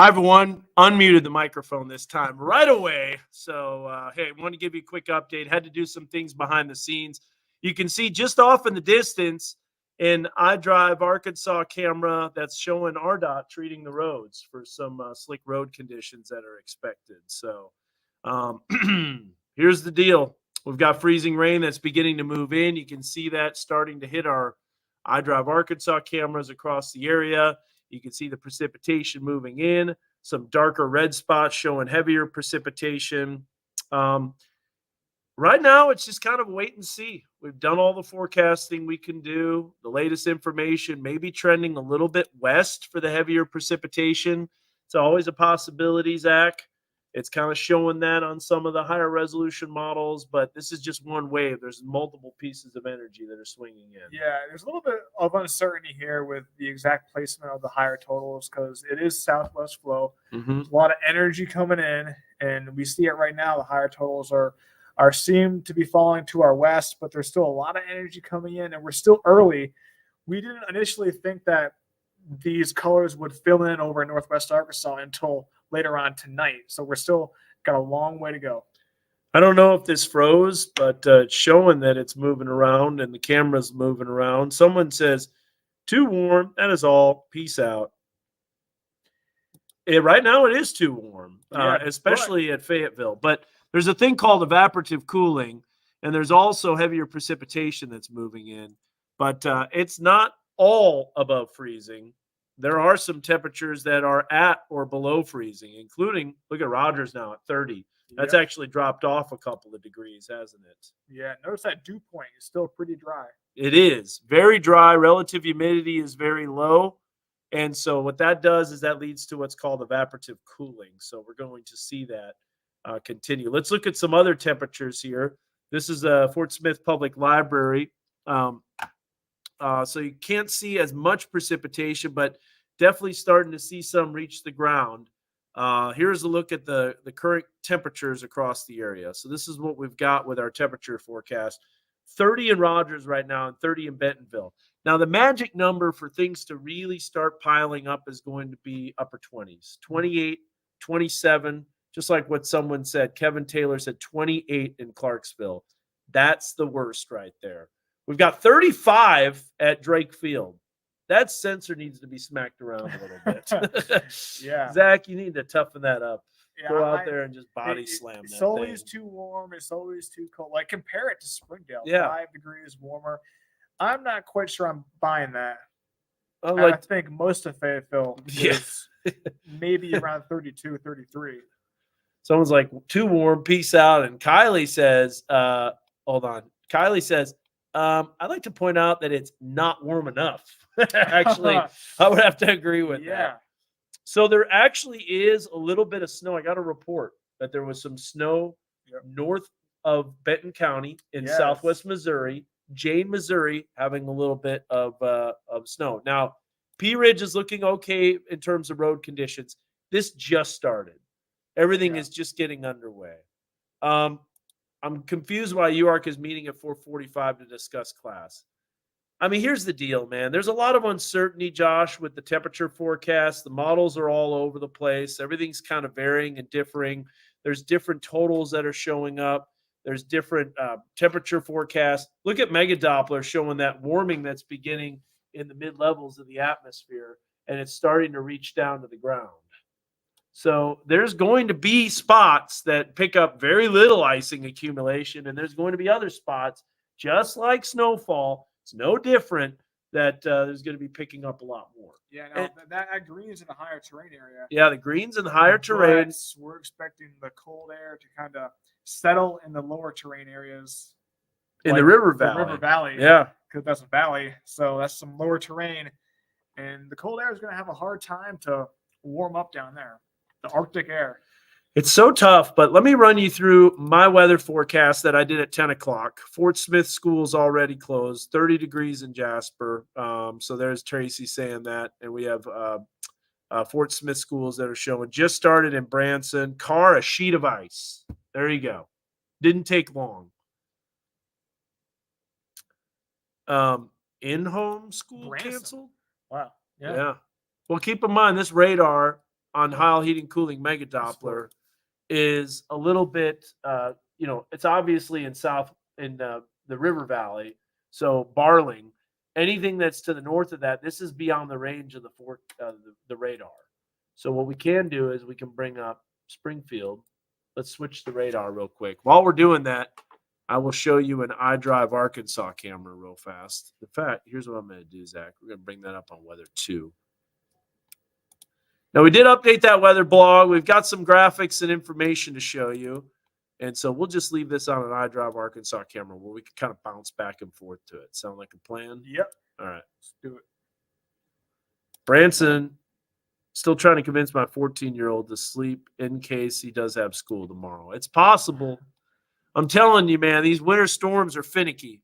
Hi, everyone. Unmuted the microphone this time right away. So, hey, I want to give you a quick update. Had to do some things behind the scenes. You can see just off in the distance an iDrive Arkansas camera that's showing RDOT treating the roads for some slick road conditions that are expected. So, um, here's the deal. We've got freezing rain that's beginning to move in. You can see that starting to hit our iDrive Arkansas cameras across the area. You can see the precipitation moving in, some darker red spots showing heavier precipitation. Um, right now, it's just kind of wait and see. We've done all the forecasting we can do. The latest information may be trending a little bit west for the heavier precipitation. It's always a possibility, Zach. It's kind of showing that on some of the higher resolution models, but this is just one wave. There's multiple pieces of energy that are swinging in. Yeah, there's a little bit of uncertainty here with the exact placement of the higher totals because it is southwest flow. There's a lot of energy coming in, and we see it right now. The higher totals are seem to be falling to our west, but there's still a lot of energy coming in, and we're still early. We didn't initially think that these colors would fill in over northwest Arkansas until later on tonight. So we're still got a long way to go. I don't know if this froze, but it's showing that it's moving around and the camera's moving around. Someone says, too warm. That is all. Peace out. Right now, it is too warm, especially at Fayetteville. But there's a thing called evaporative cooling, and there's also heavier precipitation that's moving in. But it's not all above freezing. There are some temperatures that are at or below freezing, including, look at Rogers now at 30. That's actually dropped off a couple of degrees, hasn't it? Yeah, notice that dew point is still pretty dry. It is very dry. Relative humidity is very low. And so what that does is that leads to what's called evaporative cooling. So we're going to see that continue. Let's look at some other temperatures here. This is Fort Smith Public Library. So you can't see as much precipitation, but definitely starting to see some reach the ground. Here's a look at the current temperatures across the area. So this is what we've got with our temperature forecast. 30 in Rogers right now and 30 in Bentonville. Now, the magic number for things to really start piling up is going to be upper 20s, 28, 27, just like what someone said. Kevin Taylor said 28 in Clarksville. That's the worst right there. We've got 35 at Drake Field. That sensor needs to be smacked around a little bit. Yeah. Zach, you need to toughen that up. Yeah, Go out there and just body slam that It's always thing. too warm. It's always too cold. Like, compare it to Springdale. Yeah. 5 degrees warmer. I'm not quite sure I'm buying that. Like, I think most of Fayetteville is maybe around 32, 33. Someone's like, too warm, peace out. And Kylie says, hold on. Kylie says, I'd like to point out that it's not warm enough. Actually, I would have to agree with that. So there actually is a little bit of snow. I got a report that there was some snow north of Benton County in southwest Missouri. Jane, Missouri, having a little bit of snow. Now, Pea Ridge is looking okay in terms of road conditions. This just started. Everything is just getting underway. I'm confused why UARC is meeting at 4:45 to discuss class. I mean, here's the deal, man. There's a lot of uncertainty, Josh, with the temperature forecast. The models are all over the place. Everything's kind of varying and differing. There's different totals that are showing up. There's different temperature forecasts. Look at Mega Doppler showing that warming that's beginning in the mid-levels of the atmosphere, and it's starting to reach down to the ground. So there's going to be spots that pick up very little icing accumulation, and there's going to be other spots, just like snowfall. It's no different that there's going to be picking up a lot more. Yeah, now that green's in the higher terrain area. Yeah, the green's in the higher terrain. We're expecting the cold air to kind of settle in the lower terrain areas. In the river valley. The river valley. Yeah. Because that's a valley. So that's some lower terrain. And the cold air is going to have a hard time to warm up down there. The Arctic air. It's so tough, but let me run you through my weather forecast that I did at 10 o'clock. Fort Smith school's already closed, 30 degrees in Jasper. So there's Tracy saying that. And we have Fort Smith schools that are showing. Just started in Branson. Carr, a sheet of ice. There you go. Didn't take long. In-home school Branson. canceled? Wow. Yeah. Well, keep in mind, this radar on Heil Heating Cooling Mega Doppler is a little bit, it's obviously in the River Valley. So Barling, anything that's to the north of that, this is beyond the range of the radar. So what we can do is we can bring up Springfield. Let's switch the radar real quick. While we're doing that, I will show you an iDrive Arkansas camera real fast. In fact, here's what I'm going to do, Zach. We're going to bring that up on Weather 2. Now, we did update that weather blog. We've got some graphics and information to show you. And so we'll just leave this on an iDrive Arkansas camera where we can kind of bounce back and forth to it. Sound like a plan? Yep. All right. Let's do it. Branson, still trying to convince my 14-year-old to sleep in case he does have school tomorrow. It's possible. I'm telling you, man, these winter storms are finicky,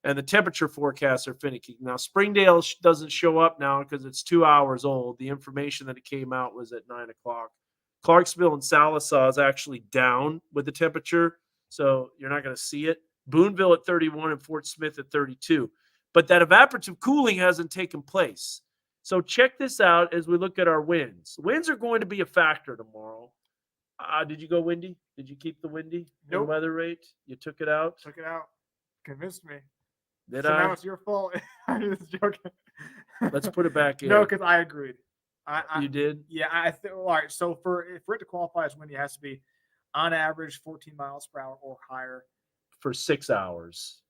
and the temperature forecasts are finicky. Now, Springdale doesn't show up now because it's 2 hours old. The information that it came out was at 9 o'clock. Clarksville and Sallisaw is actually down with the temperature, so you're not going to see it. Boonville at 31 and Fort Smith at 32. But that evaporative cooling hasn't taken place. So check this out as we look at our winds. Winds are going to be a factor tomorrow. Did you go windy? Did you keep the windy? Nope. Weather rate? You took it out? Took it out. Convinced me. Did so I? Now it's your fault. I'm just joking. Let's put it back in. No, because I agreed. You did? Yeah, I think. All right. So for it to qualify as windy, it has to be on average 14 miles per hour or higher for 6 hours.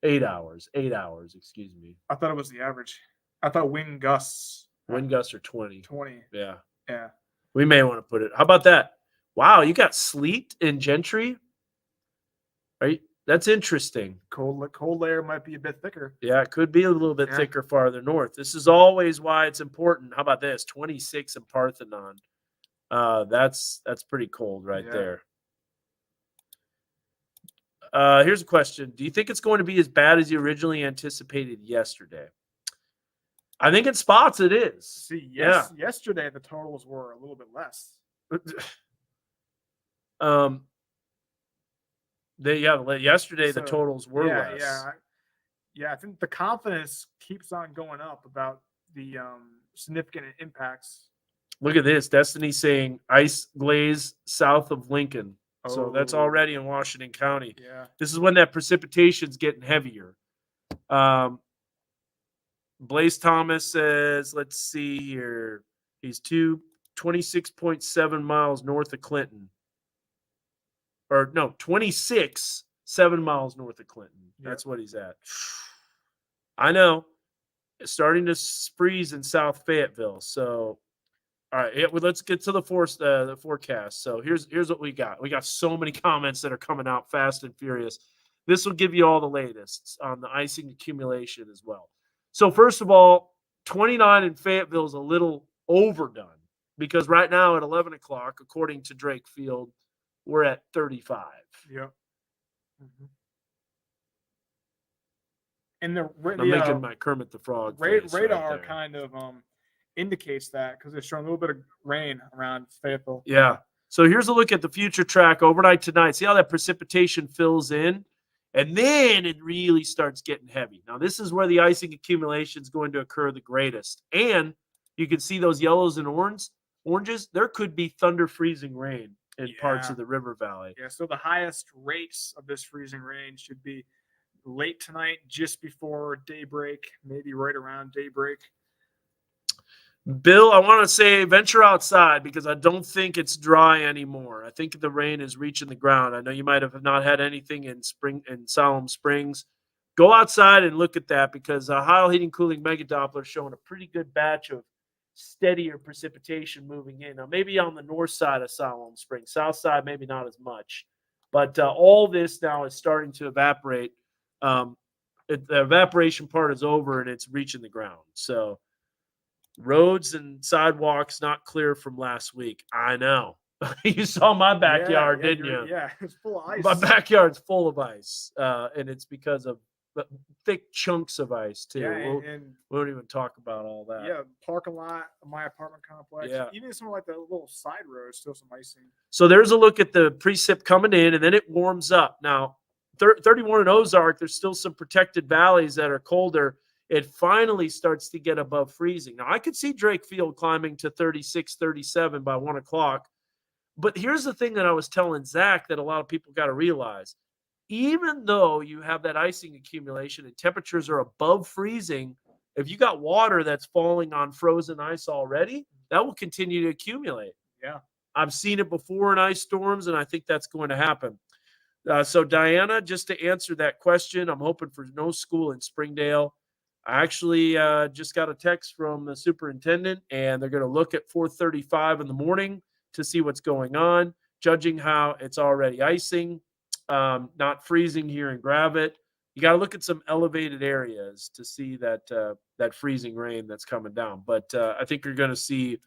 8 hours. 8 hours. Excuse me. I thought it was the average. I thought wind gusts. Wind gusts are 20. 20. Yeah. Yeah. We may want to put it. How about that? Wow, you got sleet in Gentry? Right? That's interesting. Cold layer might be a bit thicker. Yeah, it could be a little bit thicker farther north. This is always why it's important. How about this? 26 in Parthenon. That's pretty cold right there. Here's a question. Do you think it's going to be as bad as you originally anticipated yesterday? I think in spots it is. See, yesterday the totals were a little bit less. Yesterday the totals were less. I think the confidence keeps on going up about the significant impacts. Look at this. Destiny saying ice glaze south of Lincoln. So that's already in Washington County. Yeah. This is when that precipitation's getting heavier. Blaze Thomas says, let's see here. He's 26.7 miles north of Clinton. Or no, 7 miles north of Clinton. That's what he's at. I know. It's starting to freeze in South Fayetteville. So, all right, let's get to the forecast. So here's what we got. We got so many comments that are coming out fast and furious. This will give you all the latest on the icing accumulation as well. So first of all, 29 in Fayetteville is a little overdone because right now at 11 o'clock, according to Drake Field, we're at 35. Yep. Mm-hmm. And I'm making my Kermit the Frog radar right kind of indicates that because it's showing a little bit of rain around Fayetteville. Yeah. So here's a look at the future track overnight tonight. See how that precipitation fills in? And then it really starts getting heavy. Now, this is where the icing accumulation is going to occur the greatest. And you can see those yellows and oranges. There could be thunder freezing rain in parts of the river valley. Yeah, so the highest rates of this freezing rain should be late tonight, just before daybreak, maybe right around daybreak. Bill, I want to say venture outside because I don't think it's dry anymore. I think the rain is reaching the ground. I know you might have not had anything in Siloam Springs. Go outside and look at that because Heil Heating Cooling Mega Doppler is showing a pretty good batch of steadier precipitation moving in. Now, maybe on the north side of Siloam Springs, south side, maybe not as much. But all this now is starting to evaporate. The evaporation part is over and it's reaching the ground. So roads and sidewalks not clear from last week. I know. You saw my backyard, didn't you? Yeah, it's full of ice. My backyard's full of ice, and it's because of thick chunks of ice, too. Yeah, we won't even talk about all that. Yeah, parking lot, my apartment complex. Yeah. Even some like the little side roads, still some icing. So there's a look at the precip coming in, and then it warms up. Now, 31 in Ozark, there's still some protected valleys that are colder. it finally starts to get above freezing. Now, I could see Drake Field climbing to 36, 37 by 1 o'clock. But here's the thing that I was telling Zach that a lot of people got to realize. Even though you have that icing accumulation and temperatures are above freezing, if you got water that's falling on frozen ice already, that will continue to accumulate. Yeah. I've seen it before in ice storms, and I think that's going to happen. So, Diana, just to answer that question, I'm hoping for no school in Springdale. I actually just got a text from the superintendent, and they're going to look at 4:35 in the morning to see what's going on, judging how it's already icing, not freezing here in Gravette. You got to look at some elevated areas to see that freezing rain that's coming down. But I think you're going to see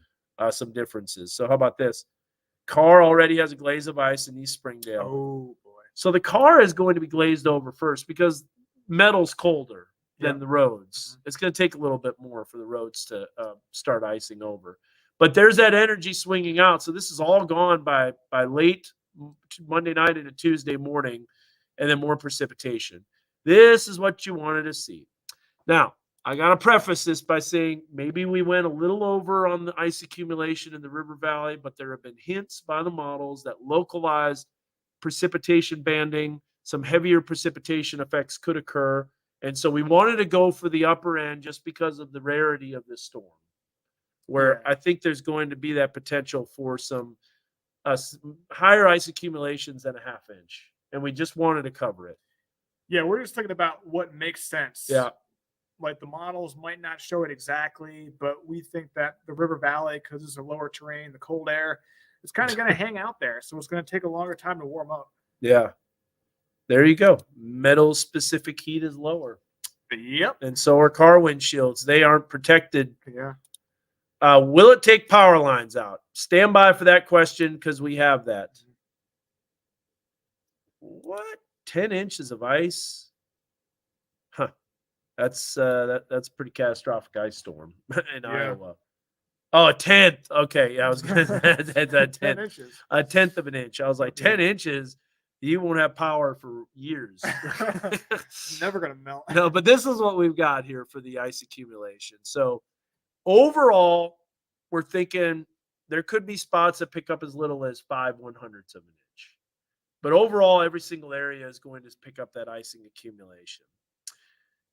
some differences. So how about this? Car already has a glaze of ice in East Springdale. Oh boy. So the car is going to be glazed over first because metal's colder than the roads. It's going to take a little bit more for the roads to start icing over. But there's that energy swinging out. So this is all gone by late Monday night into Tuesday morning, and then more precipitation. This is what you wanted to see. Now, I got to preface this by saying maybe we went a little over on the ice accumulation in the river valley, but there have been hints by the models that localized precipitation banding, some heavier precipitation effects could occur. And so we wanted to go for the upper end just because of the rarity of this storm, where I think there's going to be that potential for some higher ice accumulations than a half inch. And we just wanted to cover it. Yeah, we're just thinking about what makes sense. Yeah. Like the models might not show it exactly, but we think that the river valley, because it's a lower terrain, the cold air, it's kind of going to hang out there. So it's going to take a longer time to warm up. Yeah. There you go. Metal specific heat is lower. Yep. And so are car windshields. They aren't protected. Yeah. Will it take power lines out? Stand by for that question because we have that. What? 10 inches of ice? Huh. That's pretty catastrophic ice storm in Iowa. Oh, a tenth. Okay, yeah, I was going to 10 inches. A tenth of an inch. I was like, 10 inches, you won't have power for years. Never going to melt. No, but this is what we've got here for the ice accumulation. So overall, we're thinking there could be spots that pick up as little as 5/100ths of an inch. But overall, every single area is going to pick up that icing accumulation.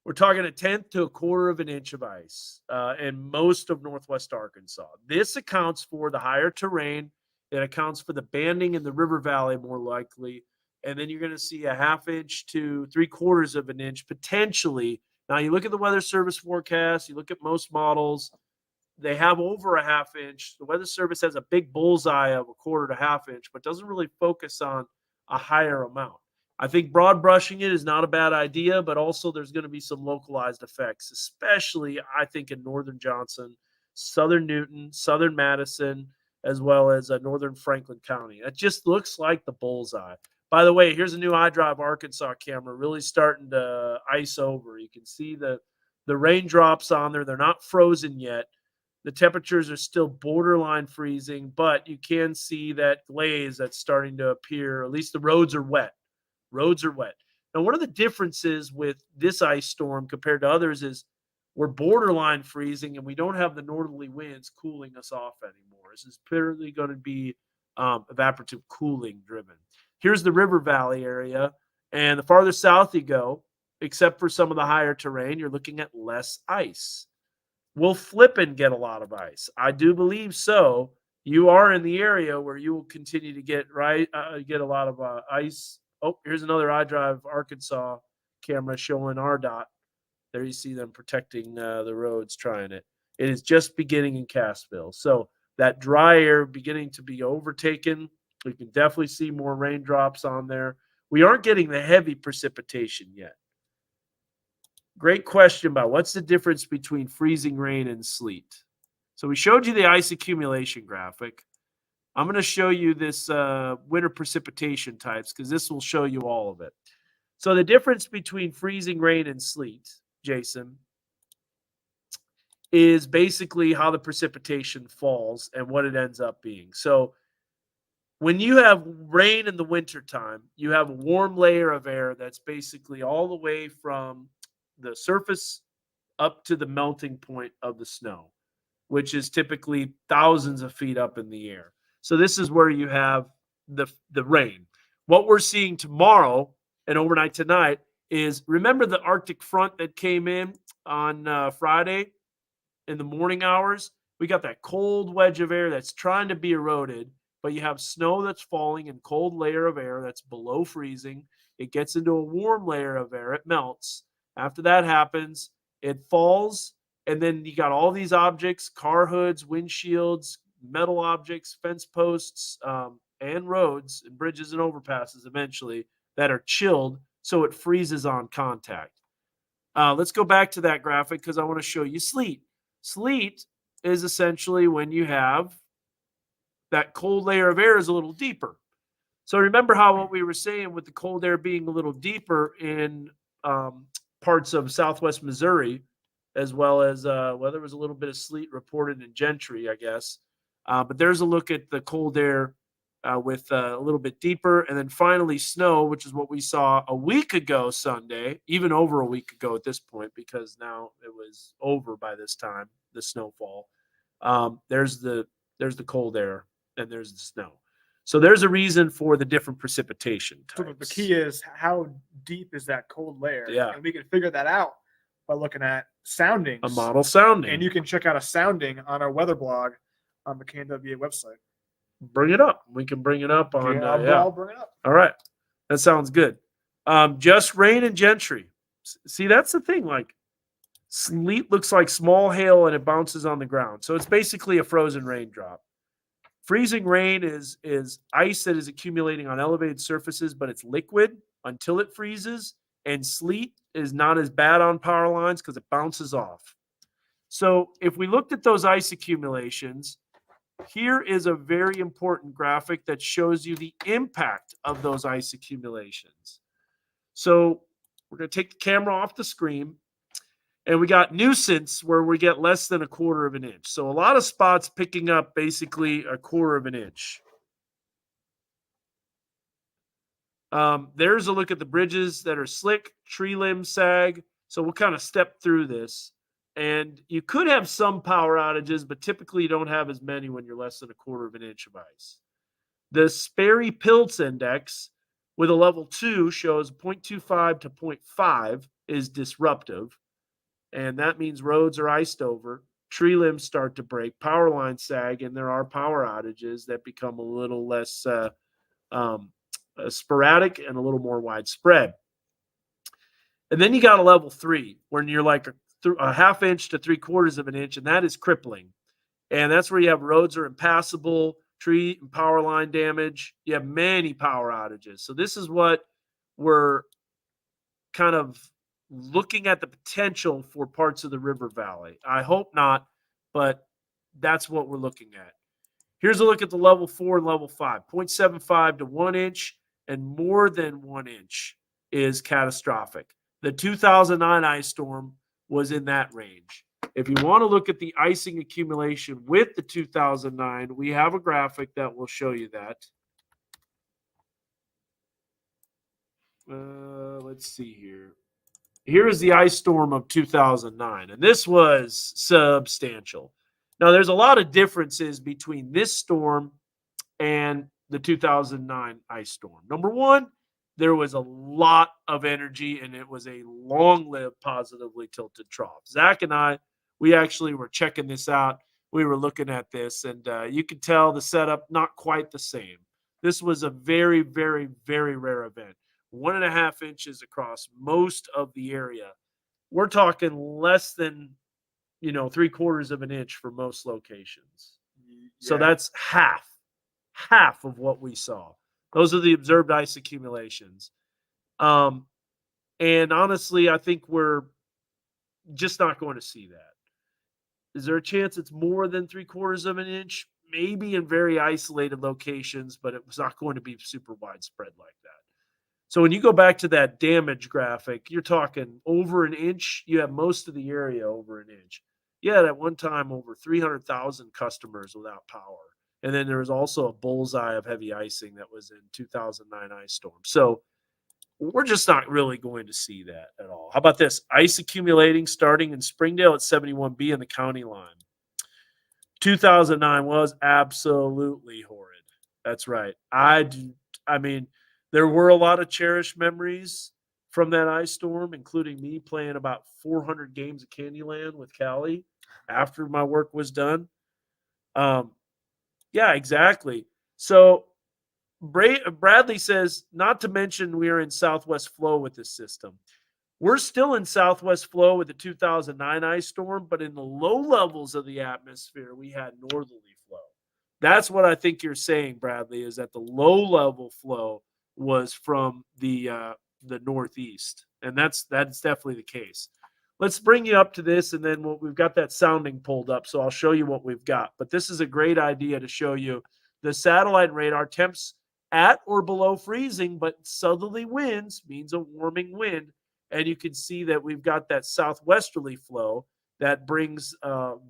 We're talking a tenth to a quarter of an inch of ice in most of northwest Arkansas. This accounts for the higher terrain. It accounts for the banding in the river valley more likely. And then you're going to see a half inch to 3/4 of an inch potentially. Now, you look at the Weather Service forecast, you look at most models, they have over a half inch. The Weather Service has a big bullseye of a quarter to half inch, but doesn't really focus on a higher amount. I think broad brushing it is not a bad idea, but also there's going to be some localized effects, especially I think in northern Johnson, southern Newton, southern Madison, as well as northern Franklin County. It just looks like the bullseye. By the way, here's a new iDrive Arkansas camera really starting to ice over. You can see the raindrops on there. They're not frozen yet. The temperatures are still borderline freezing, but you can see that glaze that's starting to appear. At least the roads are wet. Roads are wet. Now, one of the differences with this ice storm compared to others is we're borderline freezing and we don't have the northerly winds cooling us off anymore. This is purely going to be evaporative cooling driven. Here's the river valley area. And the farther south you go, except for some of the higher terrain, you're looking at less ice. Will Flippin get a lot of ice? I do believe so. You are in the area where you will continue to get a lot of ice. Oh, here's another iDrive Arkansas camera showing RDOT. There you see them protecting the roads, trying it. It is just beginning in Cassville. So that dry air beginning to be overtaken. We can definitely see more raindrops on there. We aren't getting the heavy precipitation yet. Great question about what's the difference between freezing rain and sleet. So we showed you the ice accumulation graphic. I'm going to show you this winter precipitation types because this will show you all of it. So the difference between freezing rain and sleet, Jason, is basically how the precipitation falls and what it ends up being. So when you have rain in the wintertime, you have a warm layer of air that's basically all the way from the surface up to the melting point of the snow, which is typically thousands of feet up in the air. So this is where you have the rain. What we're seeing tomorrow and overnight tonight is, remember the Arctic front that came in on Friday in the morning hours? We got that cold wedge of air that's trying to be eroded, but you have snow that's falling and cold layer of air that's below freezing. It gets into a warm layer of air, it melts. After that happens, it falls, and then you got all these objects, car hoods, windshields, metal objects, fence posts, and roads and bridges and overpasses eventually that are chilled, so it freezes on contact. Let's go back to that graphic because I want to show you sleet. Sleet is essentially when you have that cold layer of air is a little deeper. So remember how what we were saying with the cold air being a little deeper in parts of southwest Missouri, as well as well, there was a little bit of sleet reported in Gentry, I guess. But there's a look at the cold air with a little bit deeper. And then finally snow, which is what we saw a week ago Sunday, even over a week ago at this point, because now it was over by this time, the snowfall. There's the cold air and there's the snow. So there's a reason for the different precipitation types. So the key is how deep is that cold layer? Yeah. And we can figure that out by looking at soundings. A model sounding. And you can check out a sounding on our weather blog on the KNWA website. Bring it up. We can bring it up on. I'll bring it up. All right. That sounds good. Just rain and Gentry. See, that's the thing. Like, sleet looks like small hail and it bounces on the ground. So it's basically a frozen raindrop. Freezing rain is ice that is accumulating on elevated surfaces, but it's liquid until it freezes. And sleet is not as bad on power lines because it bounces off. So if we looked at those ice accumulations, here is a very important graphic that shows you the impact of those ice accumulations. So we're going to take the camera off the screen. And we got nuisance where we get less than 1/4 of an inch. So a lot of spots picking up basically 1/4 of an inch. There's a look at the bridges that are slick, tree limbs sag. So we'll kind of step through this. And you could have some power outages, but typically you don't have as many when you're less than 1/4 of an inch of ice. The Sperry-Pilz index with a level 2 shows 0.25 to 0.5 is disruptive. And that means roads are iced over, tree limbs start to break, power lines sag, and there are power outages that become a little less sporadic and a little more widespread. And then you got a level 3 when you're like a 1/2 inch to 3/4 of an inch, and that is crippling. And that's where you have roads are impassable, tree and power line damage. You have many power outages. So this is what we're kind of looking at the potential for parts of the river valley. I hope not, but that's what we're looking at. Here's a look at the level 4 and level 5. 0.75 to 1 inch and more than 1 inch is catastrophic. The 2009 ice storm was in that range. If you want to look at the icing accumulation with the 2009, we have a graphic that will show you that. Let's see here. Here is the ice storm of 2009, and this was substantial. Now, there's a lot of differences between this storm and the 2009 ice storm. Number one, there was a lot of energy, and it was a long-lived, positively tilted trough. Zach and I, we actually were checking this out. We were looking at this, and you could tell the setup not quite the same. This was a very, very, very rare event. 1.5 inches across most of the area. We're talking less than, 3/4 of an inch for most locations. Yeah. So that's half of what we saw. Those are the observed ice accumulations. And honestly, I think we're just not going to see that. Is there a chance it's more than 3/4 of an inch? Maybe in very isolated locations, but it was not going to be super widespread like that. So when you go back to that damage graphic, you're talking over an inch. You have most of the area over an inch. You had at one time over 300,000 customers without power. And then there was also a bullseye of heavy icing that was in 2009 ice storm. So We're just not really going to see that at all. How about this? Ice accumulating starting in Springdale at 71B in the county line. 2009 was absolutely horrid. That's right. I mean, there were a lot of cherished memories from that ice storm, including me playing about 400 games of Candyland with Callie after my work was done. Um, yeah, exactly. So Bradley says, not to mention we are in southwest flow with this system. We're still in southwest flow with the 2009 ice storm, but in the low levels of the atmosphere, we had northerly flow. That's what I think you're saying, Bradley, is that the low level flow was from the northeast, and that's definitely the case. Let's bring you up to this, and then we've got that sounding pulled up, so I'll show you what we've got. But this is a great idea to show you the satellite radar temps at or below freezing, but southerly winds means a warming wind. And you can see that we've got that southwesterly flow that brings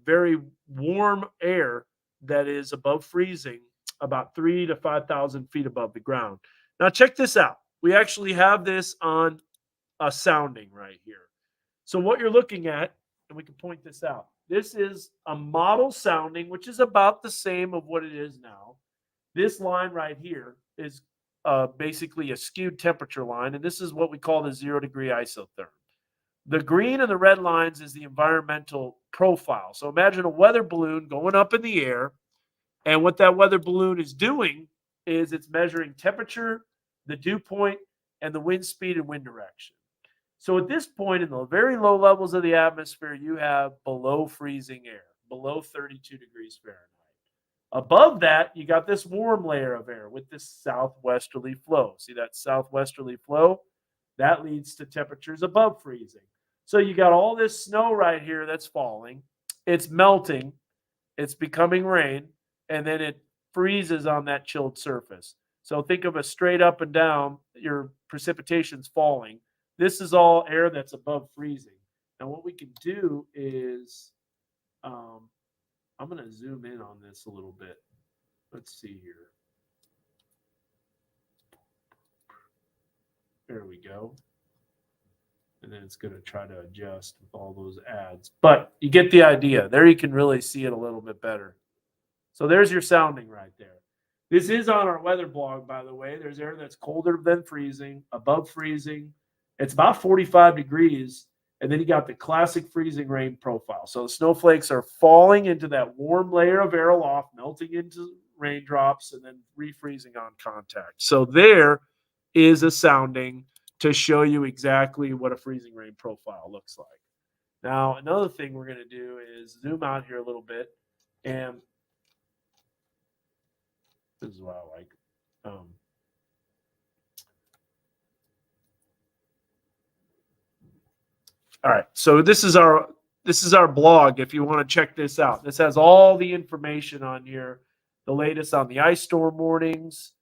very warm air that is above freezing, about 3,000 to 5,000 feet above the ground. Now, check this out. We actually have this on a sounding right here. So, what you're looking at, and we can point this out, this is a model sounding, which is about the same of what it is now. This line right here is basically a skewed temperature line, and this is what we call the 0-degree isotherm. The green and the red lines is the environmental profile. So imagine a weather balloon going up in the air, and what that weather balloon is doing is it's measuring temperature, the dew point, and the wind speed and wind direction. So at this point, in the very low levels of the atmosphere, you have below freezing air, below 32 degrees Fahrenheit. Above that, you got this warm layer of air with this southwesterly flow. See that southwesterly flow? That leads to temperatures above freezing. So you got all this snow right here that's falling. It's melting. It's becoming rain. And then it freezes on that chilled surface. So think of a straight up and down, your precipitation's falling. This is all air that's above freezing. Now, what we can do is I'm going to zoom in on this a little bit. Let's see here. There we go. And then it's going to try to adjust with all those ads. But you get the idea. There you can really see it a little bit better. So there's your sounding right there. This is on our weather blog, by the way. There's air that's colder than freezing, above freezing. It's about 45 degrees. And then you got the classic freezing rain profile. So the snowflakes are falling into that warm layer of air aloft, melting into raindrops, and then refreezing on contact. So there is a sounding to show you exactly what a freezing rain profile looks like. Now, another thing we're going to do is zoom out here a little bit. And this is what I like. All right, so this is our blog. If you want to check this out, this has all the information on here, the latest on the ice storm warnings,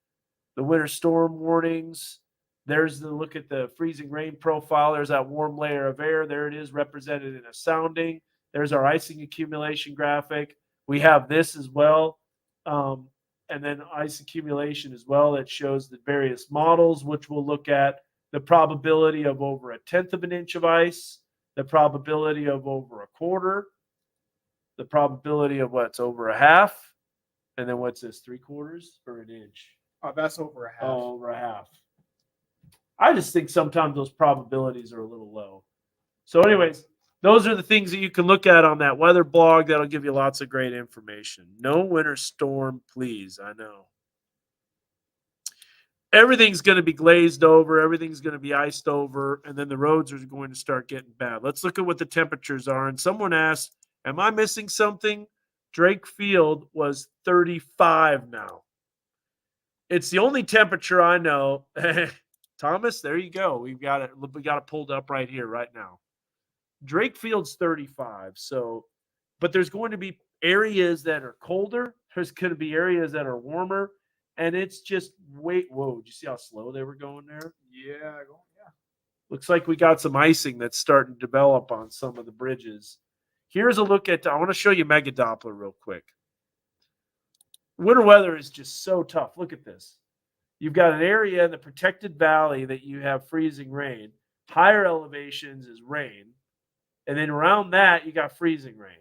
the winter storm warnings. There's the look at the freezing rain profile. There's that warm layer of air. There it is, represented in a sounding. There's our icing accumulation graphic. We have this as well, and then ice accumulation as well. That shows the various models, which we'll look at the probability of over 1/10 of an inch of ice, the probability of over a quarter, the probability of what's over a half, and then what's this, 3/4 or an inch? Oh, that's over a half. Oh, over a half. I just think sometimes those probabilities are a little low. So anyways, those are the things that you can look at on that weather blog. That'll give you lots of great information. No winter storm, please. I know. Everything's going to be glazed over, everything's going to be iced over, and then the roads are going to start getting bad. Let's look at what the temperatures are. And someone asked, am I missing something? Drake Field was 35 now. It's the only temperature I know. Thomas, there you go. We got it pulled up right here, right now. Drake Field's 35. So, but there's going to be areas that are colder. There's going to be areas that are warmer. And it's just whoa, did you see how slow they were going there? Yeah. Looks like we got some icing that's starting to develop on some of the bridges. Here's a look at, I want to show you Mega Doppler real quick. Winter weather is just so tough. Look at this. you've got an area in the protected valley that you have freezing rain. Higher elevations is rain. And then around that, you got freezing rain.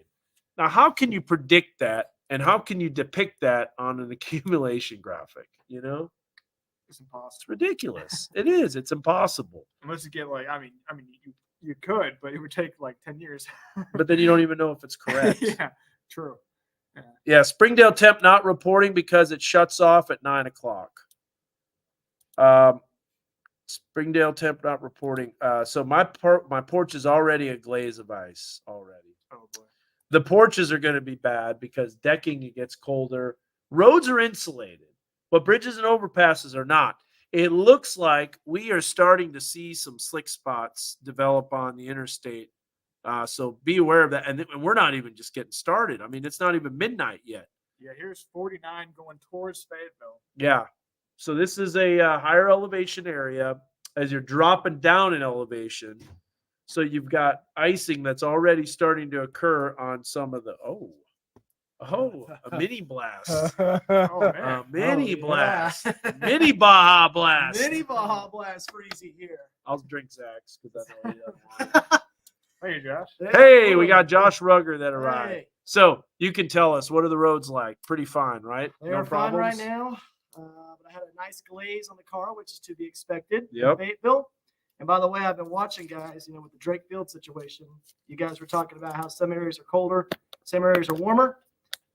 Now, how can you predict that? And how can you depict that on an accumulation graphic? It's impossible. It's ridiculous. It is. It's impossible. Unless you get you could, but it would take like 10 years. But then you don't even know if it's correct. Yeah, true. Yeah, Springdale temp not reporting because it shuts off at 9 o'clock. Springdale temp not reporting. So my porch is already a glaze of ice already. Oh boy. The porches are going to be bad because decking, it gets colder. Roads are insulated, but bridges and overpasses are not. It looks like we are starting to see some slick spots develop on the interstate. So be aware of that. And we're not even just getting started. I mean, it's not even midnight yet. Yeah, here's 49 going towards Fayetteville. Yeah. So this is a higher elevation area as you're dropping down in elevation. So you've got icing that's already starting to occur on some of the a mini blast. Oh man. Mini blast. Mini Baja blast. Mini Baja blast freezy here. I'll drink Zach's because I know he doesn't want it. Hey, Josh. Hey, we got Josh Rugger that arrived. Hey. So you can tell us, what are the roads like? Pretty fine, right? They are fine right now. But I had a nice glaze on the car, which is to be expected. Yep. In Fayetteville. And by the way, I've been watching, guys, with the Drake Field situation. You guys were talking about how some areas are colder, some areas are warmer.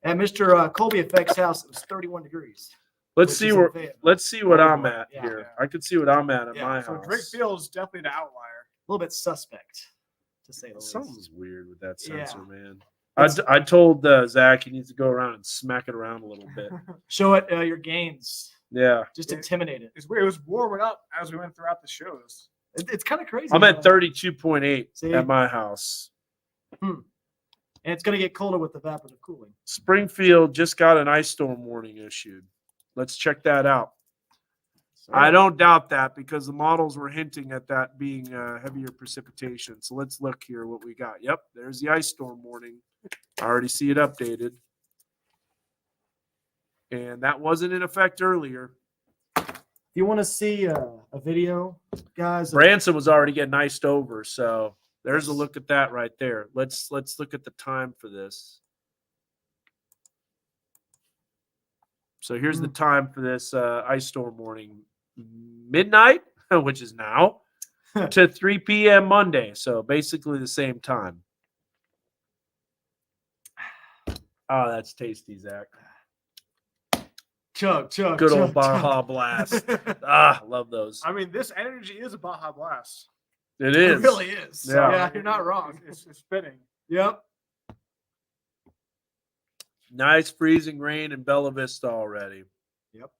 At Mr. Colby Effect's house, it was 31 degrees. Let's see what I'm at Yeah. here. I can see what I'm at my So house. Drake Field is definitely the outlier. A little bit suspect, to say the least. Something's weird with that sensor, Yeah. man. I told Zach he needs to go around and smack it around a little bit. Show it your gains. Yeah. Just intimidate it. It's weird. It was warming up as we went throughout the shows. It's kind of crazy. I'm at 32.8 See? at my house. And it's going to get colder with evaporative cooling. Springfield just got an ice storm warning issued. Let's check that out. I don't doubt that because the models were hinting at that being heavier precipitation. So let's look here what we got. Yep, there's the ice storm warning. I already see it updated. And that wasn't in effect earlier. If you want to see a video, guys. Branson was already getting iced over, so there's a look at that right there. Let's look at the time for this. So here's the time for this ice storm warning. Midnight, which is now, to 3 p.m. Monday. So basically the same time. Oh, that's tasty, Zach. Chug. Good old Baja Blast. Love those. I mean, this energy is a Baja Blast. It is. It really is. Yeah. Yeah, you're not wrong. It's spinning. Yep. Nice freezing rain in Bella Vista already. Yep.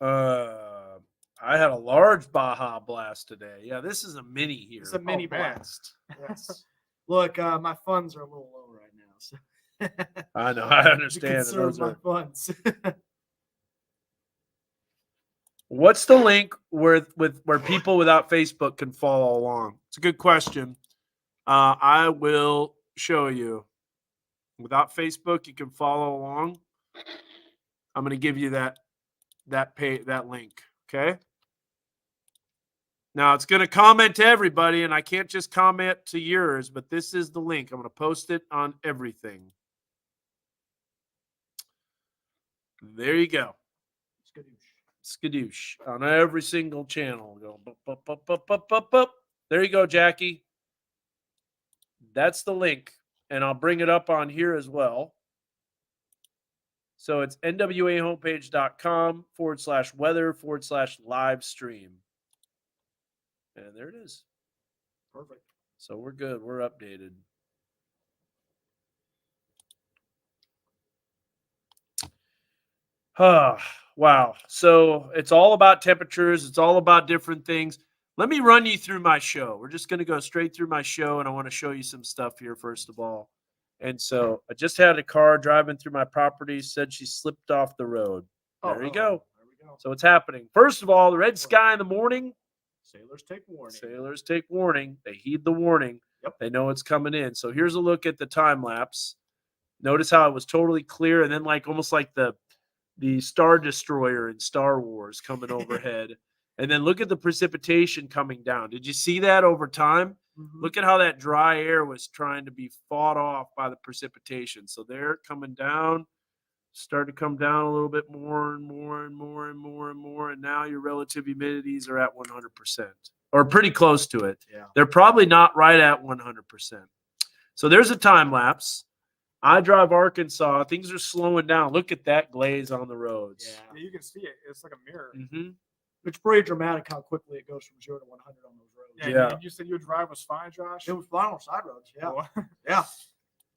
I had a large Baja Blast today. Yeah, this is a mini here. It's a mini man. blast. Yes. Look, my funds are a little low right now. So I know. I understand. Conserve Those my are... funds. What's the link where people without Facebook can follow along? It's a good question. I will show you. Without Facebook, you can follow along. I'm going to give you that link. Okay. Now it's going to comment to everybody, and I can't just comment to yours, but this is the link. I'm going to post it on everything. There you go. Skadoosh on every single channel. Go bup, bup, bup, bup, bup, bup. There you go, Jackie. That's the link, and I'll bring it up on here as well. So it's nwahomepage.com/weather/live stream. And there it is. Perfect. So we're good. We're updated. Wow. So it's all about temperatures. It's all about different things. Let me run you through my show. We're just going to go straight through my show, and I want to show you some stuff here, first of all. And so I just had a car driving through my property, said she slipped off the road. There you go. There we go. So it's happening. First of all, the red sky in the morning. Sailors take warning. Sailors take warning. They heed the warning. Yep. They know it's coming in. So here's a look at the time lapse. Notice how it was totally clear, and then like almost like the Star Destroyer in Star Wars coming overhead. And then look at the precipitation coming down. Did you see that over time? Mhm. Look at how that dry air was trying to be fought off by the precipitation. So they're coming down, start to come down a little bit more and more and more and more and more. And now your relative humidities are at 100% or pretty close to it. Yeah. They're probably not right at 100%. So there's a time lapse. I drive Arkansas. Things are slowing down. Look at that glaze on the roads. Yeah. Yeah, you can see it. It's like a mirror. Mm-hmm. It's pretty dramatic how quickly it goes from 0 to 100 on those roads. Yeah. You said your drive was fine, Josh? It was fine on side roads. Yeah. Well, Yeah.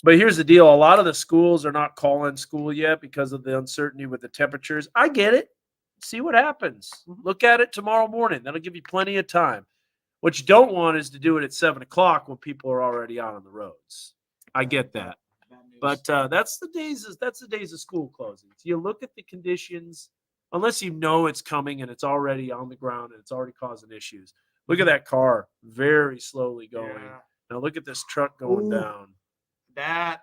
But here's the deal. A lot of the schools are not calling school yet because of the uncertainty with the temperatures. I get it. See what happens. Mhm. Look at it tomorrow morning. That'll give you plenty of time. What you don't want is to do it at 7 o'clock when people are already out on the roads. I get that. Bad news. But that's the days of school closings. You look at the conditions, unless you know it's coming and it's already on the ground and it's already causing issues. Look at that car very slowly going. yeah. Now look at this truck going Ooh. down. that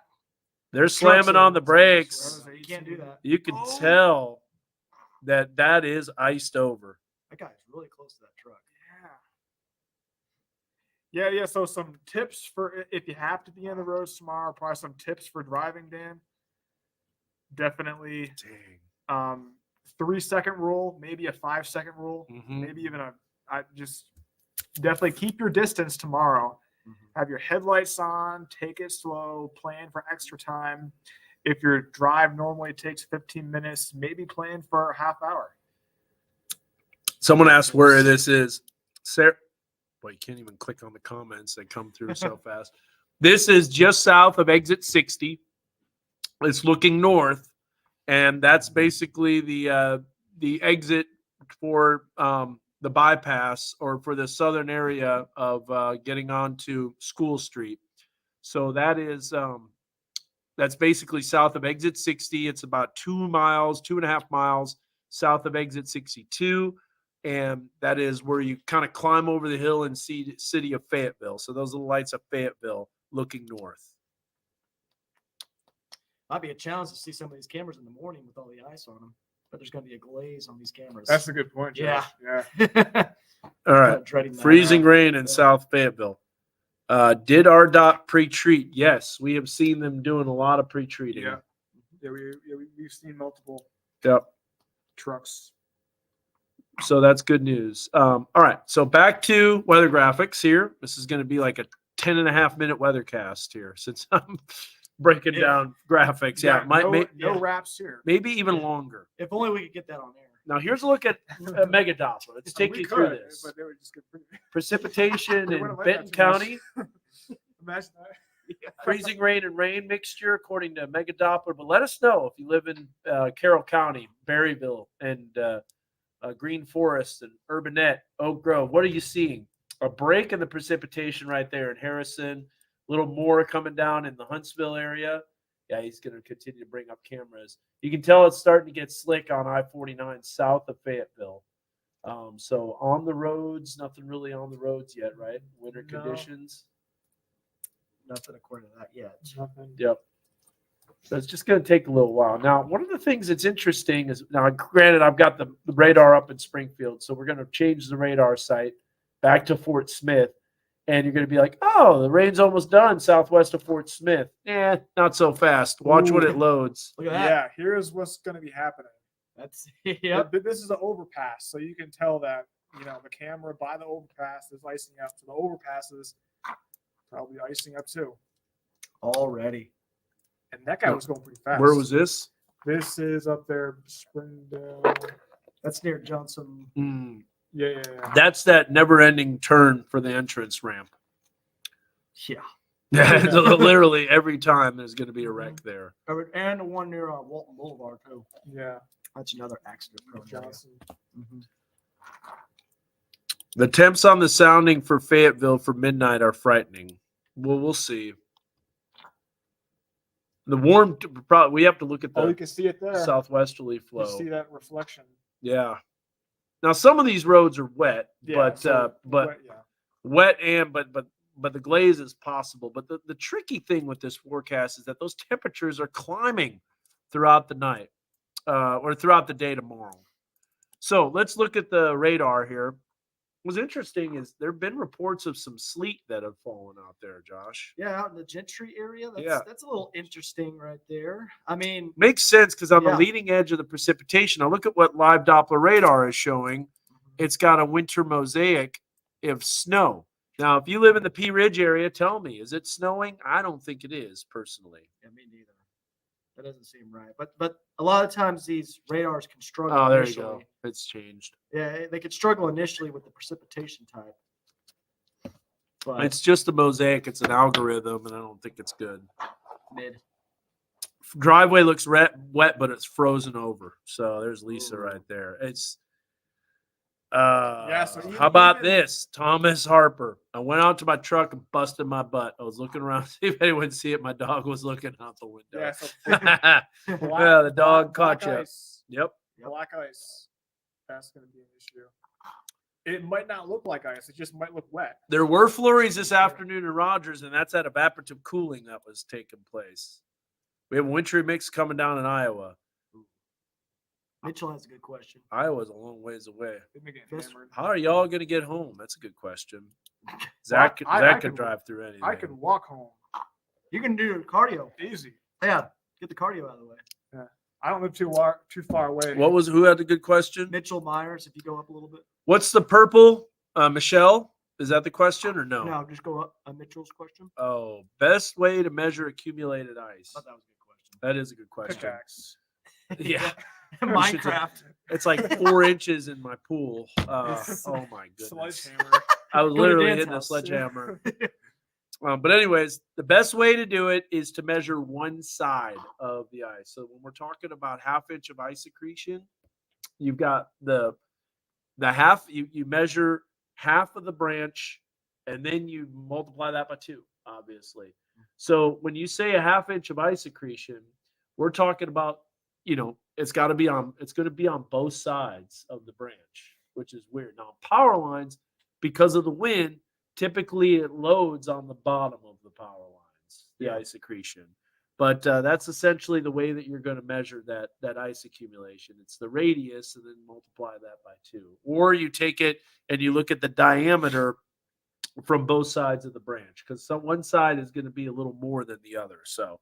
They're Trucks slamming are- on the brakes. you can't do that. You can Oh. tell that is iced over. That guy's really close to that truck. Yeah. So some tips for if you have to be on the roads tomorrow, probably some tips for driving, Dan. Definitely Dang. 3-second rule, maybe a 5-second rule, Mhm. maybe even I just definitely keep your distance tomorrow. Mhm. Have your headlights on, take it slow, plan for extra time. If your drive normally takes 15 minutes, maybe plan for a half hour. Someone asked where this is. Sarah, boy, you can't even click on the comments. They come through so fast. This is just south of exit 60. It's looking north, and that's basically the exit for the bypass or for the southern area of getting onto School Street. So that is that's basically south of exit 60. It's about 2.5 miles south of exit 62. And that is where you kind of climb over the hill and see the city of Fayetteville. So those are the lights of Fayetteville looking north. Might be a challenge to see some of these cameras in the morning with all the ice on them, but there's going to be a glaze on these cameras. That's a good point, Yeah. Josh. Yeah. All right. Dreading that. Freezing rain in South Fayetteville. Did RDOT pre-treat? Yes, we have seen them doing a lot of pre-treating. Yeah. We've seen multiple Yep. trucks. So that's good news. All right. So back to weather graphics here. This is going to be like a 10.5-minute weather cast here since I'm breaking down graphics. Yeah. No wraps here. Maybe even longer. If only we could get that on air. Now here's a look at Mega Doppler. Let's take We you through could, this. but they would just get pretty. Precipitation We in wouldn't like Benton that too much. County. Imagine that. Freezing rain and rain mixture according to Mega Doppler. But let us know if you live in Carroll County, Berryville, and Green Forest and Urbanette, Oak Grove. What are you seeing? A break in the precipitation right there in Harrison. A little more coming down in the Huntsville area. Yeah, he's going to continue to bring up cameras. You can tell it's starting to get slick on I-49 south of Fayetteville. So on the roads, nothing really on the roads yet, right? Winter No. conditions. Nothing according to that yet. Nothing. Yep. So it's just going to take a little while. Now, one of the things that's interesting is now, granted, I've got the radar up in Springfield, so we're going to change the radar site back to Fort Smith, and you're going to be like, "Oh, the rain's almost done southwest of Fort Smith." Not so fast. Watch when it loads. Look at that. Yeah, here's what's going to be happening. That's yep. This is an overpass, so you can tell that the camera by the overpass is icing up. So the overpass is probably icing up too. Already. And that guy was going pretty fast. Where was this? This is up there, Springdale. That's near Johnson. Yeah. That's that never-ending turn for the entrance ramp. Yeah. Literally every time there's going to be a wreck there. And the one near Walton Boulevard too. Yeah. That's another accident prone area. Johnson. Mhm. The temps on the sounding for Fayetteville for midnight are frightening. Well, we'll see. The warm, probably we have to look at Oh, you the can see it there. southwesterly You flow. see that reflection. Yeah. Now some of these roads are wet, Yeah, but yeah. wet and but but the glaze is possible. But the tricky thing with this forecast is that those temperatures are climbing throughout the night or throughout the day tomorrow. So let's look at the radar here. What's interesting is there have been reports of some sleet that have fallen out there, Josh. Yeah, out in the Gentry area. Yeah. That's a little interesting right there. I mean, Makes sense because on the Yeah. leading edge of the precipitation, I look at what live Doppler radar is showing. It's got a winter mosaic of snow. Now, if you live in the Pea Ridge area, tell me, is it snowing? I don't think it is, personally. yeah, me neither. That doesn't seem right. But a lot of times these radars can struggle Oh, there you initially. go. It's changed. Yeah, they could struggle initially with the precipitation type. But It's just a mosaic. It's an algorithm, and I don't think it's good. mid. Driveway looks wet, but it's frozen over. So there's Lisa Ooh. right there. It's So how about this? Thomas Harper. I went out to my truck and busted my butt. I was looking around to see if anyone would see it. My dog was looking out the window. Yeah, so Yeah, the dog caught you. ice. Yep. Black ice. That's going to be an issue. It might not look like ice. It just might look wet. There were flurries this afternoon in Rogers, and that's that evaporative cooling that was taking place. We have a wintry mix coming down in Iowa. Mitchell has a good question. Iowa's a long ways away. They've been getting Yes. hammered. How are y'all going to get home? That's a good question. Zach, I Zach can- can drive through anything. I can walk home You can do cardio. easy. Yeah, get the cardio out of the way. I don't live too far away. Who had a good question? Mitchell Myers, if you go up a little bit. What's the purple? Michelle, is that the question or no? No, just go up. Mitchell's question. Oh, best way to measure accumulated ice. I thought that was a good question. That is a good question. Pickaxe. Yeah, Minecraft. it's like 4 inches in my pool. Oh my goodness! Sledgehammer. I was Go to literally Dan's hitting a house. sledgehammer. But anyways, the best way to do it is to measure one side of the ice. So when we're talking about half-inch of ice accretion, you've got the half. You measure half of the branch, and then you multiply that by 2. Obviously, so when you say a half-inch of ice accretion, we're talking about it's going to be on both sides of the branch, which is weird. Now power lines, because of the wind, typically it loads on the bottom of the power lines, the ice accretion. But that's essentially the way that you're going to measure that ice accumulation. It's the radius and then multiply that by 2. Or you take it and you look at the diameter from both sides of the branch, because one side is going to be a little more than the other. So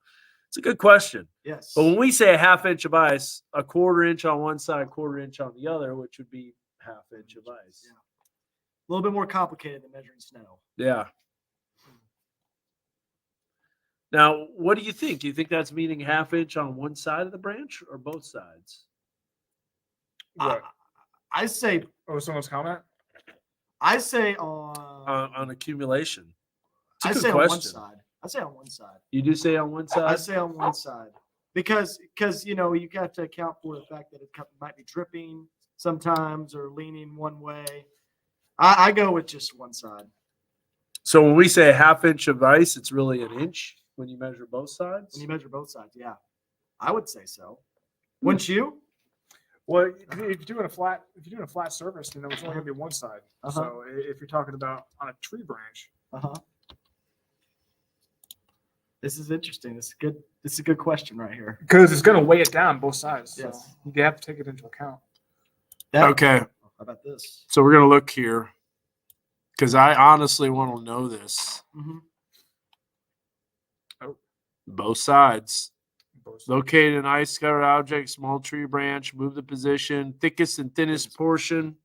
it's a good question. Yes. But when we say a half-inch of ice, a 1/4 inch on one side, 1/4 inch on the other, which would be half-inch of ice. Yeah. A little bit more complicated than measuring snow. Yeah. Now, what do you think? Do you think that's meaning half-inch on one side of the branch or both sides? What? I say Someone's comment? I say on On accumulation. It's a I good say on one question. side. I say on one side. You do say on one I side? say on one side because you got to account for the fact that it might be dripping sometimes or leaning one way. I go with just one side. So when we say a half-inch of ice, it's really an inch when you measure both sides? When you measure both sides, yeah, I would say so. Wouldn't you? Well, if you're doing a flat surface, then it's only going to be one side. Uh-huh. So if you're talking about on a tree branch, This is interesting. This is a good question right here. because it's going to weigh it down both sides. So Yes. you have to take it into account. Okay. How about this? So we're going to look here because I honestly want to know this. Mhm. Both sides. Both sides. Locate an ice covered object, small tree branch, move the position, thickest and thinnest portion.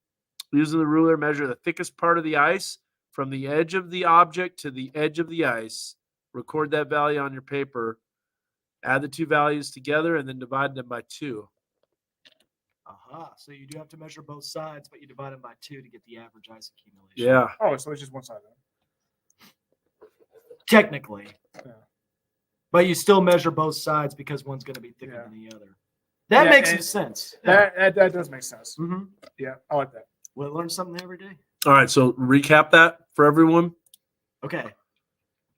Using the ruler, measure the thickest part of the ice from the edge of the object to the edge of the ice. Record that value on your paper. Add the 2 values together and then divide them by 2. So you do have to measure both sides, but you divide them by 2 to get the average ice accumulation. Yeah. Oh, so it's just one side then. Technically. Yeah. But you still measure both sides because one's going to be thicker Yeah. than the other. That Yeah, makes some and sense. That does make sense. Mm-hmm. Yeah, I like that. We'll learn something every day. All right. So recap that for everyone. Okay.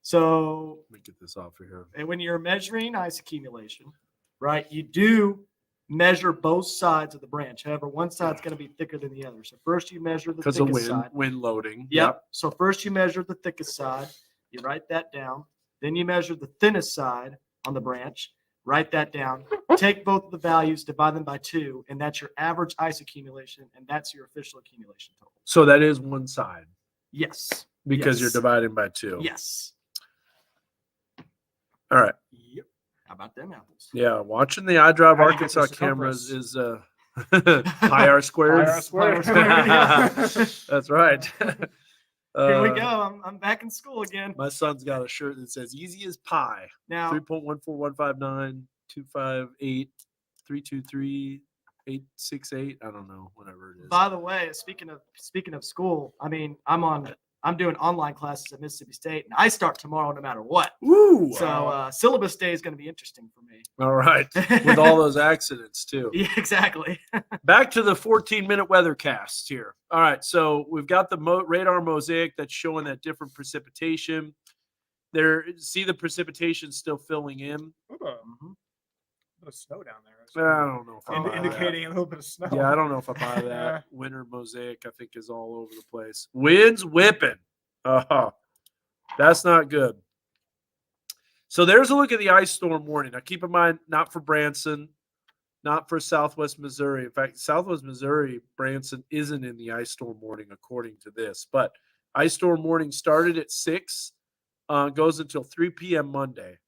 So Let me get this off of here. and when you're measuring ice accumulation, right, you do measure both sides of the branch. However, one side's going to be thicker than the other. So first you measure the Because of thickest side. wind loading. Yep. So first you measure the thickest side. You write that down. Then you measure the thinnest side on the branch. Write that down. Take both of the values, divide them by 2, and that's your average ice accumulation, and that's your official accumulation total. So that is one side Yes. because Yes. you're dividing by 2. Yes. All right. Yep. How about them apples? Yeah, watching the iDrive How do you get the Arkansas cameras circumference? is pi r squared. Pi r squared. That's right. Here we go. I'm back in school again. My son's got a shirt that says "Easy as pie." Now, 3.14159 258 868. I don't know, whatever it is. by the way, speaking of school, I mean, I'm doing online classes at Mississippi State, and I start tomorrow no matter what. Woo! So syllabus day is going to be interesting for me. All right, with all those accidents too. Yeah, exactly. Back to the 14-minute weathercast here. All right, so we've got the radar mosaic that's showing that different precipitation. See the precipitation still filling in. A bit of snow down there. I don't know if I buy that. Indicating a little bit of snow. Yeah, I don't know if I buy Yeah. that. Winter mosaic, I think, is all over the place. Winds whipping. That's not good. So there's a look at the ice storm warning. Now, keep in mind, not for Branson, not for Southwest Missouri. In fact, Southwest Missouri, Branson isn't in the ice storm warning according to this. But ice storm warning started at 6, goes until 3 p.m. Monday.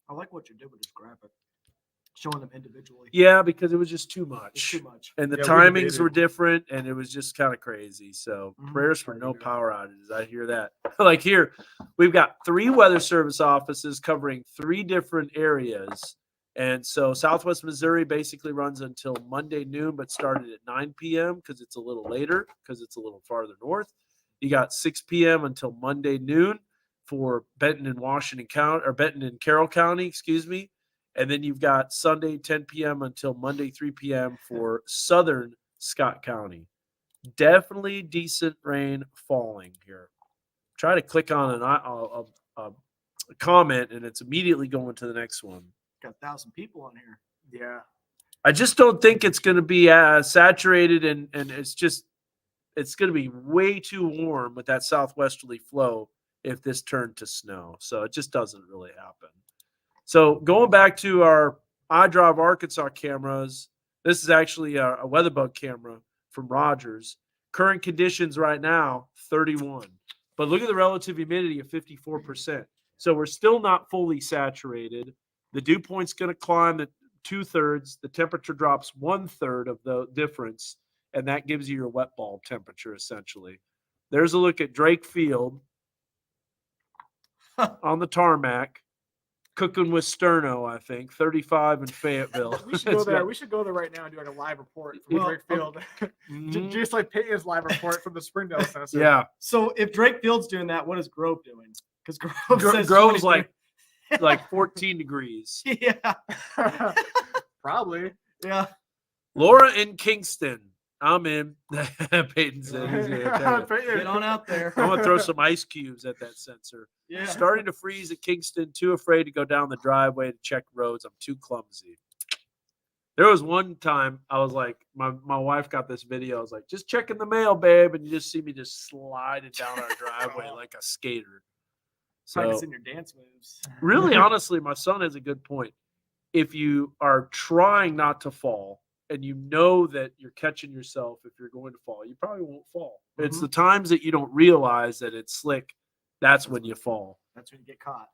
I like what you did with this graphic, showing them individually. Yeah, because it was just too It's much. too much. And the Yeah, we timings debated. were different, and it was just kind of crazy. So Mhm. prayers for Sorry to no hear that. power outages. I hear that. Like here, we've got 3 weather service offices covering 3 different areas. And so Southwest Missouri basically runs until Monday noon, but started at 9 p.m. because it's a little later, because it's a little farther north. You got 6 p.m. until Monday noon for Benton and Washington County, or Benton and Carroll County, excuse me. And then you've got Sunday 10 p.m. until Monday 3 p.m. for southern Scott County. Definitely decent rain falling here. Try to click on a comment, and it's immediately going to the next one. Got 1,000 people on here. Yeah. I just don't think it's going to be saturated, and it's going to be way too warm with that southwesterly flow if this turned to snow. So it just doesn't really happen. So going back to our iDrive Arkansas cameras, this is actually a WeatherBug camera from Rogers. Current conditions right now, 31. But look at the relative humidity of 54%. So we're still not fully saturated. The dew point's going to climb to 2/3. The temperature drops 1/3 of the difference, and that gives you your wet bulb temperature, essentially. There's a look at Drake Field on the tarmac. Cooking with Sterno, I think. 35 in Fayetteville. We should go there. We should go there right now and do like a live report from Well, Drake Field. Mhm. Just like Peyton's live report from the Springdale Sensor. Yeah. So if Drake Field's doing that, what is Grove doing? Because Grove says Grove's 23. like 14 degrees. Yeah. Probably. Yeah. Laura in Kingston. I'm in. Peyton said he's gonna take it. Get on out there. I'm gonna throw some ice cubes at that sensor. Yeah. Starting to freeze at Kingston. Too afraid to go down the driveway to check roads. I'm too clumsy. There was one time I was like, my wife got this video. I was like, just checking the mail, babe, and you just see me just sliding down our driveway like a skater. So Practicing your dance moves. really, honestly, my son has a good point. If you are trying not to fall and you know that you're catching yourself if you're going to fall, you probably won't fall. It's Mhm. the times that you don't realize that it's slick. That's when you fall. That's when you get caught.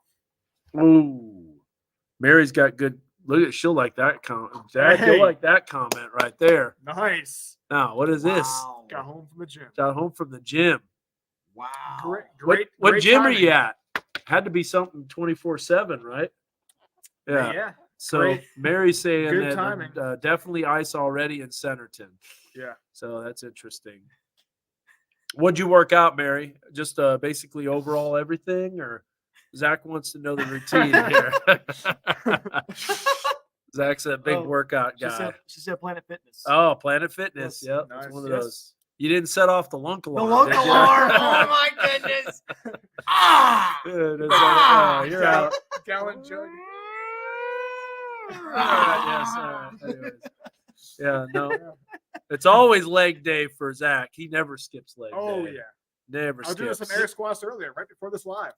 Ooh, Mary's got good. Look at she'll like that comment. Dad, Hey. you'll like that comment right there. Nice. Now, what is this? Wow. Got home from the gym. Got home from the gym. Wow. Great. What great gym are timing. you at? Had to be something 24/7, right? Yeah. Yeah. So Great. Mary's saying Good that timing. definitely ice already in Centerton. Yeah. So that's interesting. What'd you work out, Mary? Just basically overall everything, or Zach wants to know the routine here. Zach's a big Oh, workout She guy. said Planet Fitness. Oh, Planet Fitness. Yes. Yep, Nice. that's one of Yes. those. You didn't set off the lunk The alarm. lunk did you? alarm. Oh my goodness. Ah. Dude, it's Ah! like, you're out. Gallon jug. Yes. All right. Anyways. Yeah. No. It's always leg day for Zach. He never skips leg Oh day. yeah. Never I was doing skips. some air squats earlier, right before this live.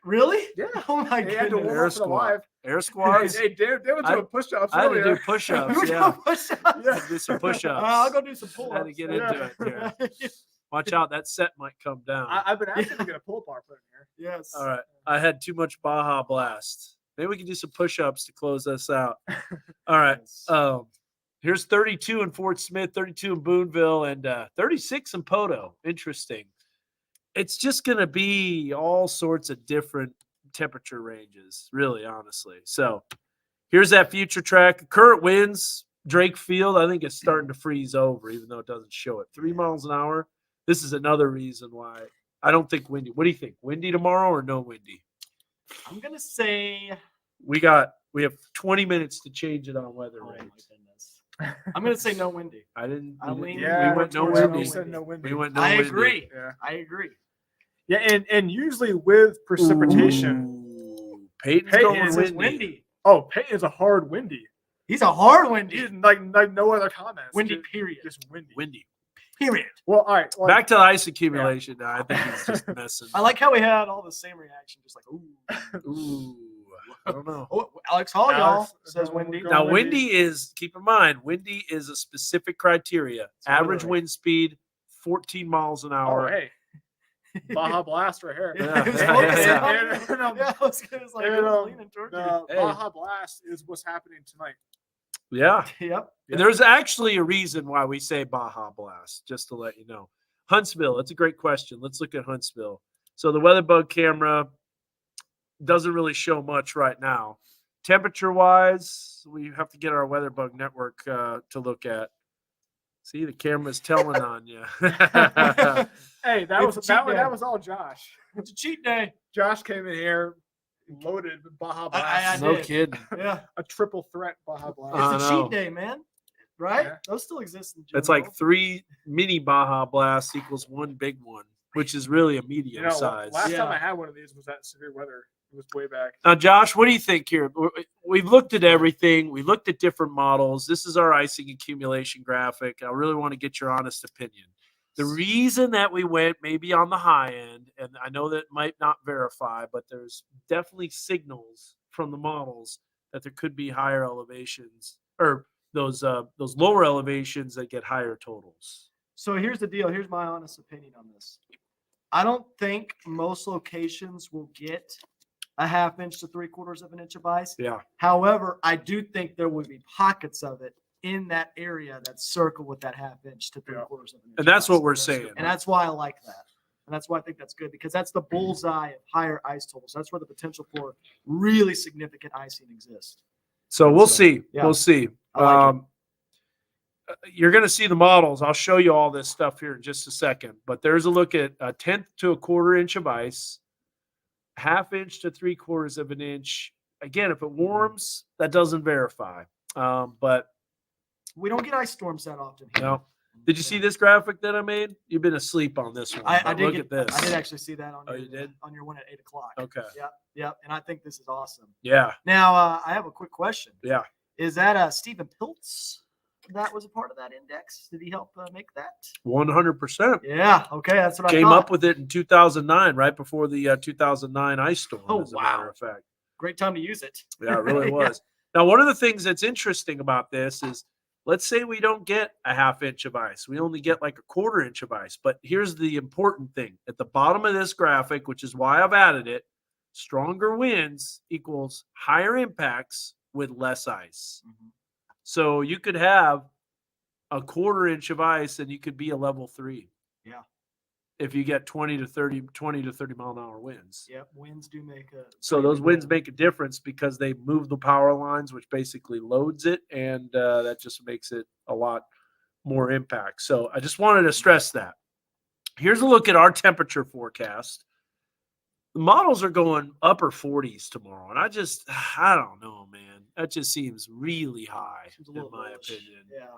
Really? Yeah. Oh my He had to goodness. warm Air up for the squat. live. Air squats. Hey, Dave was I- doing push-ups I had to earlier. do push-ups. We're Yeah. doing push-ups. Yeah. Had to do some push-ups. I'll go do some pull-ups. I had to get Yeah. into it here. Watch out, that set might come down. I've been asking to get a pull bar put in here. Yes. All right. I had too much Baja Blast. Maybe we can do some push-ups to close us out. All right. Yes. Here's 32 in Fort Smith, 32 in Boonville, and 36 in Poto. Interesting. It's just going to be all sorts of different temperature ranges, really, honestly. So here's that future track. Current winds, Drake Field, I think it's starting to freeze over, even though it doesn't show it. 3 miles an hour. This is another reason why I don't think windy. What do you think? Windy tomorrow or no windy? I'm gonna say. We have 20 minutes to change it on weather Oh my rates. goodness. I'm gonna say no windy. I didn't. I we lean- didn't- Yeah, we went no towards windy. You said no windy. We went no I windy. agree. Yeah. I agree. Yeah, and usually with precipitation, Ooh, Peyton's Peyton going is windy. Windy. oh, Peyton is a hard windy. He's a hard windy. He's like no other comments. Windy. Just, Period. just windy. Windy. Period. Well, all right. Like, Back to the ice accumulation. Now, I think he's just messing. I like how we had all the same reaction, just like ooh. Ooh, I don't know. Oh, Alex Hall, y'all Alex, says no, windy. go Now, windy. windy is, keep in mind, windy is a specific criteria. Average Totally. wind speed, 14 miles an oh, hour. hey, Baja Blast right here. Yeah. It was Yeah, focusing yeah, on yeah. you. Yeah, I was like, And, it was leaning towards The Hey. Baja Blast is what's happening tonight. Yeah. you. Yep. Yeah. There's actually a reason why we say Baja Blast, just to let you know. Huntsville, that's a great question. Let's look at Huntsville. So the weather bug camera doesn't really show much right now. Temperature wise, we have to get our weather bug network to look at. See, the camera's telling on you. Hey, that It's was a cheat day. that was all Josh. It's a cheat day. Josh came in here loaded with Baja I Blast. No did. kidding. Yeah. A triple threat Baja Blast. I It's a know. cheat day, man. Right? Yeah. Those still exist in It's general. like 3 mini Baja Blasts equals 1 big one, which is really a medium You know, size. last time Yeah. I had one of these was that severe weather. It was way back. Now, Josh, what do you think here? We've looked at everything. We looked at different models. This is our icing accumulation graphic. I really want to get your honest opinion. The reason that we went maybe on the high end, and I know that might not verify, but there's definitely signals from the models that there could be higher elevations or those lower elevations that get higher totals. So here's the deal. Here's my honest opinion on this. I don't think most locations will get a 1/2 inch to 3/4 of an inch of ice. Yeah. However, I do think there will be pockets of it in that area that circle with that 1/2 inch to 3/4 of an inch. And of that's ice. what we're saying. And that's why I like that. And that's why I think that's good because that's the bullseye of higher ice totals. That's where the potential for really significant icing exists. So we'll So, see. yeah. We'll see. I like it. You're going to see the models. I'll show you all this stuff here in just a second. But there's a look at 1/10 to 1/4 inch of ice, 1/2 inch to 3/4 of an inch. Again, if it warms, that doesn't verify. But We don't get ice storms that often you here. know, did you see this graphic that I made? You've been asleep on this one. I but did look get, at this. I did actually see that on Oh, your, you did? on your one at 8 o'clock. Okay. Yep. And I think this is awesome. Yeah. Now, I have a quick question. Yeah. Is that Stephen Piltz that was a part of that index? Did he help make that? 100%. Yeah. Okay. That's what I Came thought. up with it in 2009, right before the 2009 ice storm, Oh, as a matter wow. of fact. Great time to use it. Yeah, it really Yeah. was. Now, one of the things that's interesting about this is, let's say we don't get a 1/2 inch of ice. We only get like a 1/4 inch of ice. But here's the important thing. At the bottom of this graphic, which is why I've added it, stronger winds equals higher impacts with less ice. Mhm. So you could have a 1/4 inch of ice and you could be a level 3. Yeah. If you get 20 to 30 mile an hour winds. Yep. Winds do make a. So pretty those big winds dent. make a difference because they move the power lines, which basically loads it, and that just makes it a lot more impact. So I just wanted to stress that. Here's a look at our temperature forecast. The models are going upper 40s tomorrow, and I don't know, man. That just seems really high, Seems a in little my bullish. opinion. Yeah.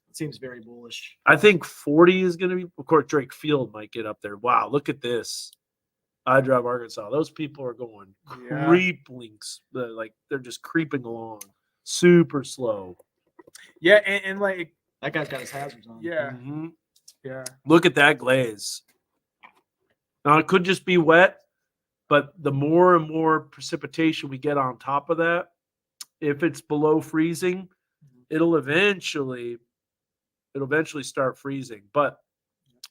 It seems very bullish. I think 40 is going to be, of course, Drake Field might get up there. Wow, look at this. I Drive Arkansas. Those people are going Yeah. creeplinks. Like they're just creeping along, super slow. Yeah, and like, That guy's got his hazards on. yeah, Mhm. yeah. Look at that glaze. Now it could just be wet, but the more and more precipitation we get on top of that, if it's below freezing, it'll eventually start freezing. But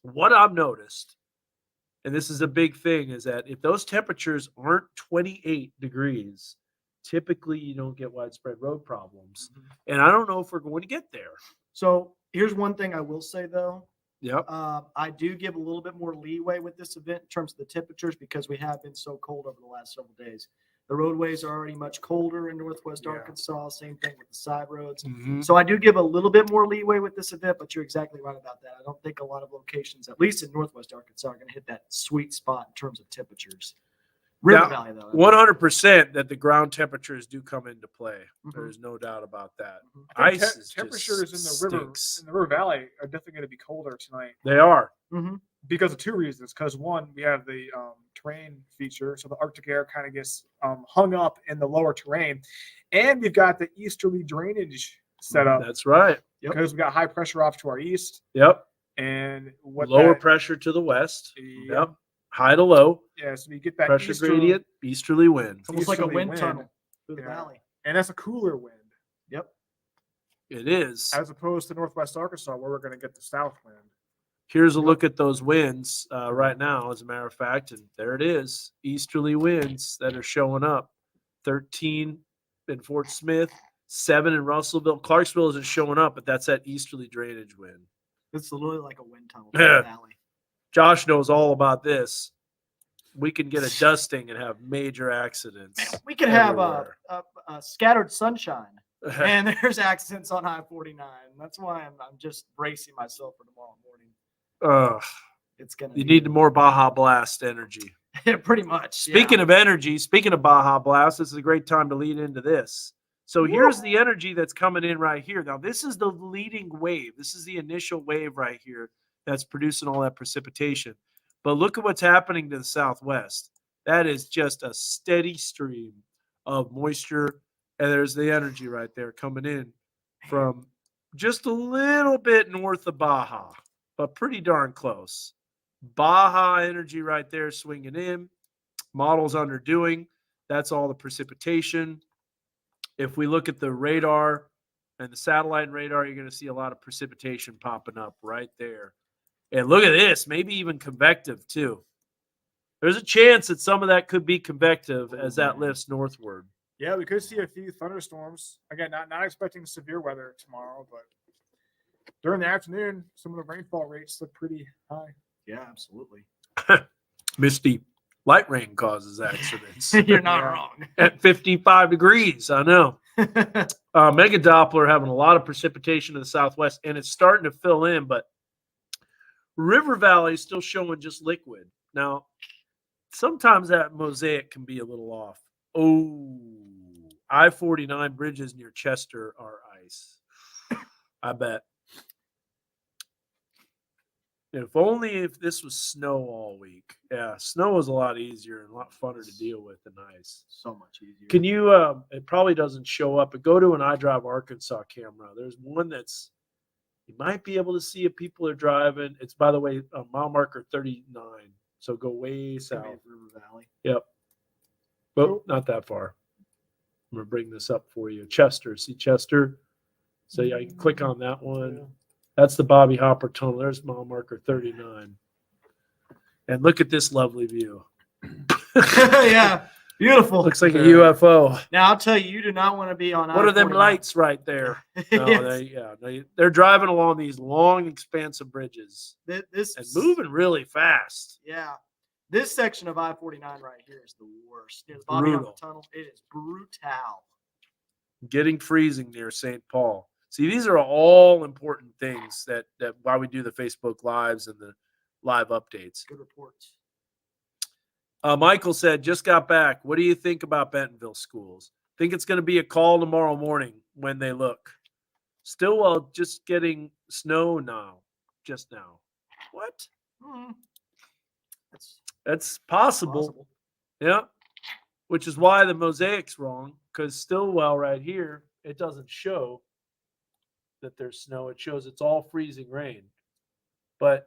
what I've noticed, and this is a big thing, is that if those temperatures aren't 28 degrees, typically you don't get widespread road problems. And I don't know if we're going to get there. So here's one thing I will say though. Yep. I do give a little bit more leeway with this event in terms of the temperatures because we have been so cold over the last several days. The roadways are already much colder in Northwest Yeah. Arkansas. Same thing with the side roads. Mhm. So I do give a little bit more leeway with this event, but you're exactly right about that. I don't think a lot of locations, at least in Northwest Arkansas, are going to hit that sweet spot in terms of temperatures. River Now, Valley, though. 100% that the ground temperatures do come into play. Mhm. There's no doubt about that. I think Ice is temperatures just in the river stinks. in the River Valley are definitely going to be colder tonight They are. Mhm. because of two reasons. Because one, we have the terrain feature, so the Arctic air kind of gets hung up in the lower terrain, and we've got the easterly drainage set up That's right. because we got high pressure off to our east Yep. and what Lower that, pressure to the west. yeah, Yep. High to low. yeah, so we get that Pressure easterly, gradient. Easterly wind. It's almost like a easterly wind wind. tunnel through the Yeah. valley. and that's a cooler wind Yep. It is. as opposed to Northwest Arkansas where we're going to get the south wind. Here's a look at those winds right now, as a matter of fact. And there it is. Easterly winds that are showing up. 13 in Fort Smith, 7 in Russellville. Clarksville isn't showing up, but that's that easterly drainage wind. It's literally like a wind tunnel through the valley. Josh knows all about this. We can get a dusting and have major accidents. We could have everywhere. a scattered sunshine, and there's accidents on I-49. That's why I'm just bracing myself for tomorrow morning. Ugh, It's gonna. you be- need more Baja Blast energy. pretty much. Speaking of energy, speaking of Baja Blast, this is a great time to lead into this. So here's the energy that's coming in right here. Now, this is the leading wave. This is the initial wave right here that's producing all that precipitation. But look at what's happening to the southwest. That is just a steady stream of moisture. And there's the energy right there coming in from just a little bit north of Baja, but pretty darn close. Baja energy right there swinging in. Models underdoing. That's all the precipitation. If we look at the radar and the satellite radar, you're going to see a lot of precipitation popping up right there. And look at this, maybe even convective too. There's a chance that some of that could be convective as that lifts northward. Yeah, we could see a few thunderstorms. Again, not expecting severe weather tomorrow, but during the afternoon, some of the rainfall rates look pretty high. Yeah, absolutely. Misty light rain causes accidents. You're not Yeah. wrong. At 55 degrees, I know. Mega Doppler having a lot of precipitation in the southwest, and it's starting to fill in, but River Valley is still showing just liquid. Now, sometimes that mosaic can be a little off. Oh, I-49 bridges near Chester are ice. I bet. If this was snow all week. Yeah, snow was a lot easier and a lot funner to deal with than ice. So much easier. Can you, it probably doesn't show up, but go to an iDrive Arkansas camera. There's one that's, you might be able to see if people are driving. It's, by the way, mile marker 39. So go way south. River Valley. Yep. Well, not that far. I'm going to bring this up for you. Chester. See Chester? So yeah, you can click on that one. That's the Bobby Hopper Tunnel. There's mile marker 39. And look at this lovely view. Yeah, beautiful. Looks like a UFO. Now I'll tell you, you do not want to be on. What are them I-49. lights right there? No, Yes. they're driving along these long, expansive bridges This and moving really fast. Yeah, this section of I-49 right here is the worst. Near the Bobby Hopper Brutal. Tunnel, it is brutal. Getting freezing near St. Paul. See, these are all important things that why we do the Facebook Lives and the live updates. Good reports. Michael said, just got back. What do you think about Bentonville schools? Think it's going to be a call tomorrow morning when they look. Stillwell just getting snow now. Just now. What? That's possible. Yeah. Which is why the mosaic's wrong, because Stillwell right here, it doesn't show that there's snow. It shows it's all freezing rain. But,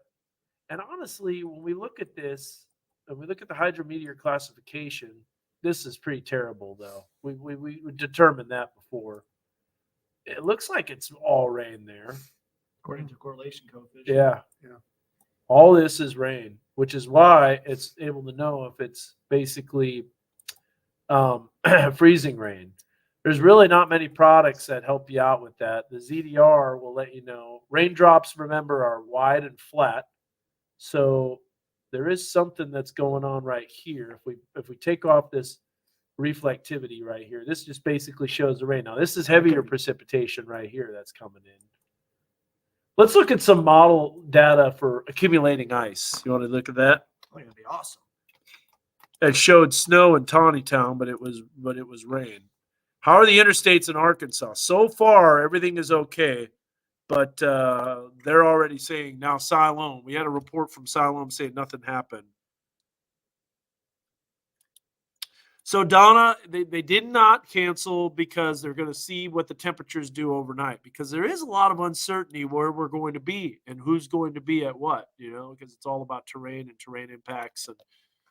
and honestly, when we look at this, and we look at the hydrometeor classification, this is pretty terrible, though. We determined that before. It looks like it's all rain there. According to correlation coefficient. Yeah. All this is rain, which is why it's able to know if it's basically freezing rain. There's really not many products that help you out with that. The ZDR will let you know. Raindrops, remember, are wide and flat. So there is something that's going on right here. If we take off this reflectivity right here, this just basically shows the rain. Now this is heavier precipitation right here that's coming in. Let's look at some model data for accumulating ice. You want to look at that? Oh, that'd be awesome. It showed snow in Tawnytown, but it was rain. How are the interstates in Arkansas? So far, everything is okay, but they're already saying now Siloam. We had a report from Siloam saying nothing happened. So Donna, they did not cancel because they're going to see what the temperatures do overnight, because there is a lot of uncertainty where we're going to be and who's going to be at what, because it's all about terrain and terrain impacts. And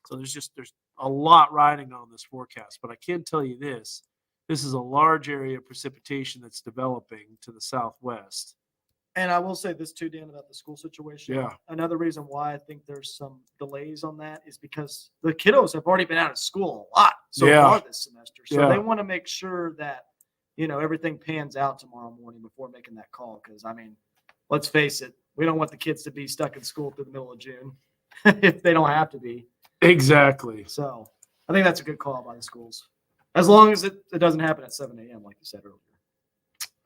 so there's a lot riding on this forecast, but I can tell you this is a large area of precipitation that's developing to the southwest. And I will say this too, Dan, about the school situation. Yeah. Another reason why I think there's some delays on that is because the kiddos have already been out of school a lot so far this semester. So they want to make sure that, everything pans out tomorrow morning before making that call. Because, let's face it, we don't want the kids to be stuck in school through the middle of June if they don't have to be. Exactly. So I think that's a good call by the schools. As long as it doesn't happen at 7 a.m., like you said earlier.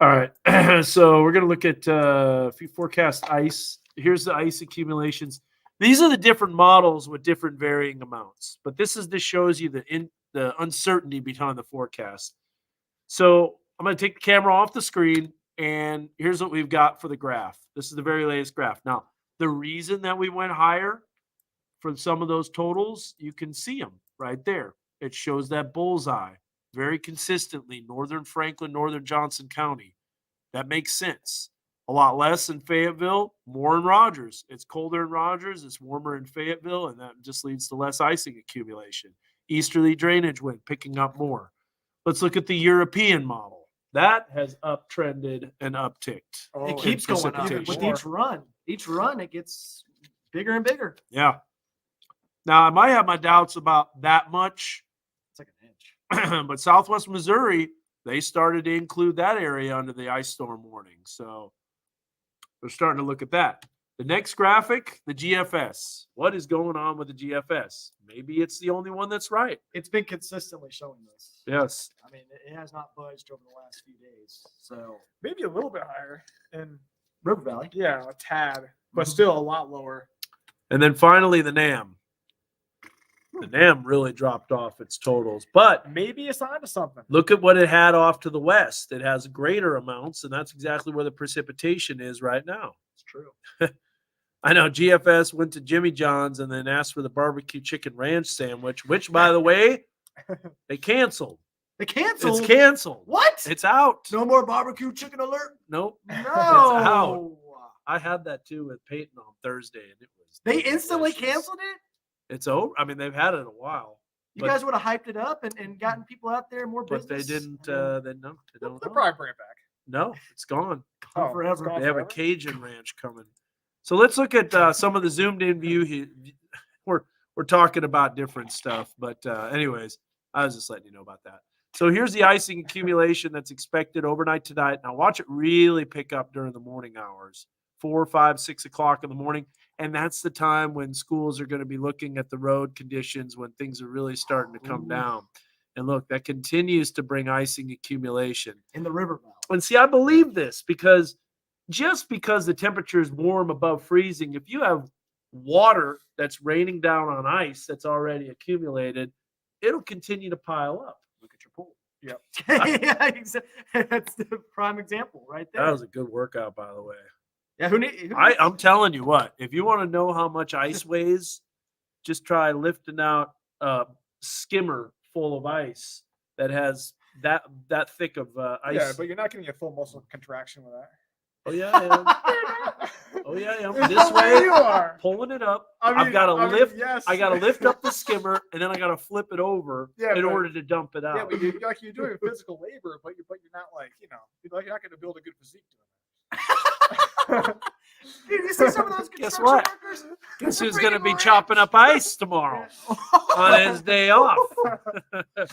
All right, so we're going to look at if you forecast ice. Here's the ice accumulations. These are the different models with different varying amounts, but this shows you the uncertainty behind the forecast. So I'm going to take the camera off the screen, and here's what we've got for the graph. This is the very latest graph. Now, the reason that we went higher for some of those totals, you can see them right there. It shows that bullseye very consistently, northern Franklin, northern Johnson County. That makes sense. A lot less in Fayetteville, more in Rogers. It's colder in Rogers, it's warmer in Fayetteville, and that just leads to less icing accumulation. Easterly drainage wind picking up more. Let's look at the European model. That has uptrended and upticked. It keeps going up with each run. Each run, it gets bigger and bigger. Yeah. Now, I might have my doubts about that much. It's like an inch. But Southwest Missouri, they started to include that area under the ice storm warning. So we're starting to look at that. The next graphic, the GFS. What is going on with the GFS? Maybe it's the only one that's right. It's been consistently showing this. Yes. It has not budged over the last few days. So maybe a little bit higher in River Valley. Yeah, a tad, but still a lot lower. And then finally, the NAM. The NAM really dropped off its totals, but maybe it's onto something. Look at what it had off to the west. It has greater amounts, and that's exactly where the precipitation is right now. It's true. I know GFS went to Jimmy John's and then asked for the barbecue chicken ranch sandwich, which, by the way, they canceled. They canceled? It's canceled. What? It's out. No more barbecue chicken alert? Nope. No. It's out. I had that too with Peyton on Thursday, and it was. They instantly canceled it? It's over. They've had it a while. You guys would have hyped it up and gotten people out there more business. But they didn't. They don't. They'll probably bring it back. No, it's gone. Forever. They have a Cajun ranch coming. So let's look at some of the zoomed-in view. We're talking about different stuff, but anyways, I was just letting you know about that. So here's the icing accumulation that's expected overnight tonight. Now watch it really pick up during the morning hours, 4, 5, 6 o'clock in the morning. And that's the time when schools are going to be looking at the road conditions when things are really starting to come down. And look, that continues to bring icing accumulation. In the river valley. And see, I believe this because just because the temperature is warm above freezing, if you have water that's raining down on ice that's already accumulated, it'll continue to pile up. Look at your pool. Yep. Yeah, that's the prime example right there. That was a good workout, by the way. Yeah, I'm telling you what, if you want to know how much ice weighs, just try lifting out a skimmer full of ice that has that thick of ice. Yeah, but you're not getting a full muscle contraction with that. Oh yeah, I am. Oh yeah, I am. There's This no way way, you are. pulling it up. I I've got to lift. Yes. I got to lift up the skimmer, and then I got to flip it over Yeah, in but- order to dump it Yeah, out. but you're doing physical labor, but you're not like you're not going to build a good physique doing that. Dude, you see some of those Guess construction what? workers? Guess They're who's going to bringing be more chopping in. up ice tomorrow on his day off?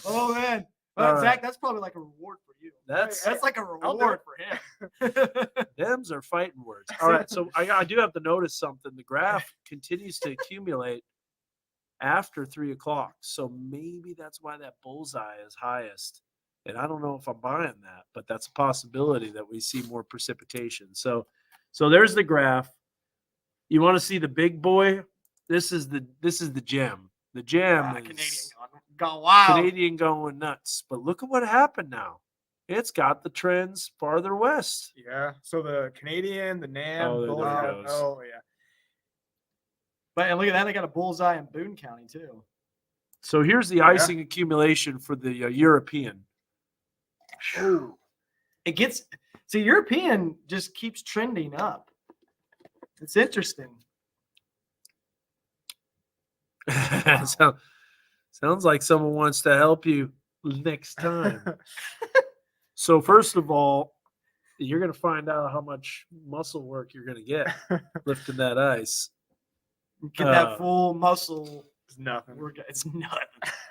Oh man, All well, right. Zach, that's probably like a reward for you. That's That's like a reward for him. Them's are fighting words. All right, so I do have to notice something. The graph continues to accumulate after 3 o'clock, so maybe that's why that bullseye is highest. And I don't know if I'm buying that, but that's a possibility that we see more precipitation. So there's the graph. You want to see the big boy? This is the gem. The gem Canadian is gone wild. Canadian going nuts. But look at what happened now. It's got the trends farther west. Yeah. So the Canadian, the NAM, Oh, there both it have. goes. Oh yeah. But and look at that, they got a bullseye in Boone County too. So here's the icing accumulation for the European. It gets European just keeps trending up. It's interesting. Sounds like someone wants to help you next time. So first of all, you're going to find out how much muscle work you're going to get lifting that ice. Get that full muscle It's nothing. work. It's nothing.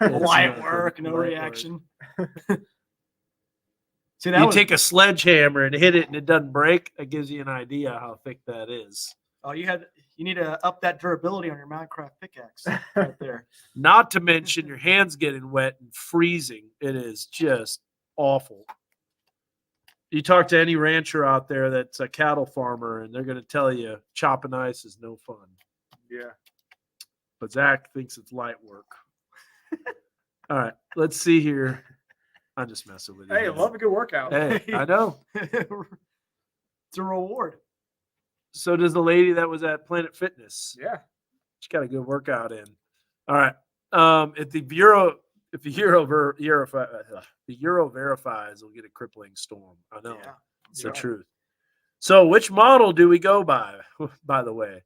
It's Light nothing. work, no Light work. reaction. See that You was, take a sledgehammer and hit it and it doesn't break. That gives you an idea how thick that is. oh, you need to up that durability on your Minecraft pickaxe right there. Not to mention your hands getting wet and freezing. It is just awful. You talk to any rancher out there that's a cattle farmer, and they're going to tell you chopping ice is no fun. Yeah. But Zach thinks it's light work. All right, let's see here. I'm just messing with you. Hey, man. love a good workout. Hey, I know. It's a reward. So does the lady that was at Planet Fitness. Yeah. She got a good workout in. All right. If the Euro verifies, we'll get a crippling storm. I know. Yeah. It's the Yeah. truth. So which model do we go by the way?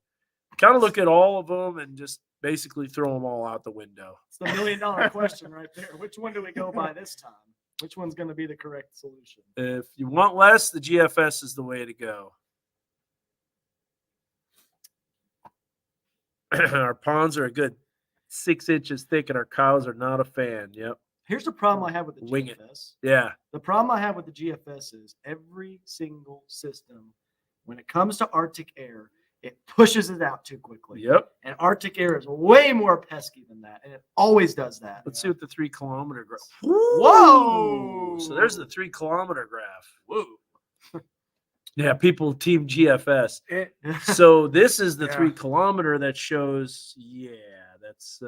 Kind of look at all of them and just basically throw them all out the window. It's the $1 million question right there. Which one do we go by this time? Which one's going to be the correct solution? If you want less, the GFS is the way to go. Our ponds are a good 6 inches thick and our cows are not a fan. Yep. Here's the problem I have with the Wing it. GFS. Yeah. The problem I have with the GFS is every single system, when it comes to Arctic air, it pushes it out too quickly. Yep. And Arctic air is way more pesky than that, and it always does that. Let's see what the 3 kilometer graph. Whoa! So there's the 3 kilometer graph. Whoa. Yeah, people team GFS. So this is the Yeah. 3 kilometer that shows. Yeah, that's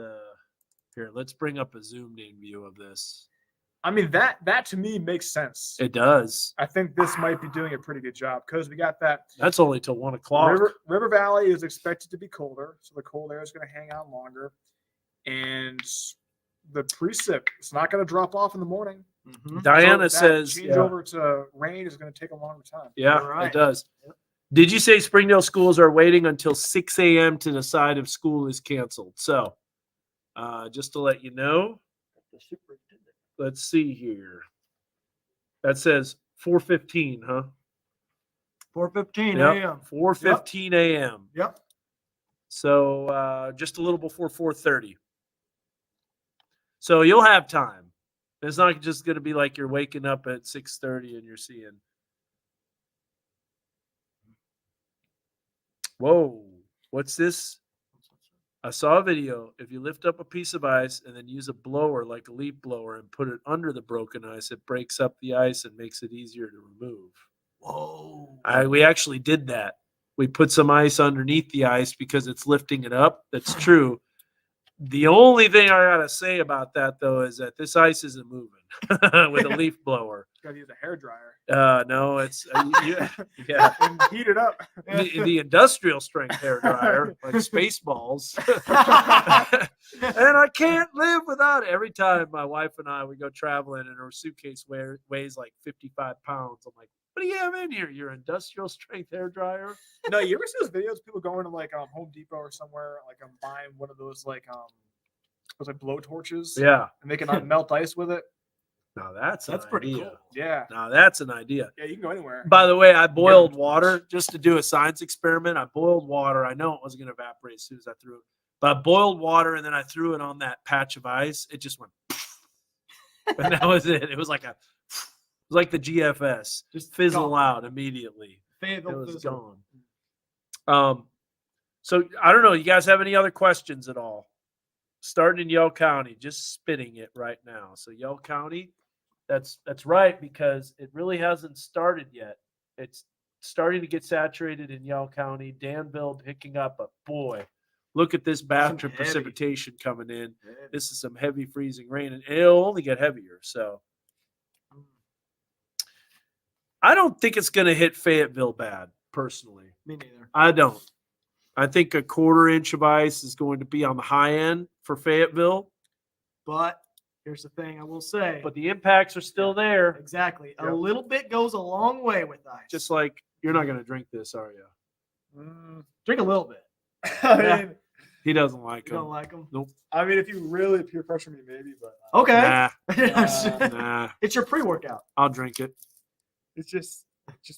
here. Let's bring up a zoomed in view of this. I mean, that to me makes sense. It does. I think this might be doing a pretty good job because we got that That's only till 1 o'clock. River Valley is expected to be colder, so the cold air is going to hang out longer, and the precip it's not going to drop off in the morning. Mhm. Diana So that says, change yeah, over to rain is going to take a longer time. yeah, You're right. it does. Did you say Springdale schools are waiting until 6 a.m. to decide if school is canceled? So, just to let you know, The superintendent. let's see here. That says 4:15, huh? 4:15 Yep, a.m. 4:15 a.m. Yep. So just a little before 4:30. So you'll have time. It's not just going to be like you're waking up at 6:30 and you're seeing. Whoa, what's this? I saw a video. If you lift up a piece of ice and then use a blower like a leaf blower and put it under the broken ice, it breaks up the ice and makes it easier to remove. Whoa. We actually did that. We put some ice underneath the ice because it's lifting it up. That's true. The only thing I gotta say about that though is that this ice isn't moving. with a leaf blower. Gotta use a hair dryer. No, it's yeah. And heat it up. The industrial strength hair dryer, like Spaceballs. And I can't live without it. Every time my wife and we go traveling and her suitcase weighs like 55 pounds. I'm like, what do you have in here? Your industrial strength hair dryer? No, you ever see those videos of people going to like Home Depot or somewhere, like I'm buying one of those those like blow torches. Yeah. And they can melt ice with it. Now that's pretty idea. cool. Yeah. Now that's an idea. Yeah, you can go anywhere. By the way, I boiled water just to do a science experiment. I boiled water. I know it wasn't going to evaporate as soon as I threw it, but I boiled water and then I threw it on that patch of ice. It just went, and that was it. It was like the GFS, just fizzle out immediately. It was gone. So I don't know. You guys have any other questions at all? Starting in Yell County, just spitting it right now. So Yell County, that's right, because it really hasn't started yet. It's starting to get saturated in Yell County. Danville picking up, but boy, look at this batch of precipitation coming in. This is some heavy freezing rain, and it'll only get heavier. So I don't think it's going to hit Fayetteville bad, personally. Me neither. I don't. I think a 1/4 inch of ice is going to be on the high end for Fayetteville. But here's the thing I will say. But the impacts are still there. Exactly. Yep. A little bit goes a long way with ice. Just like, you're not going to drink this, are you? Drink a little bit. I mean, He doesn't like You them. don't like them? Nope. I mean, if you really peer pressure me, maybe, but Okay. Nah, nah. It's your pre-workout. I'll drink it. it just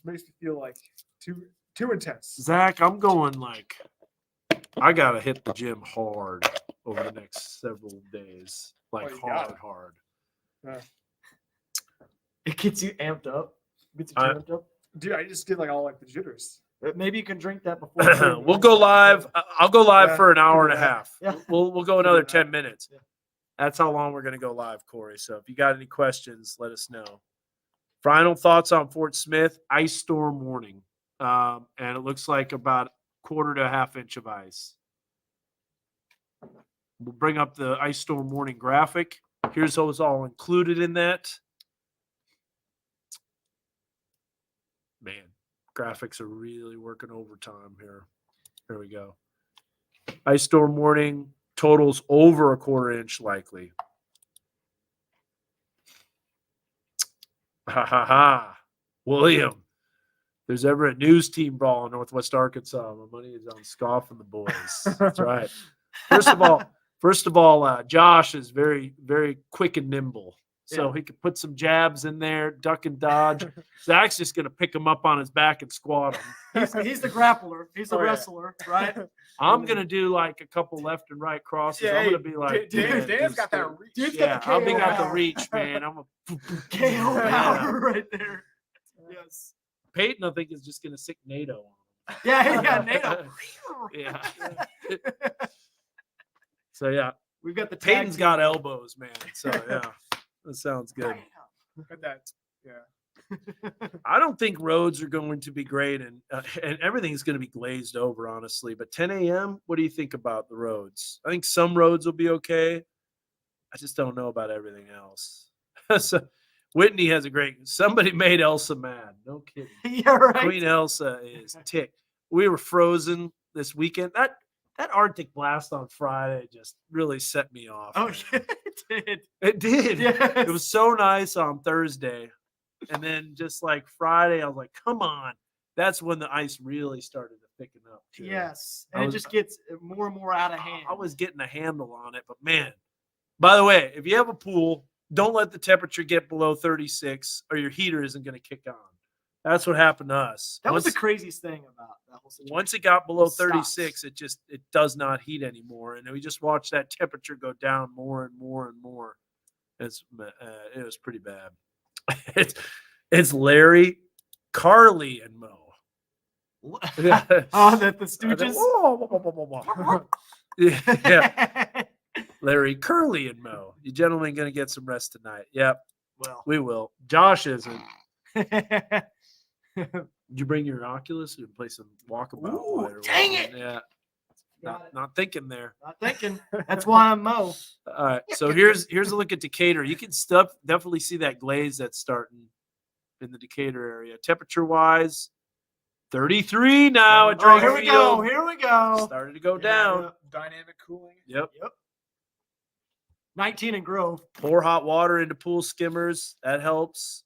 makes me feel like too intense. Zach, I'm going like, I got to hit the gym hard over the next several days. Like you gotta. hard. Yeah. It gets you amped up. Amped up. Dude, I just get like all like the jitters. Maybe you can drink that before. We'll go live. I'll go live Yeah, for an hour and a do that. half. Yeah. We'll go another that. 10 minutes. Yeah. That's how long we're going to go live, Corey. So if you got any questions, let us know. Final thoughts on Fort Smith. Ice storm warning. And it looks like about 1/4 to 1/2 inch of ice. We'll bring up the ice storm warning graphic. Here's what's all included in that. Man, graphics are really working overtime here. There we go. Ice storm warning totals over a 1/4 inch likely. Ha ha ha. William, if there's ever a news team brawl in Northwest Arkansas, my money is on Scoff and the boys. That's right. First of all, Josh is very, very quick and nimble. So he could put some jabs in there, duck and dodge. Zach's just going to pick him up on his back and squat him. He's the grappler. He's the Oh, yeah. wrestler, right? I'm going to do like a couple left and right crosses. I'm going to be like, Dan's man, got just that reach. Dude's yeah, got I'll the be KO got the power. reach, man. I'm a KO power right there. Yes. Peyton, I think, is just going to sick NATO on him. Yeah, NATO. Yeah. So yeah, We've got the tag Peyton's team. got elbows, man. So yeah, that sounds good. Got that. Yeah. I don't think roads are going to be great, and everything's going to be glazed over, honestly. But 10 a.m., what do you think about the roads? I think some roads will be okay. I just don't know about everything else. So Whitney has a great. Somebody made Elsa mad. No kidding. Yeah, right. Queen Elsa is ticked. We were frozen this weekend. That Arctic blast on Friday just really set me off. Oh, man. yeah, it did. It did. Yes. It was so nice on Thursday. And then just like Friday, I was like, come on. That's when the ice really started to thicken up. Too. Yes. I And it was- just gets more and more out of hand. I was getting a handle on it. But man, by the way, if you have a pool, don't let the temperature get below 36 or your heater isn't going to kick on. That's what happened to us. That was Once- the craziest thing about that whole situation. Once it got below It stops. 36, it does not heat anymore, and we just watched that temperature go down more and more and more. It was pretty bad. It's Larry, Carly, and Mo. Yeah. Oh, that the Stooges. Yeah, Larry, Curly, and Mo. You gentlemen going to get some rest tonight. Yep, Well, we will. Josh isn't. Did you bring your Oculus and play some walkabout? Ooh, while you're dang walking? it. Yeah. Not thinking there. Not thinking. That's why I'm Mo. All right. So here's a look at Decatur. You can definitely see that glaze that's starting in the Decatur area. Temperature wise, 33 now at Drake Here we Field. go. Here we go. Started to go down. Yeah. Dynamic cooling. Yep. 19 in Grove. Pour hot water into pool skimmers. That helps.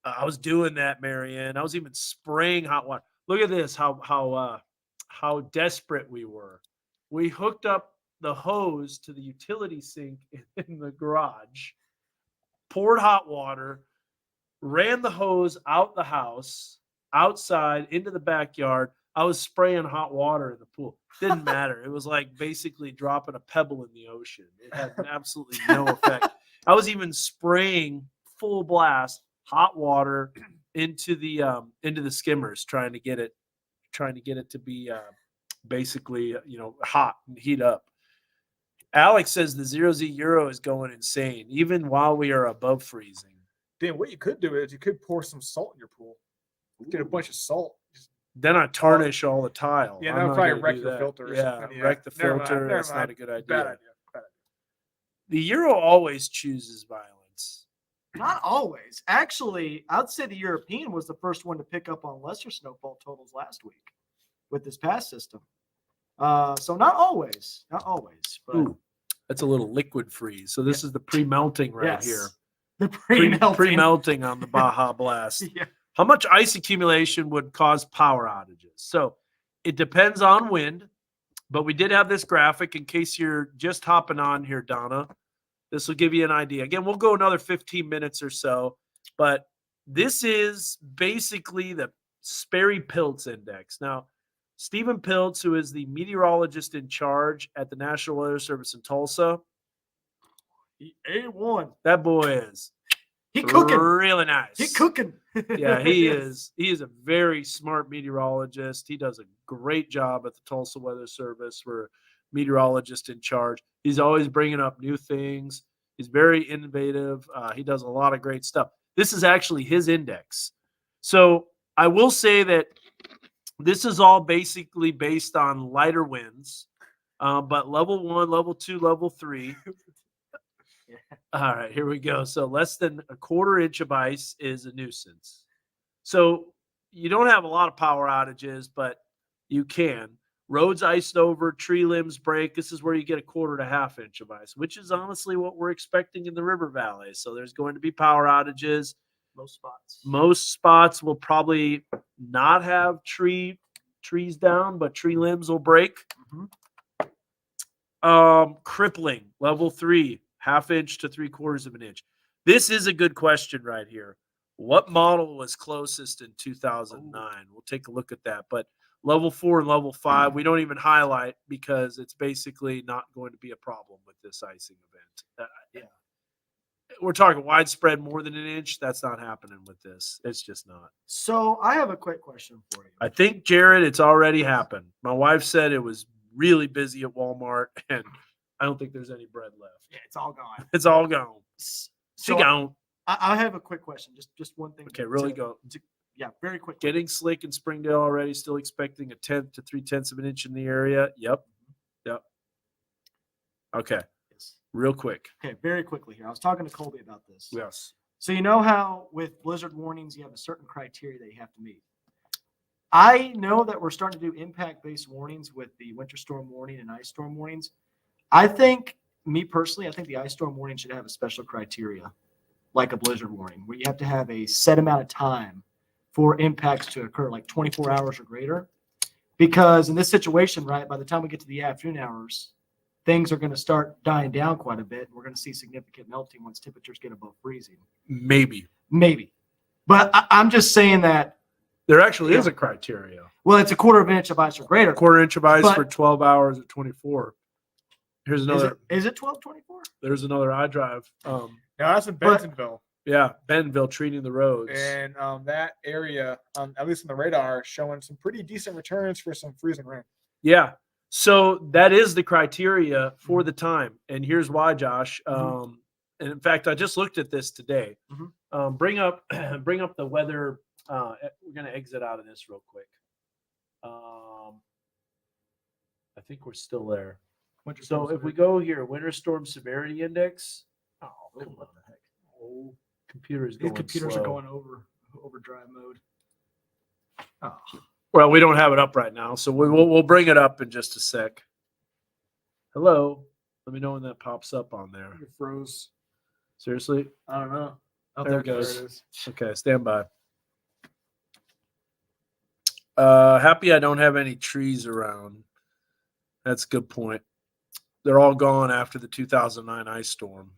I was doing that, Marianne. I was even spraying hot water. Look at this. How desperate we were. We hooked up the hose to the utility sink in the garage, poured hot water, ran the hose out the house, outside into the backyard. I was spraying hot water in the pool. Didn't matter. It was like basically dropping a pebble in the ocean. It had absolutely no effect. I was even spraying full blast hot water into the skimmers, trying to get it to be basically hot and heat up. Alex says the 0Z Euro is going insane, even while we are above freezing. Dan, what you could do is you could pour some salt in your pool. Get a bunch of salt. Then I tarnish all the tile. Yeah, I'm that'll not probably gonna wreck do your that. filter or Yeah, something. Yeah. wreck the Never mind, filter. never That's not mind. a good idea. Bad idea. The Euro always chooses violence. Not always. Actually, I'd say the European was the first one to pick up on lesser snowfall totals last week with this pass system. So not always. But Ooh, that's a little liquid freeze. So this is the pre-melting right here. The pre-melting. Pre-melting on the Baja Blast. Yeah. How much ice accumulation would cause power outages? So it depends on wind, but we did have this graphic in case you're just hopping on here, Donna. This will give you an idea. Again, we'll go another 15 minutes or so, but this is basically the Sperry Piltz Index. Now, Stephen Piltz, who is the meteorologist in charge at the National Weather Service in Tulsa, A1. that boy is He cooking. really nice. He cooking. Yeah, he is. He is a very smart meteorologist. He does a great job at the Tulsa Weather Service. We're a meteorologist in charge. He's always bringing up new things. He's very innovative. He does a lot of great stuff. This is actually his index. So I will say that this is all basically based on lighter winds, but level 1, level 2, level 3. All right, here we go. So less than a quarter inch of ice is a nuisance. So you don't have a lot of power outages, but you can. Roads iced over, tree limbs break. This is where you get a quarter to half inch of ice, which is honestly what we're expecting in the river valley. So there's going to be power outages. Most spots will probably not have trees down, but tree limbs will break. Crippling, level 3. Half inch to 3/4 of an inch. This is a good question right here. What model was closest in 2009? We'll take a look at that. But level 4 and level 5, we don't even highlight because it's basically not going to be a problem with this icing event. We're talking widespread more than an inch. That's not happening with this. It's just not. So I have a quick question for you. I think, Jared, it's already happened. My wife said it was really busy at Walmart, and I don't think there's any bread left. Yeah, it's all gone. It's all gone. She So gone. I have a quick question. Just one thing. Okay, really go. Yeah, very quick. Getting slick in Springdale already. Still expecting a 1/10 to 3/10 of an inch in the area. Yep. Okay. Yes. Real quick. Okay, very quickly here. I was talking to Colby about this. Yes. So you know how with blizzard warnings you have a certain criteria that you have to meet. I know that we're starting to do impact-based warnings with the winter storm warning and ice storm warnings. I think, me personally, I think the ice storm warning should have a special criteria, like a blizzard warning, where you have to have a set amount of time for impacts to occur, like 24 hours or greater. Because in this situation, right, by the time we get to the afternoon hours, things are going to start dying down quite a bit. We're going to see significant melting once temperatures get above freezing. Maybe. But I'm just saying that. There actually is a criteria. Well, it's a 1/4 inch of ice or greater. 1/4 inch of ice But- for 12 hours at 24. Here's another. Is it 12/24? There's another iDrive. Now that's in Bentonville, Yeah, Bentonville treating the roads. and that area, at least on the radar, showing some pretty decent returns for some freezing rain. Yeah. So that is the criteria for the time. And here's why, Josh. And in fact, I just looked at this today. Bring up the weather. We're going to exit out of this real quick. I think we're still there. Winter So storms if we are- go here, winter storm severity index. Oh, Oh, come on. what the heck? Oh, computer's These going computers slow. are going overdrive mode. Oh, Well, we don't have it up right now, so we'll bring it up in just a sec. Hello. Let me know when that pops up on there. It froze. Seriously? I don't know. oh, There it There goes. it is. Okay, stand by. Happy I don't have any trees around. That's a good point. They're all gone after the 2009 ice storm.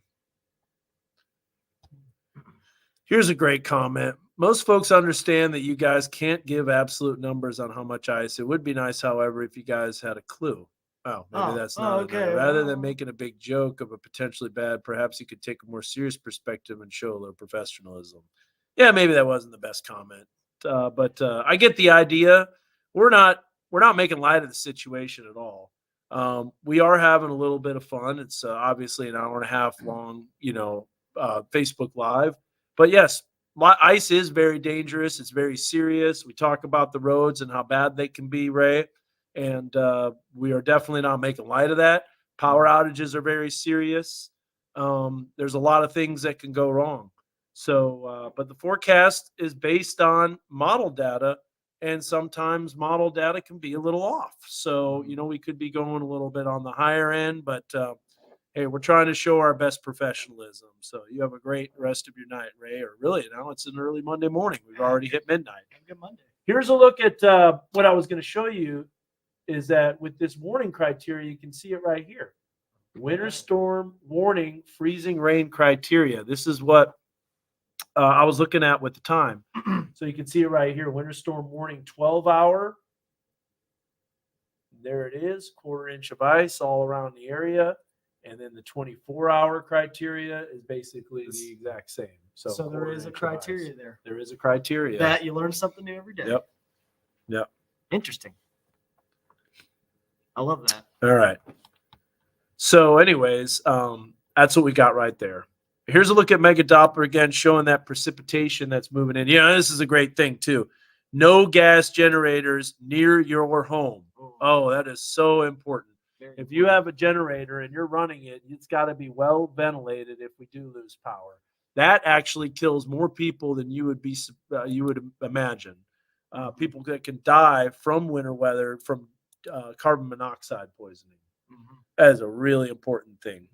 Here's a great comment. Most folks understand that you guys can't give absolute numbers on how much ice. It would be nice, however, if you guys had a clue. Oh, maybe Oh, that's oh, not okay, enough. Rather than well. making a big joke of a potentially bad, perhaps you could take a more serious perspective and show a little professionalism. Yeah, maybe that wasn't the best comment, but I get the idea. We're not making light of the situation at all. We are having a little bit of fun. It's obviously an hour and a half long, Facebook Live. But yes, ice is very dangerous. It's very serious. We talk about the roads and how bad they can be, Ray. And we are definitely not making light of that. Power outages are very serious. There's a lot of things that can go wrong. So, but the forecast is based on model data, and sometimes model data can be a little off. So, we could be going a little bit on the higher end, but hey, we're trying to show our best professionalism. So you have a great rest of your night, Ray, or really now it's an early Monday morning. We've already hit midnight. have a good Monday. Here's a look at what I was going to show you is that with this warning criteria, you can see it right here. Winter storm warning, freezing rain criteria. This is what I was looking at with the time. So you can see it right here. Winter storm warning, 12-hour. There it is, 1/4 inch of ice all around the area. And then the 24-hour criteria is basically the exact same. So there 1/4 is a inch of criteria ice. there. There is a criteria. That you learn something new every day. Yep. Yep. Interesting. I love that. All right. So, anyways, that's what we got right there. Here's a look at Mega Doppler again, showing that precipitation that's moving in. This is a great thing too. No gas generators near your home. Oh, that is so important. Very If you important. have a generator and you're running it, it's got to be well ventilated if we do lose power. That actually kills more people than you would imagine. People that can die from winter weather from carbon monoxide poisoning. Mhm. That is a really important thing.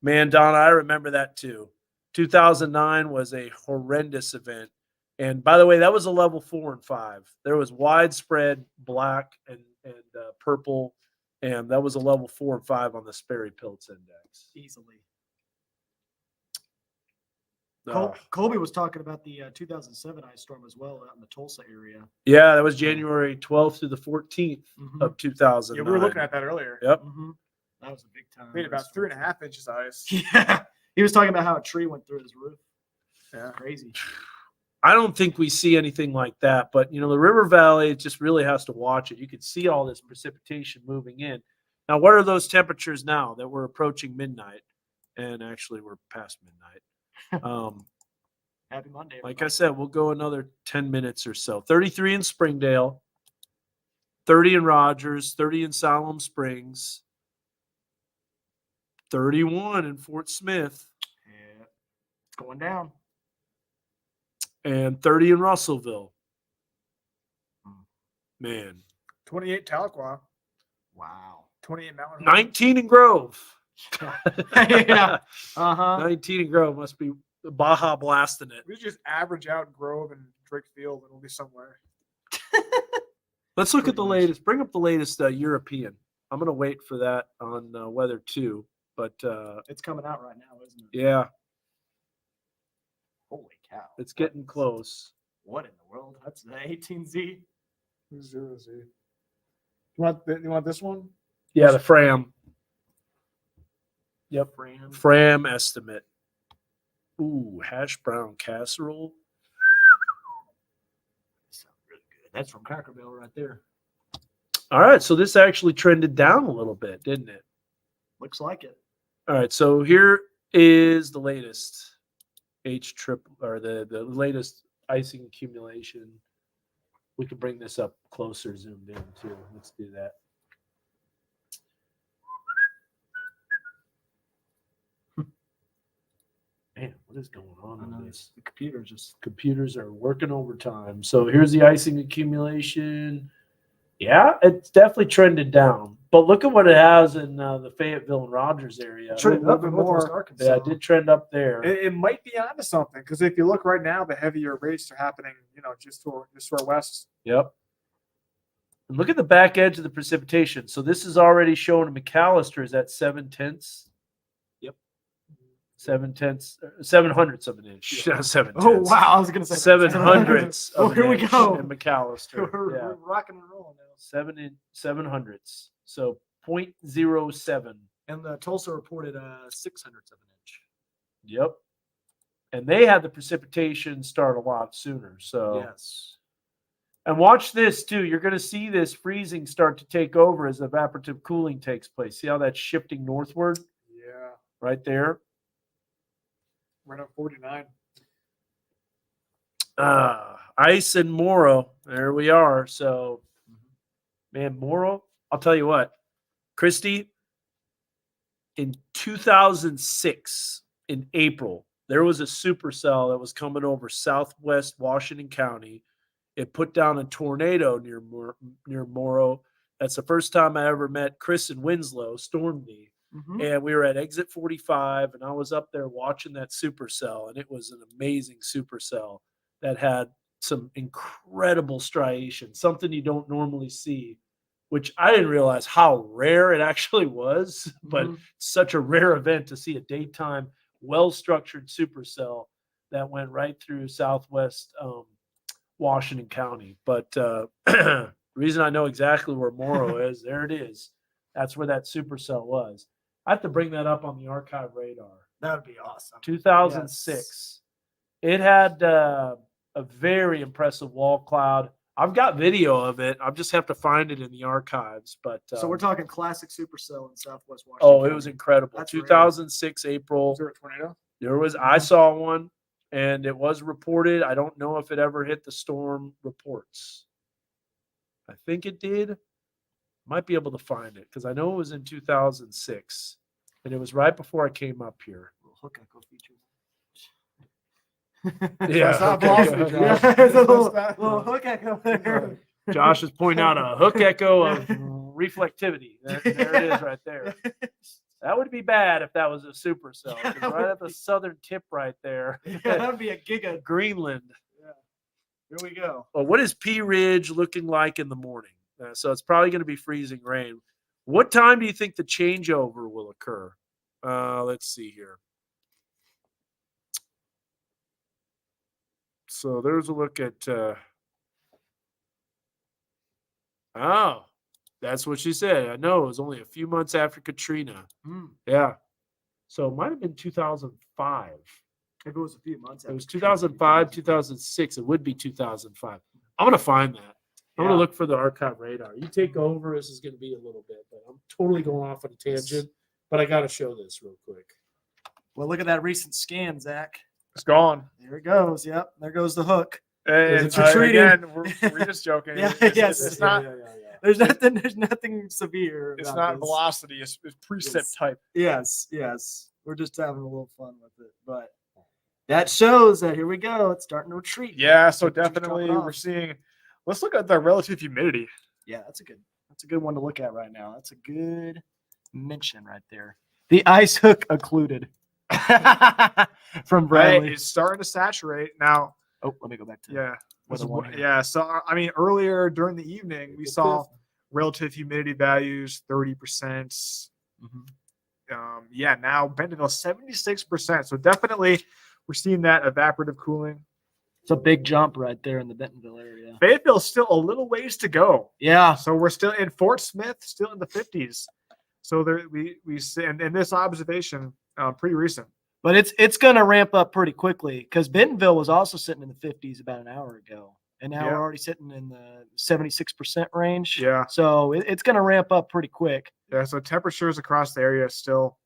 Man, Donna, I remember that too. 2009 was a horrendous event. And by the way, that was a level 4 and 5. There was widespread black and purple, and that was a level 4 and 5 on the Sperry-Pilz index. Easily. Uh, Colby was talking about the 2007 ice storm as well out in the Tulsa area. yeah, that was January 12th through the 14th Mhm. of 2009. Yeah, we were looking at that earlier. Yep. Mhm. That was a big time. We had about 3.5 inches of ice. Yeah. He was talking about how a tree went through his roof. Yeah. Crazy. I don't think we see anything like that, but the river valley just really has to watch it. You can see all this precipitation moving in. Now, what are those temperatures now that we're approaching midnight? And actually, we're past midnight. Happy Monday. Like everybody. I said, we'll go another 10 minutes or so. 33 in Springdale, 30 in Rogers, 30 in Siloam Springs, 31 in Fort Smith, Yeah. It's going down. and 30 in Russellville. Hmm. Man, 28 Tahlequah, Wow. 28 Mountain. 19 in Grove. Yeah. Uh-huh. 19 in Grove must be Baja blasting it. We should just average out Grove and Drake Field, and we'll be somewhere. Let's look at the Pretty much. latest. Bring up the latest European. I'm going to wait for that on weather too. But It's coming out right now, isn't it? yeah, Holy cow. it's getting close. What in the world? That's the 18Z. 0Z. You want this one? Yeah, the Fram. Yep. Fran. Fram estimate. Ooh, hash brown casserole. Sounds really good. That's from Cracker Barrel right there. All right, so this actually trended down a little bit, didn't it? Looks like it. All right, so here is the latest the latest icing accumulation. We can bring this up closer, zoomed in too. Let's do that. Man, what is going on I know, with this? the computer's just Computers are working overtime. So here's the icing accumulation. Yeah, it's definitely trended down. But look at what it has in the Fayetteville and Rogers area. Trended up in Northwest more. Arkansas. Yeah, it did trend up there. It might be onto something because if you look right now, the heavier rates are happening, just to our west. Yep. And look at the back edge of the precipitation. So this is already showing McAllister is at 7/10. Yep. 7/hundredths of an inch. Yeah. Not 7/10. Oh wow! I was gonna say 7/hundredths Oh, of here an we inch go. in McAllister. We're, Yeah. we're rocking and rolling now. 7/hundredths. So 0.07. And the Tulsa reported 600ths of an inch. Yep. And they had the precipitation start a lot sooner. So Yes. and watch this too. You're going to see this freezing start to take over as evaporative cooling takes place. See how that's shifting northward Yeah, right there? right on 49. Ice and Morrow. There we are. So, man, Morrow, I'll tell you what, Christy, in 2006, in April, there was a supercell that was coming over southwest Washington County. It put down a tornado near Morrow. That's the first time I ever met Chris and Winslow, stormed me. Mm-hmm. And we were at exit 45, and I was up there watching that supercell, and it was an amazing supercell that had some incredible striation, something you don't normally see, which I didn't realize how rare it actually was, but Mhm. such a rare event to see a daytime, well-structured supercell that went right through southwest Washington County. But the reason I know exactly where Morrow is, there it is. That's where that supercell was. I have to bring that up on the archive radar. That would be awesome. 2006. It had a very impressive wall cloud. I've got video of it. I just have to find it in the archives. But So we're talking classic supercell in Southwest Washington. oh, it was County. incredible. That's rare. 2006 April. Was there a tornado? There was. I saw one, and it was reported. I don't know if it ever hit the storm reports. I think it did. Might be able to find it because I know it was in 2006, and it was right before I came up here. Little hook echo feature. Yeah, It's not okay. velocity, Yeah, Josh. there's a little, It's not- little hook echo there. Josh is pointing out a hook echo of reflectivity. There it is right there. That would be bad if that was a supercell. 'Cause Yeah, right at the southern tip right there, Yeah, that would be a giga. Greenland. Here we go. Well, what is Pea Ridge looking like in the morning? So it's probably going to be freezing rain. What time do you think the changeover will occur? Let's see here. So there's a look at. Oh, that's what she said. I know it was only a few months after Katrina. Mm. Yeah. So it might have been 2005. If it was a few months. It was 2005, 2006. It would be 2005. I'm going to find that. I'm going to look for the archive radar. You take over. This is going to be a little bit, but I'm totally going off on a tangent. But I got to show this real quick. Well, look at that recent scan, Zach. It's gone. There it goes. Yep. There goes the hook. And It's retreating. again, we're just joking. Yeah, It's- yes. It's not. There's nothing severe. It's about not this. velocity. It's precip Yes. type. Yes. We're just having a little fun with it, but that shows that here we go. It's starting to retreat. Yeah. So Temperature's definitely, dropping we're off. seeing. Let's look at the relative humidity. Yeah, that's a good one to look at right now. That's a good mention right there. The ice hook occluded from Right, Bradley. it's starting to saturate now. Oh, let me go back to Yeah. weather one here. Yeah. So I mean, earlier during the evening, we saw relative humidity values 30%. Mhm. Yeah, now Bentonville 76%. So definitely, we're seeing that evaporative cooling. It's a big jump right there in the Bentonville area. Fayetteville's still a little ways to go. Yeah, So we're still in Fort Smith, still in the 50s. So there we see, and this observation, pretty recent. but it's going to ramp up pretty quickly because Bentonville was also sitting in the 50s about an hour ago, and now Yeah. we're already sitting in the 76% range. Yeah. So it's going to ramp up pretty quick. Yeah. So temperatures across the area still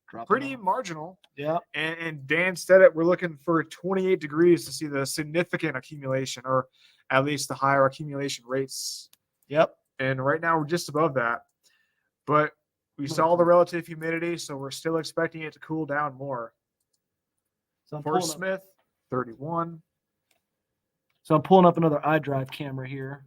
Dropping pretty off. marginal. Yeah. And Dan said it. We're looking for 28 degrees to see the significant accumulation, or at least the higher accumulation rates. Yep. And right now we're just above that. But we Not saw the cool. relative humidity, so we're still expecting it to cool down more. So I'm Fort pulling up, Smith, 31. so I'm pulling up another iDrive camera here.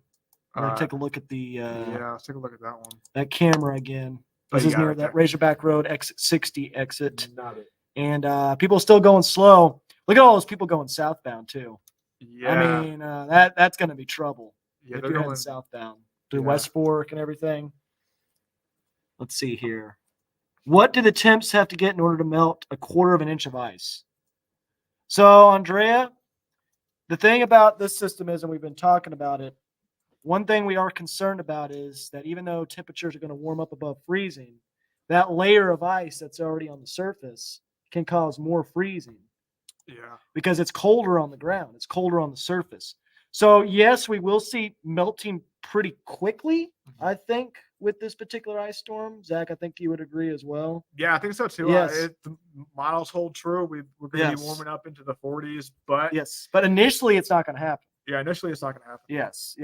We're gonna Uh, take a look at the yeah, let's take a look at that one. that camera again. Oh, This you is got near it that there. Razorback Road exit 60 exit. Not it. And people still going slow. Look at all those people going southbound too. Yeah. I mean, that's going to be trouble yeah, if they're you're going heading southbound through yeah. West Fork and everything. Let's see here. What do the temps have to get in order to melt a quarter of an inch of ice? So, Andrea, the thing about this system is, and we've been talking about it, one thing we are concerned about is that even though temperatures are going to warm up above freezing, that layer of ice that's already on the surface can cause more freezing Yeah. because it's colder on the ground. It's colder on the surface. So yes, we will see melting pretty quickly, I think, with this particular ice storm. Zach, I think you would agree as well. Yeah, I think so too. Yes. The models hold true. We're going to Yes. be warming up into the 40s, but Yes, but initially it's not going to happen. yeah, initially it's not going to happen. Yes,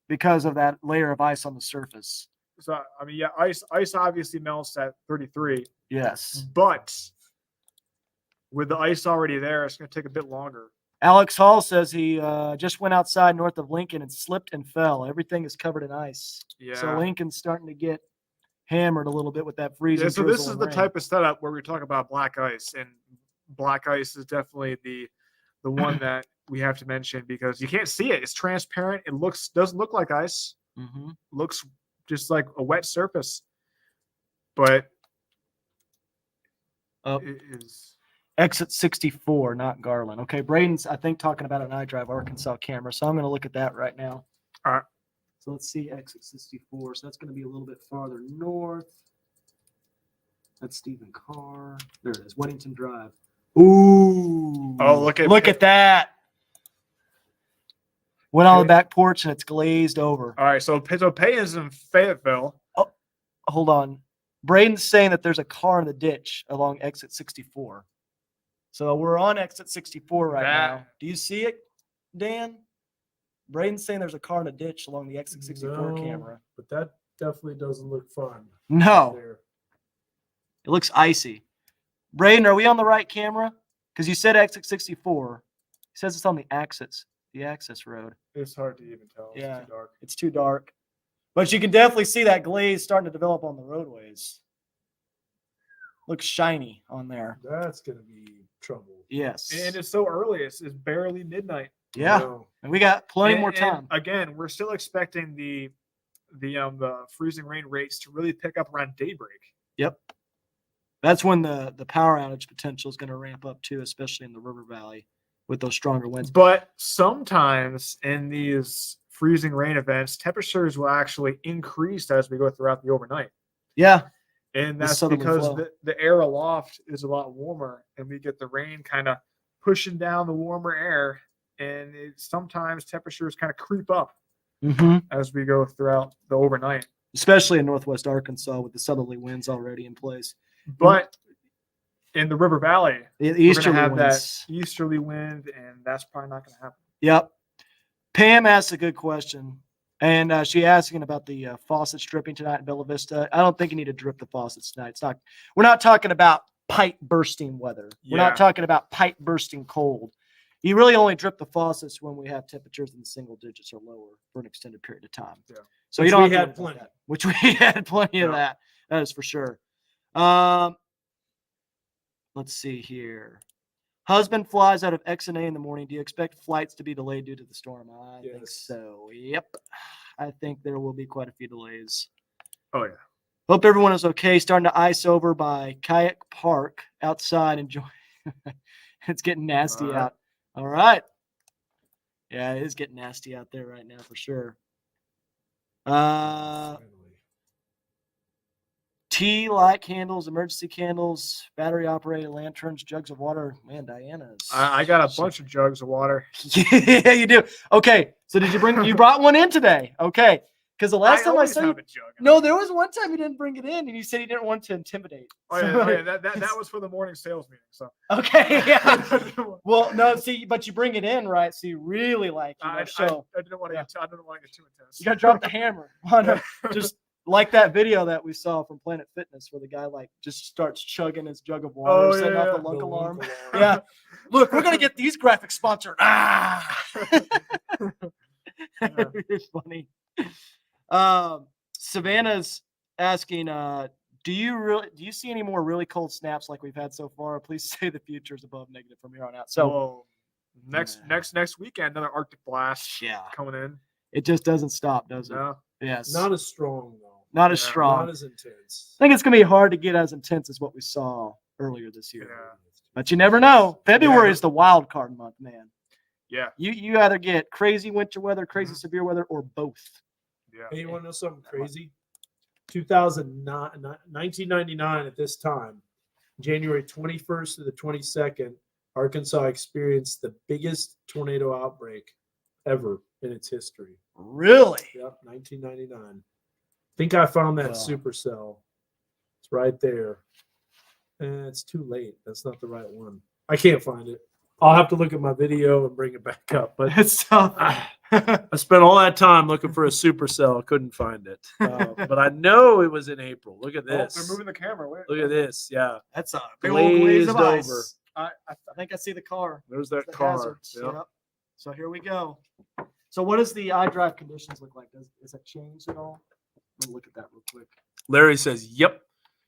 because of that layer of ice on the surface. So I mean, yeah, ice obviously melts at 33, Yes. but with the ice already there, it's going to take a bit longer. Alex Hall says he just went outside north of Lincoln and slipped and fell. Everything is covered in ice. Yeah. So Lincoln's starting to get hammered a little bit with that freezing. Yeah, so this drizzle is and the rain. type of setup where we talk about black ice, and black ice is definitely the one that we have to mention because you can't see it. It's transparent. It doesn't look like ice. Mhm. Looks just like a wet surface, but Oh. it is. Exit 64, not Garland. Okay, Braden's, I think, talking about an iDrive Arkansas camera, so I'm going to look at that right now. All right. So let's see exit 64. So that's going to be a little bit farther north. That's Stephen Carr. There it is, Weddington Drive. Ooh. Oh, look at that. Went on the back porch and it's glazed over. All right, so Pay is in Fayetteville. Hold on. Braden's saying that there's a car in the ditch along exit 64. So we're on exit 64 right now. Do you see it, Dan? Braden's saying there's a car in a ditch along the exit 64 camera. But that definitely doesn't look fun. No, There. it looks icy. Braden, are we on the right camera? Because you said exit 64. He says it's on the access road. It's hard to even tell. Yeah. It's too dark. It's too dark. But you can definitely see that glaze starting to develop on the roadways. Looks shiny on there. That's going to be trouble. Yes. And it's so early. It's barely midnight. Yeah. No. And we got plenty more And time. again, we're still expecting the freezing rain rates to really pick up around daybreak. Yep. That's when the power outage potential is going to ramp up too, especially in the river valley with those stronger winds. But sometimes in these freezing rain events, temperatures will actually increase as we go throughout the overnight. Yeah. And The that's southerly because flow. the air aloft is a lot warmer and we get the rain kind of pushing down the warmer air. And sometimes temperatures kind of creep up as we go throughout the overnight. Especially in northwest Arkansas with the southerly winds already in place. But in the river valley, The we're going easterly to have winds. that easterly wind, and that's probably not going to happen. Yep. Pam asked a good question. And she asking about the faucets dripping tonight in Bella Vista. I don't think you need to drip the faucets tonight. It's not. We're not talking about pipe bursting weather. We're Yeah. not talking about pipe bursting cold. You really only drip the faucets when we have temperatures in the single digits or lower for an extended period of time. Yeah. So Which you don't we have to had worry about plenty. that. Which we had plenty of Yeah. that. That is for sure. Let's see here. Husband flies out of XNA in the morning. Do you expect flights to be delayed due to the storm? I think Yes. so. Yep. I think there will be quite a few delays. Oh, yeah. Hope everyone is okay. Starting to ice over by Kayak Park outside. Enjoy. It's getting nasty All right. out. All right. Yeah, it is getting nasty out there right now for sure. Finally. Tea, light candles, emergency candles, battery operated lanterns, jugs of water. Man, Diana's. I got a bunch of jugs of water. Yeah, you do. Okay. So did you you brought one in today? Okay. Because the last time I always saw you. have a jug. No, there was one time you didn't bring it in and you said you didn't want to intimidate. Oh, yeah, So- that was for the morning sales meeting. So Okay. Yeah. Well, no, see, but you bring it in, right? So you really like, show. I didn't want to get too intense. You got to drop the hammer on her. Just like that video that we saw from Planet Fitness where the guy like just starts chugging his jug of water, Oh, setting yeah, off yeah. the lunk The alarm. lunk Yeah. Look, we're gonna get these graphics sponsored. Ah, it's funny. Savannah's asking, do you see any more really cold snaps like we've had so far? Please say the future is above negative from here on out. So Whoa. Next weekend, another Arctic blast yeah, coming in. it just doesn't stop, does it? No. Yes, Not as strong though. not as Yeah, strong. Not as intense. I think it's gonna be hard to get as intense as what we saw earlier this year. Yeah. But you never know. February Yeah. is the wild card month, man. Yeah. You either get crazy winter weather, crazy severe weather, or both. Yeah. Hey, you want to know something crazy? 1999 at this time, January 21st to the 22nd, Arkansas experienced the biggest tornado outbreak ever in its history. Really? Yep, 1999. I think I found that Wow. supercell. It's right there. It's too late. That's not the right one. I can't find it. I'll have to look at my video and bring it back up. But It's tough. I spent all that time looking for a supercell. Couldn't find it. But I know it was in April. Look at Oh, this. they're moving the camera. Wait, Look at this. Yeah. That's a big old glaze of Glazed ice. I think I see the car. There's that The car. hazards. Yep. Yep. So here we go. So what does the iDrive conditions look like? Does it change at all? Let me look at that real quick. Larry says, yep.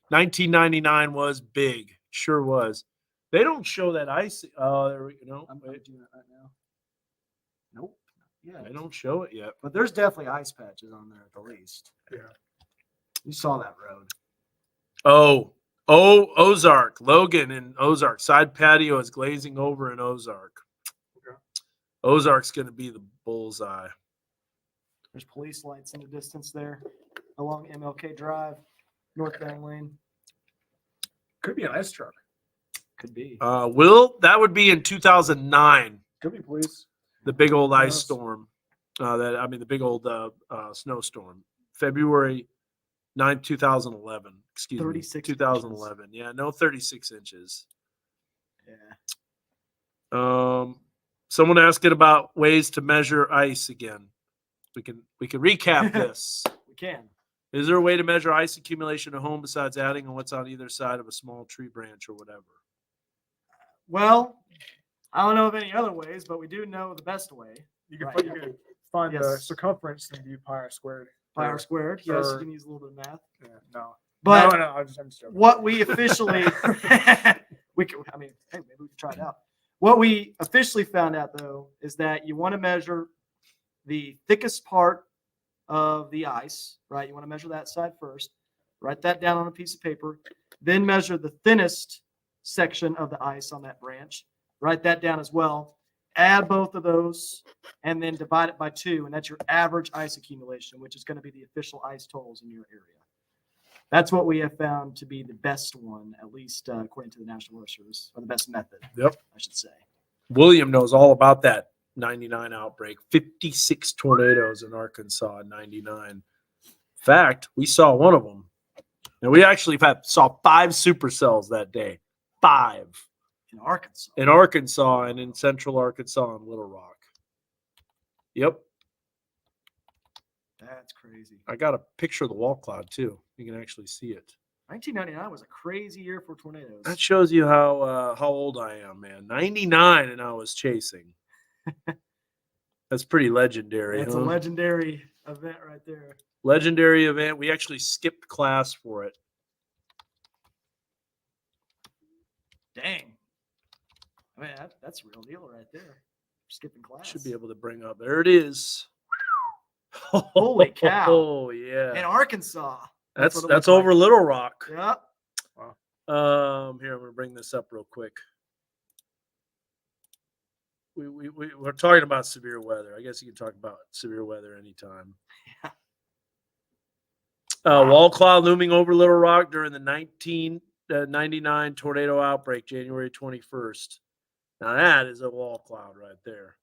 1999 was big. Sure was. They don't show that ice. Oh, there we go. I'm Wait, doing it right now. Nope. Yeah. they don't show it yet. But there's definitely ice patches on there at the least. Yeah. You saw that road. Oh, Ozark. Logan in Ozark. Side patio is glazing over in Ozark. Okay. Ozark's going to be the bullseye. There's police lights in the distance there along MLK Drive, North Bang Lane. Could be an ice truck. Could be. That would be in 2009, Could be police. the big old ice Yes. storm. The big old snowstorm. February 9th, 2011. Excuse me. 36 2011. Yeah, no 36 inches. Yeah. Someone asking about ways to measure ice again. We can recap this. We can. Is there a way to measure ice accumulation at home besides adding on what's on either side of a small tree branch or whatever? Well, I don't know of any other ways, but we do know the best way. You can, Right. you can find the Yes. circumference and do pi r squared. Pi r squared. Yes, you or- can use a little bit of math. Yeah, no. But no, I'm just joking. what we officially hey, maybe we could try it out. What we officially found out though is that you want to measure the thickest part of the ice, right? You want to measure that side first. Write that down on a piece of paper. Then measure the thinnest section of the ice on that branch. Write that down as well. Add both of those and then divide it by 2, and that's your average ice accumulation, which is going to be the official ice totals in your area. That's what we have found to be the best one, at least according to the National Weather Service, or the best method. Yep. I should say. William knows all about that 99 outbreak. 56 tornadoes in Arkansas in 99. In fact, we saw one of them. And we actually saw 5 supercells that day. 5 In Arkansas. in Arkansas and in central Arkansas and Little Rock. Yep. That's crazy. I got a picture of the wall cloud too. You can actually see it. 1999 was a crazy year for tornadoes. That shows you how old I am, man. 99 and I was chasing. That's pretty legendary. That's huh? a legendary event right there. Legendary event. We actually skipped class for it. Dang. I mean, that's a real deal right there. Skipping class. Should be able to bring up. There it is. Holy cow. Oh yeah. In Arkansas. That's what it looked over like. Little Rock. Yep. Here, I'm gonna bring this up real quick. We're talking about severe weather. I guess you can talk about severe weather anytime. Yeah. Wall cloud looming over Little Rock during the 1999 tornado outbreak, January 21st. Now that is a wall cloud right there.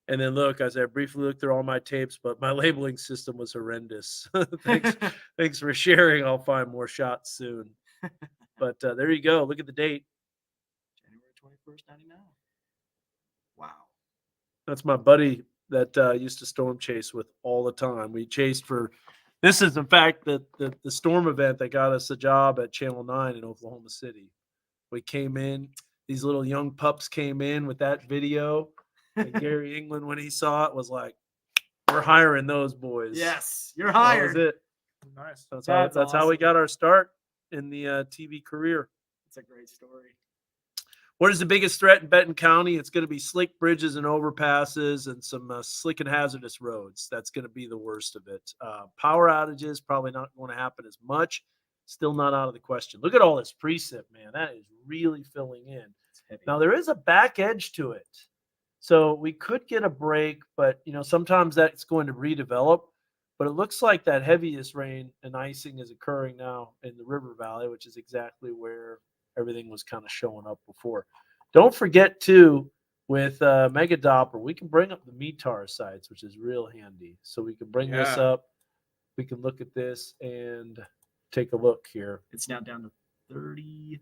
And then look, as I briefly looked through all my tapes, but my labeling system was horrendous. Thanks for sharing. I'll find more shots soon. But there you go. Look at the date. January 21st, 99. Wow. That's my buddy that used to storm chase with all the time. We chased for. This is, in fact, the storm event that got us a job at Channel 9 in Oklahoma City. We came in. these little young pups came in with that video. And Gary England, when he saw it, was like, "We're hiring those boys." Yes, you're That was hired. it. Nice. That's how we got our start in the TV career. It's a great story. What is the biggest threat in Benton County? It's going to be slick bridges and overpasses and some slick and hazardous roads. That's going to be the worst of it. Power outages probably not going to happen as much. Still not out of the question. Look at all this precip, man. That is really filling in. Now, there is a back edge to it. So we could get a break, but, sometimes that's going to redevelop. But it looks like that heaviest rain and icing is occurring now in the River Valley, which is exactly where everything was kind of showing up before. Don't forget, too, with Mega Doppler, we can bring up the METAR sites, which is real handy. So we can bring this up. We can look at this and take a look here. It's now down to 30.9.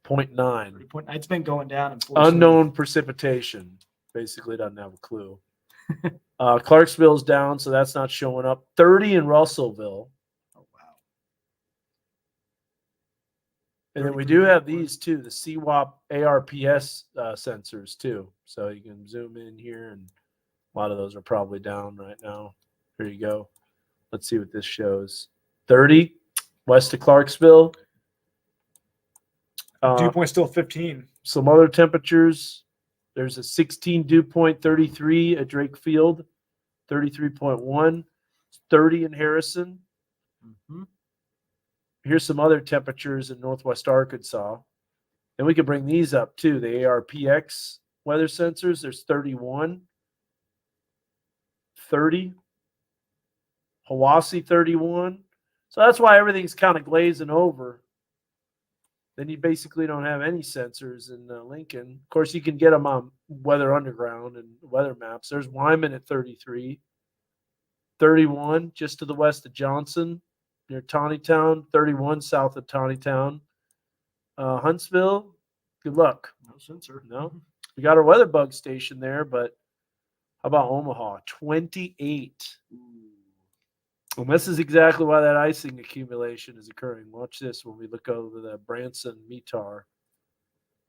0.9. It's been going down. Unknown precipitation. Basically doesn't have a clue. Clarksville's down, so that's not showing up. 30 in Russellville. Oh, wow. And then we do have these too, the CWAP ARPS sensors too. So you can zoom in here, and a lot of those are probably down right now. Here you go. Let's see what this shows. 30 west of Clarksville. Dew point still 15. Some other temperatures. There's a 16 dew point, 33 at Drake Field, 33.1, 30 in Harrison. Mm-hmm. Here's some other temperatures in Northwest Arkansas. And we can bring these up too. The ARPX weather sensors, there's 31, 30, Hiwassee 31. So that's why everything's kind of glazing over. Then you basically don't have any sensors in Lincoln. Of course, you can get them on Weather Underground and weather maps. There's Wyman at 33, 31 just to the west of Johnson near Tawnytown, 31 south of Tawnytown. Huntsville, good luck. No sensor. No, we got our weather bug station there, but how about Omaha? 28. And this is exactly why that icing accumulation is occurring. Watch this when we look over the Branson METAR.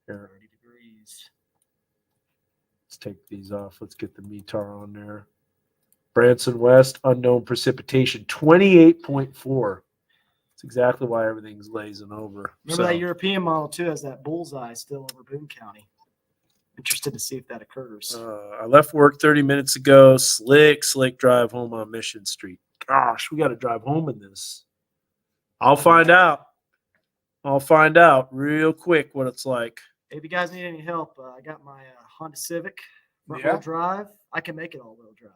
Here. 30 degrees. Let's take these off. Let's get the METAR on there. Branson West, unknown precipitation, 28.4. That's exactly why everything's glazing over. Remember that European model, too, has that bullseye still over Boone County. Interested to see if that occurs. I left work 30 minutes ago. Slick drive home on Mission Street. Gosh, we got to drive home in this. I'll find out. Real quick what it's like. Hey, if you guys need any help, I got my Honda Civic front-wheel drive. I can make it all-wheel drive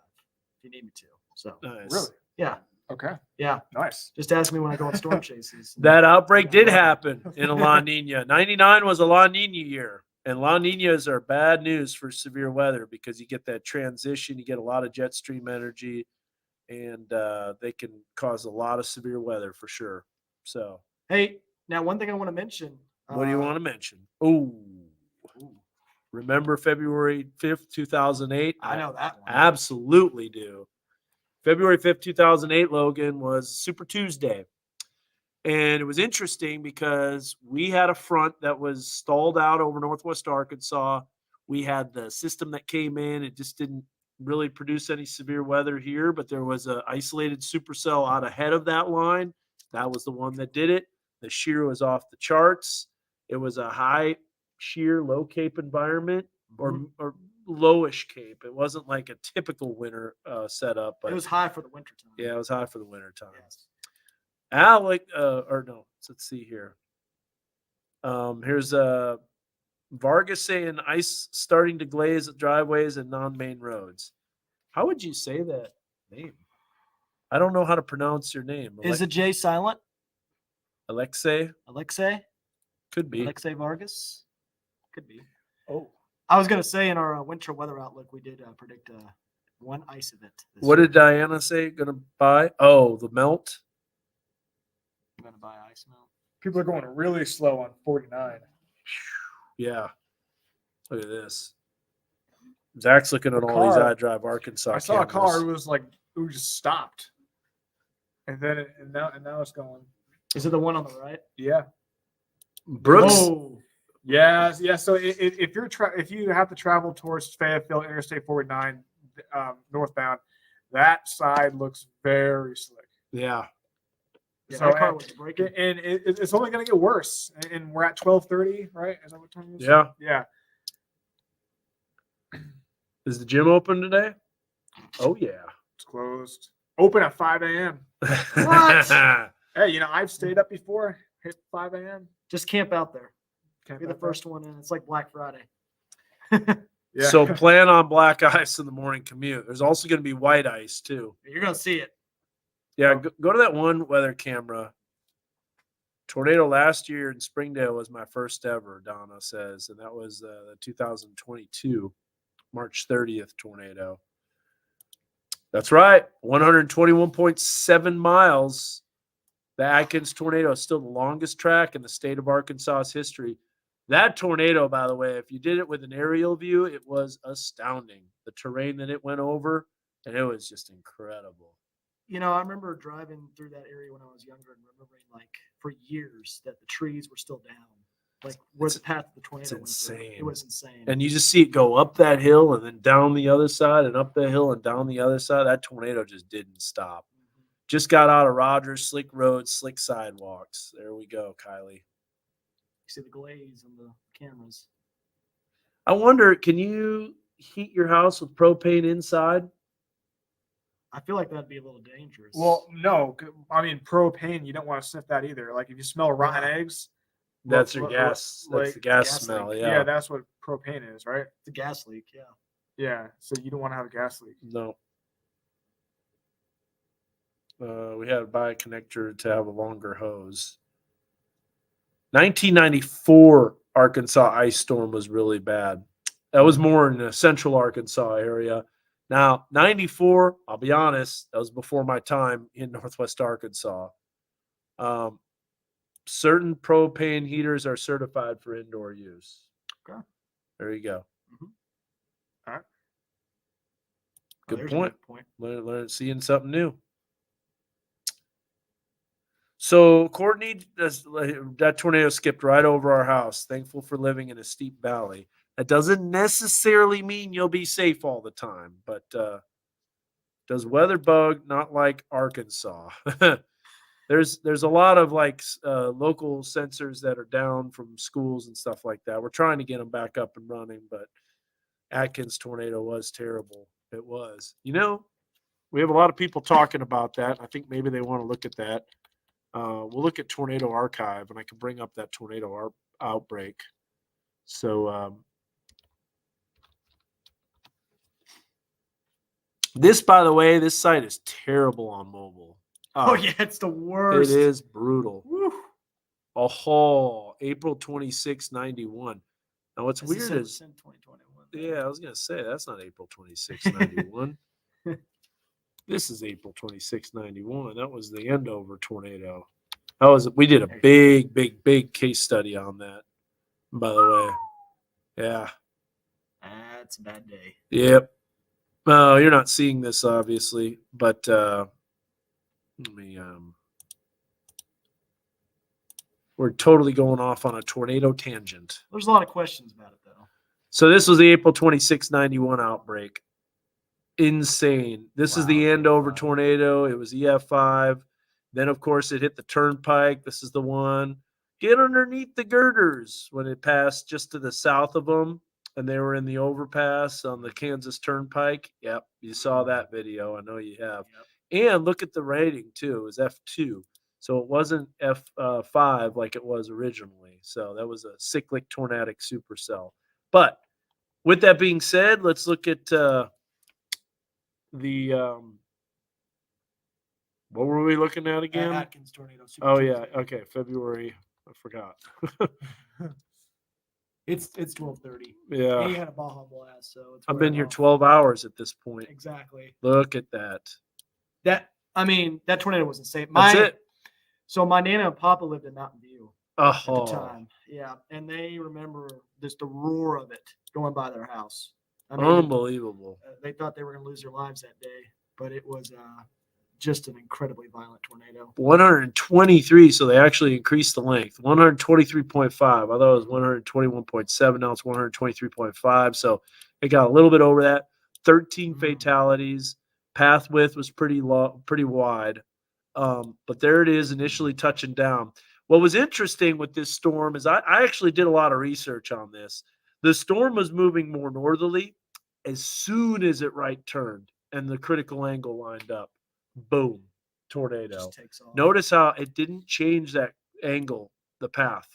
if you need me to. So Nice. Really? Yeah. Okay. Yeah. Nice. Just ask me when I go on storm chases. That outbreak did happen in a La Nina. 99 was a La Nina year. And La Ninas are bad news for severe weather because you get that transition. You get a lot of jet stream energy, and they can cause a lot of severe weather for sure. So, hey, now one thing I want to mention. what do you want to mention? Ooh. Remember February 5th, 2008? I know that one. Absolutely do. February 5th, 2008, Logan, was Super Tuesday. And it was interesting because we had a front that was stalled out over Northwest Arkansas. We had the system that came in. It just didn't really produce any severe weather here, but there was an isolated supercell out ahead of that line. That was the one that did it. The shear was off the charts. It was a high shear, low cape environment or lowish cape. It wasn't like a typical winter setup, but it was high for the winter time. Yeah, it was high for the winter time. Yes. Let's see here. Here's Vargas saying ice starting to glaze driveways and non-main roads. How would you say that name? I don't know how to pronounce your name. Is the J silent? Alexei? Could be. Alexei Vargas? Could be. Oh. I was going to say in our winter weather outlook, we did predict one ice event. What did Diana say? Going to buy? Oh, the melt? I'm going to buy ice melt. People are going really slow on 49. Yeah. Look at this. Zach's looking at all these iDrive Arkansas I saw cameras. a car. It was just stopped, and then now it's going. Is it the one on the right? Yeah. Brooks. Whoa. Yeah. So if if you have to travel towards Fayetteville Interstate 49 northbound, that side looks very slick. Yeah. Yeah, So that car was breaking. and it's only going to get worse. And we're at 12:30, right? Is that what time it is? Yeah. Yeah. Is the gym open today? Oh yeah. It's closed. Open at 5 a.m. What? Hey, I've stayed up before. Hit 5 a.m. Just camp out there. Can't Be the back up. first one in. It's like Black Friday. Yeah. So plan on black ice in the morning commute. There's also going to be white ice too. You're gonna see it. Yeah, Oh. go to that one weather camera. Tornado last year in Springdale was my first ever, Donna says, and that was the 2022 March 30th tornado. That's right, 121.7 miles. The Atkins tornado is still the longest track in the state of Arkansas's history. That tornado, by the way, if you did it with an aerial view, it was astounding. The terrain that it went over, and it was just incredible. I remember driving through that area when I was younger and remembering like for years that the trees were still down. Like where the path of the tornado went through. insane. It was insane. And you just see it go up that hill and then down the other side and up the hill and down the other side. That tornado just didn't stop. Just got out of Rogers, slick roads, slick sidewalks. There we go, Kylie. You see the glaze on the cameras. I wonder, can you heat your house with propane inside? I feel like that'd be a little dangerous. Well, no. I mean, propane, you don't want to sniff that either. Like if you smell rotten eggs, That's your gas. That's the gas gas smell. leak. Yeah. that's what propane is, right? it's a gas leak, yeah. Yeah. So you don't want to have a gas leak. No. We had to buy a connector to have a longer hose. 1994 Arkansas ice storm was really bad. That was more in the central Arkansas area. Now, 94, I'll be honest, that was before my time in Northwest Arkansas. Certain propane heaters are certified for indoor use. Okay. There you go. All right. Good There's a point. good point. Learn seeing something new. So Courtney, that tornado skipped right over our house. Thankful for living in a steep valley. That doesn't necessarily mean you'll be safe all the time, but does weather bug not like Arkansas? There's a lot of local sensors that are down from schools and stuff like that. We're trying to get them back up and running, but Atkins tornado was terrible. It was. We have a lot of people talking about that. I think maybe they want to look at that. We'll look at Tornado Archive, and I can bring up that tornado outbreak. So this, by the way, this site is terrible on mobile. Oh, yeah, it's the worst. It is brutal. Woo. April 26, 91. Now, what's This weird is is, in 2021. yeah, I was going to say, that's not April 26, 91. This is April 26, 91. That was the Andover tornado. We did a big case study on that, by the way. Yeah. That's a bad day. Yep. Well, you're not seeing this, obviously, but let me we're totally going off on a tornado tangent. There's a lot of questions about it, though. So this was the April 26, 91 outbreak. Insane. This is the Andover tornado. It was EF5. Then, of course, it hit the turnpike. This is the one. Get underneath the girders when it passed just to the south of them, and they were in the overpass on the Kansas Turnpike. Yep, you saw that video. I know you have. Yep. And look at the rating, too. It was F2. So it wasn't F5 like it was originally. So that was a cyclic tornadic supercell. But with that being said, let's look at what were we looking at again? Atkins tornado. Oh yeah, okay, February. I forgot. It's 12:30. Yeah, He had a Baja blast, so it's I've been here off. 12 hours at this point. Exactly. Look at that. That tornado was insane. That's it. So my Nana and Papa lived in Mountain View at the Oh, time. Yeah, and they remember just the roar of it going by their house. I mean, unbelievable. they thought they were going to lose their lives that day, but it was just an incredibly violent tornado. 123, so they actually increased the length. 123.5. I thought it was 121.7. Now it's 123.5. So it got a little bit over that. 13 fatalities. Path width was pretty wide. But there it is, initially touching down. What was interesting with this storm is I actually did a lot of research on this. The storm was moving more northerly as soon as it right turned and the critical angle lined up. Boom, tornado. Just takes off. Notice how it didn't change that angle, the path.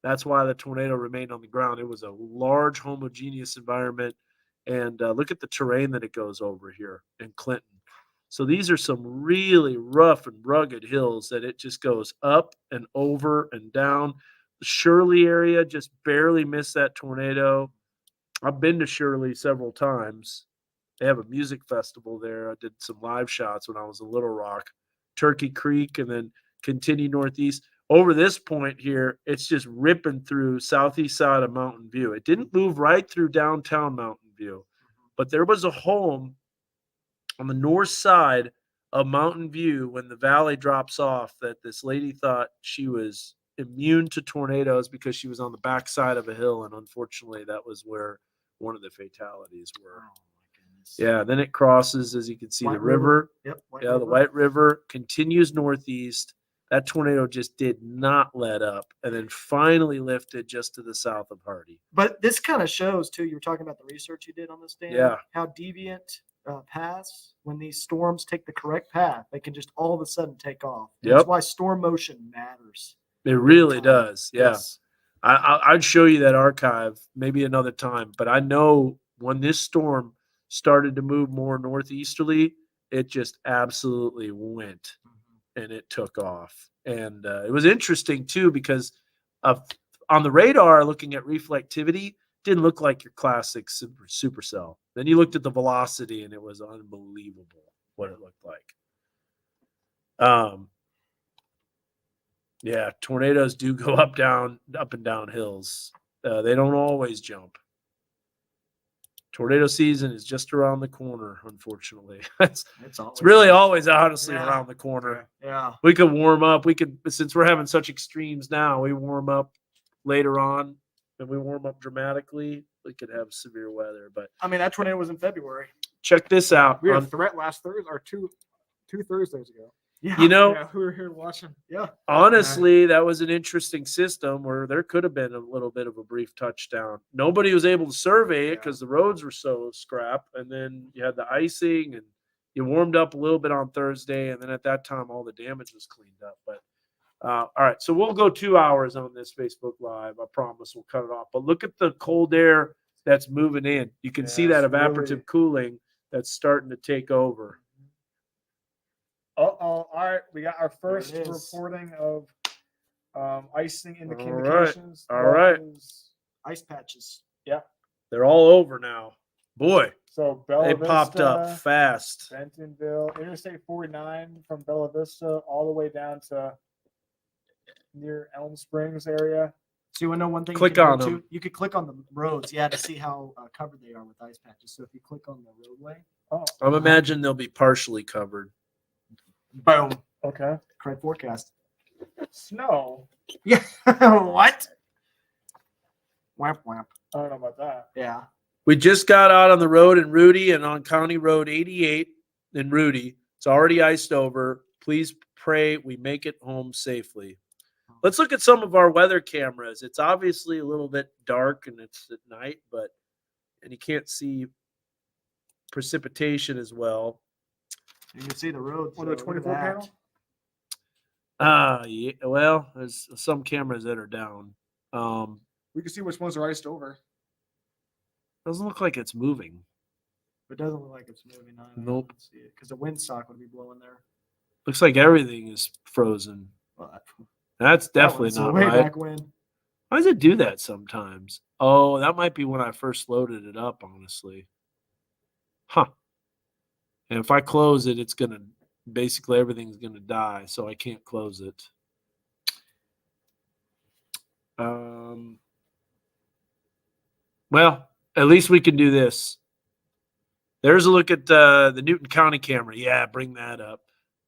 That's why the tornado remained on the ground. It was a large, homogeneous environment. And look at the terrain that it goes over here in Clinton. So these are some really rough and rugged hills that it just goes up and over and down. The Shirley area just barely missed that tornado. I've been to Shirley several times. They have a music festival there. I did some live shots when I was in Little Rock, Turkey Creek, and then continue northeast. Over this point here, it's just ripping through southeast side of Mountain View. It didn't move right through downtown Mountain View, but there was a home on the north side of Mountain View when the valley drops off that this lady thought she was immune to tornadoes because she was on the backside of a hill, and unfortunately that was where one of the fatalities were. Yeah, then it crosses, as you can see, White the river. Yep. The White River continues northeast. That tornado just did not let up, and then finally lifted just to the south of Hardy. But this kind of shows too. You were talking about the research you did on this, Dan. Yeah. How deviant paths, when these storms take the correct path, they can just all of a sudden take off. Yep. That's why storm motion matters. It really time. does. Yeah. Yes. I'd show you that archive maybe another time, but I know when this storm started to move more northeasterly, it just absolutely went and it took off. And it was interesting too, because on the radar, looking at reflectivity, didn't look like your classic supercell. Then you looked at the velocity and it was unbelievable what it looked like. Yeah, tornadoes do go up and down hills. They don't always jump. Tornado season is just around the corner, unfortunately. It's really always honestly around the corner. Yeah. We could warm up. Since we're having such extremes now, we warm up later on and we warm up dramatically. We could have severe weather. But I mean, that tornado was in February. check this out. We had a threat last Thursday or two Thursdays ago. Yeah. You know, Yeah, we were here watching. Yeah. honestly, that was an interesting system where there could have been a little bit of a brief touchdown. Nobody was able to survey it because the roads were so scrap. And then you had the icing and you warmed up a little bit on Thursday. And then at that time, all the damage was cleaned up. But all right, so we'll go 2 hours on this Facebook Live. I promise we'll cut it off. But look at the cold air that's moving in. You can see that it's evaporative really cooling that's starting to take over. All right. We got our first There it is. reporting of icing in the All right. communications. All right. Ice patches. They're all over now. Boy, So Bella they Vista, popped up fast. Bentonville, Interstate 49 from Bella Vista all the way down to near Elm Springs area. So you want to know one thing? Click you can on go them. to? You could click on the roads, to see how covered they are with ice patches. So if you click on the roadway, I'm imagining they'll be partially covered. boom, Okay. correct forecast. Snow. Yeah. What? Whap whap. I don't know about that. Yeah. We just got out on the road in Rudy and on County Road 88 in Rudy. It's already iced over. Please pray we make it home safely. Let's look at some of our weather cameras. It's obviously a little bit dark and it's at night, and you can't see precipitation as well. You can see the roads. What, the so look at 24 that. panel? Yeah, well, there's some cameras that are down. We can see which ones are iced over. Doesn't look like it's moving. It doesn't look like it's moving. Nope. Because the windsock would be blowing there. Looks like everything is frozen. Well, That's that definitely one's not way right. back when. Why does it do that sometimes? Oh, that might be when I first loaded it up, honestly. Huh. And if I close it, it's going to, basically everything's going to die, so I can't close it. Well, at least we can do this. There's a look at the Newton County camera. Yeah, bring that up.